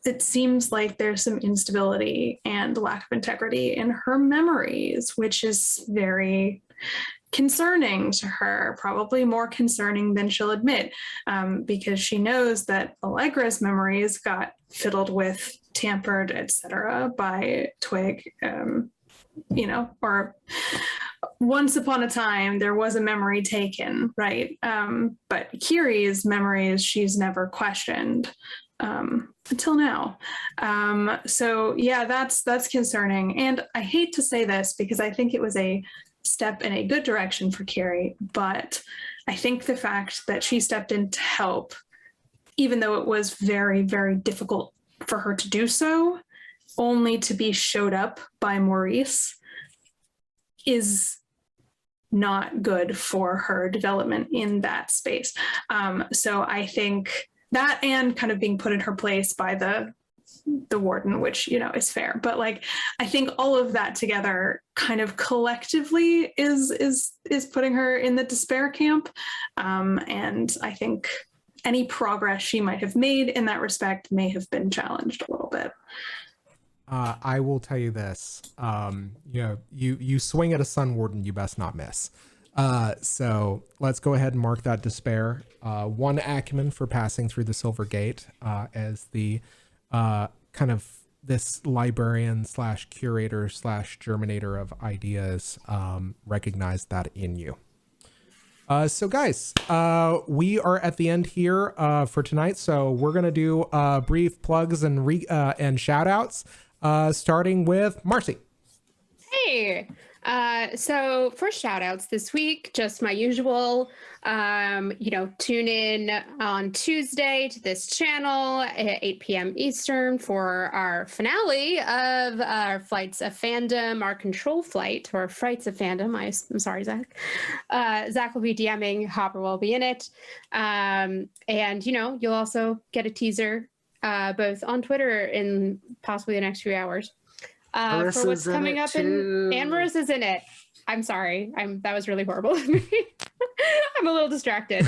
it seems like there's some instability and lack of integrity in her memories, which is very concerning to her, probably more concerning than she'll admit, because she knows that Allegra's memories got fiddled with, tampered, etc. by Twig, or once upon a time there was a memory taken, right? But Kyrrie's memories she's never questioned until now. So yeah, that's concerning. And I hate to say this because I think it was a step in a good direction for Kyrrie, but I think the fact that she stepped in to help, even though it was very, very difficult for her to do so, only to be showed up by Maurice, is not good for her development in that space. So I think that, and kind of being put in her place by the warden, which, you know, is fair, but like I think all of that together kind of collectively is putting her in the despair camp. And I think any progress she might have made in that respect may have been challenged a little bit. I will tell you this. You know, you swing at a sun warden, you best not miss. So let's go ahead and mark that despair. 1 acumen for passing through the Silver Gate, as the kind of this librarian / curator / germinator of ideas recognized that in you. So guys, we are at the end here for tonight. So we're gonna do brief plugs and shout outs, starting with Marcy. Hey, so for shout outs this week, just my usual, you know, tune in on Tuesday to this channel at 8 p.m. Eastern for our finale of our Flights of Fandom, our control flight, or Frights of Fandom. I'm sorry, Zach. Zach will be DMing, Hopper will be in it. And, you know, you'll also get a teaser both on Twitter in possibly the next few hours. For what's coming up and Marissa's in it. I'm sorry. That was really horrible of me. I'm a little distracted.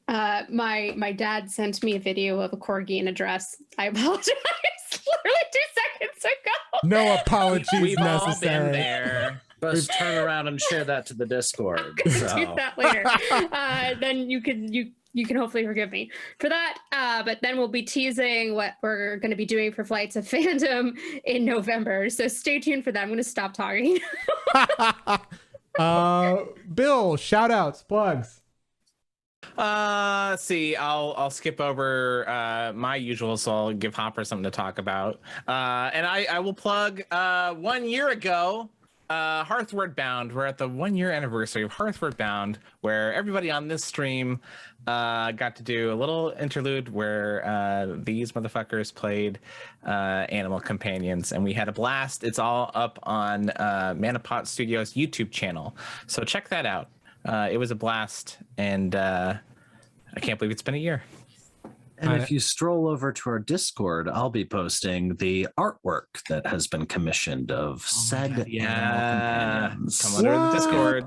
My dad sent me a video of a corgi in a dress. I apologize. Literally 2 seconds ago. No apologies We've all necessary. been there. Let's turn around and share that to the Discord. Do that later. Then you can hopefully forgive me for that. But then we'll be teasing what we're going to be doing for Flights of Fandom in November. So stay tuned for that. I'm going to stop talking. Bill, shout outs, plugs. See, I'll skip over my usual, so I'll give Hopper something to talk about. And I will plug 1 year ago, Hearthward Bound. We're at the 1 year anniversary of Hearthward Bound, where everybody on this stream got to do a little interlude where these motherfuckers played animal companions, and we had a blast. It's all up on Manapot Studios YouTube channel, so check that out. It was a blast, and I can't believe it's been a year. And if you stroll over to our Discord, I'll be posting the artwork that has been commissioned of said animal companions. Come under the Discord.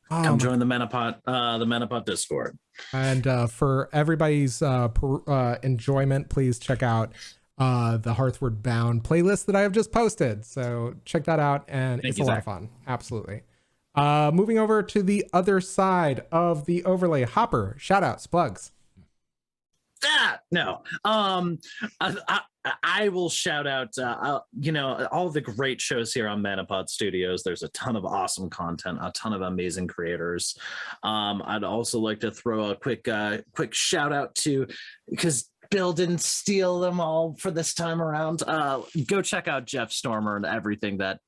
Come join the Manapot Discord. And for everybody's enjoyment, please check out the Hearthward Bound playlist that I have just posted. So check that out, and it's a lot of fun. Absolutely. Moving over to the other side of the overlay, Hopper, shout outs, plugs. No. I will shout out, you know, all the great shows here on Manapod Studios. There's a ton of awesome content, a ton of amazing creators. I'd also like to throw a quick shout out to, because Bill didn't steal them all for this time around. Go check out Jeff Stormer and everything that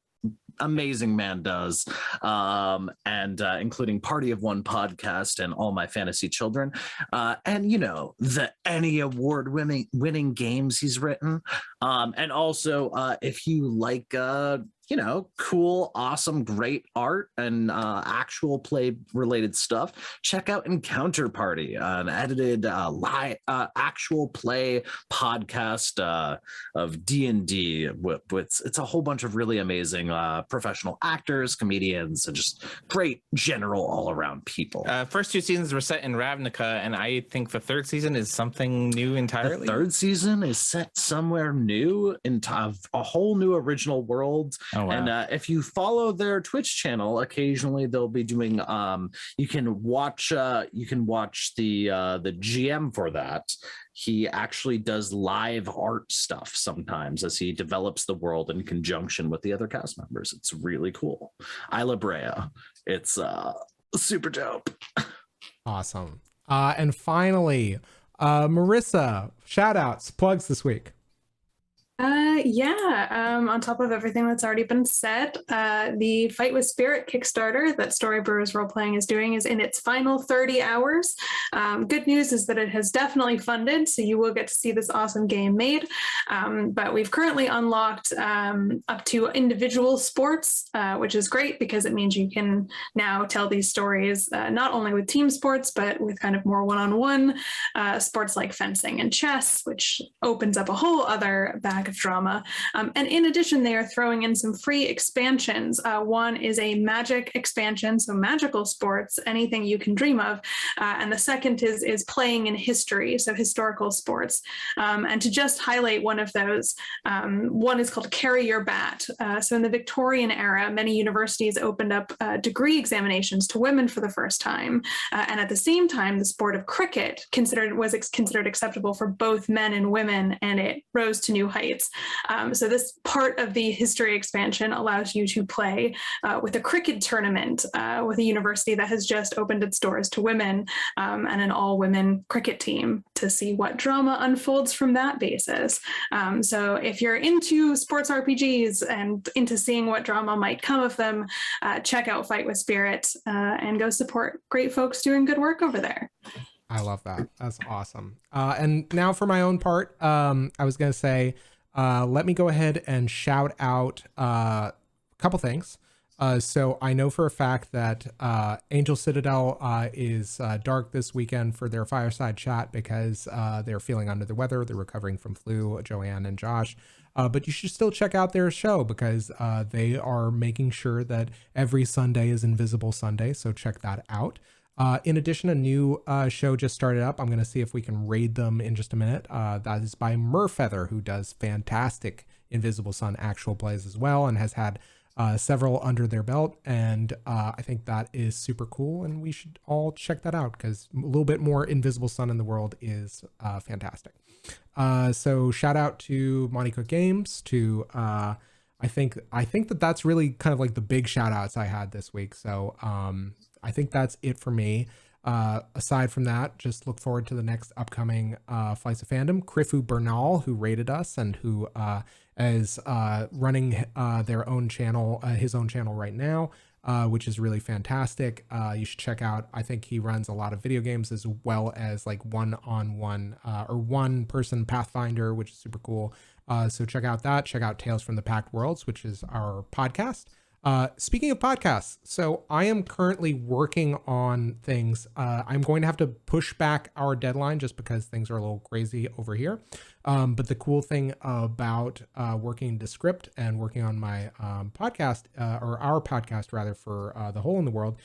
amazing man does, and including Party of One podcast and All My Fantasy Children, and you know, the any award winning games he's written, and also if you like you know, cool, awesome, great art and actual play related stuff, check out Encounter Party, an edited live actual play podcast of D&D. It's a whole bunch of really amazing professional actors, comedians, and just great general all around people. First 2 seasons were set in Ravnica, and I think the 3rd season is something new entirely. The 3rd season is set somewhere new, in a whole new original world. Oh, wow. And if you follow their Twitch channel, occasionally they'll be doing. You can watch the GM for that. He actually does live art stuff sometimes as he develops the world in conjunction with the other cast members. It's really cool. Isla Brea. It's super dope. Awesome. And finally, Marissa, shout outs, plugs this week. On top of everything that's already been said, the Fight with Spirit Kickstarter that Storybrewers Roleplaying is doing is in its final 30 hours. Good news is that it has definitely funded, so you will get to see this awesome game made. But we've currently unlocked up to individual sports, which is great because it means you can now tell these stories not only with team sports, but with kind of more one-on-one sports like fencing and chess, which opens up a whole other bag of drama. And in addition, they are throwing in some free expansions. One is a magic expansion, so magical sports, anything you can dream of. And the second is playing in history, so historical sports. And to just highlight one of those, one is called Carry Your Bat. So in the Victorian era, many universities opened up degree examinations to women for the first time. And at the same time, the sport of cricket was considered acceptable for both men and women, and it rose to new heights. So this part of the history expansion allows you to play with a cricket tournament with a university that has just opened its doors to women, and an all-women cricket team to see what drama unfolds from that basis. So if you're into sports RPGs and into seeing what drama might come of them, check out Fight with Spirit and go support great folks doing good work over there. I love that. That's awesome. And now for my own part, I was going to say, let me go ahead and shout out a couple things. So I know for a fact that Angel Citadel is dark this weekend for their fireside chat because they're feeling under the weather. They're recovering from flu, Joanne and Josh. But you should still check out their show because they are making sure that every Sunday is Invisible Sunday. So check that out. In addition, a new show just started up. I'm going to see if we can raid them in just a minute. That is by Merfeather, who does fantastic Invisible Sun actual plays as well and has had several under their belt. And I think that is super cool. And we should all check that out because a little bit more Invisible Sun in the world is fantastic. So shout out to Monty Cook Games, to I think that that's really kind of like the big shout outs I had this week. So I think that's it for me. Aside from that, just look forward to the next upcoming Flights of Fandom. Krifu Bernal, who rated us and who is running their own channel, his own channel right now, which is really fantastic. You should check out. I think he runs a lot of video games as well as like one-on-one or one-person Pathfinder, which is super cool. So check out that. Check out Tales from the Packed Worlds, which is our podcast. Speaking of podcasts, so I am currently working on things. I'm going to have to push back our deadline just because things are a little crazy over here. But the cool thing about working Descript and working on my podcast, or our podcast rather, for The Hole in the World,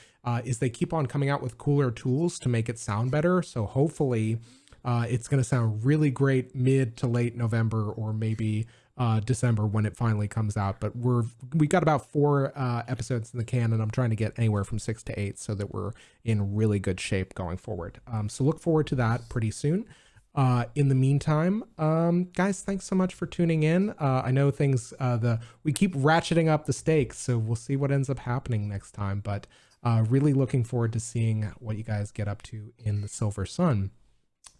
is they keep on coming out with cooler tools to make it sound better. So hopefully it's going to sound really great mid to late November, or maybe December when it finally comes out. But we got about 4 episodes in the can, and I'm trying to get anywhere from 6 to 8 so that we're in really good shape going forward. So look forward to that pretty soon. In the meantime, guys, thanks so much for tuning in. I know things, we keep ratcheting up the stakes, so we'll see what ends up happening next time, but really looking forward to seeing what you guys get up to in the Silver Sun.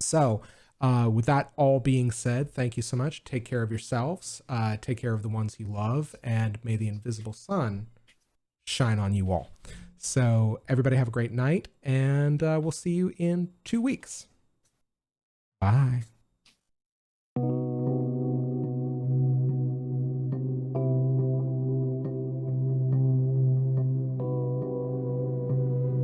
So with that all being said, thank you so much. Take care of yourselves, take care of the ones you love, and may the invisible sun shine on you all. So everybody have a great night, and we'll see you in 2 weeks. Bye.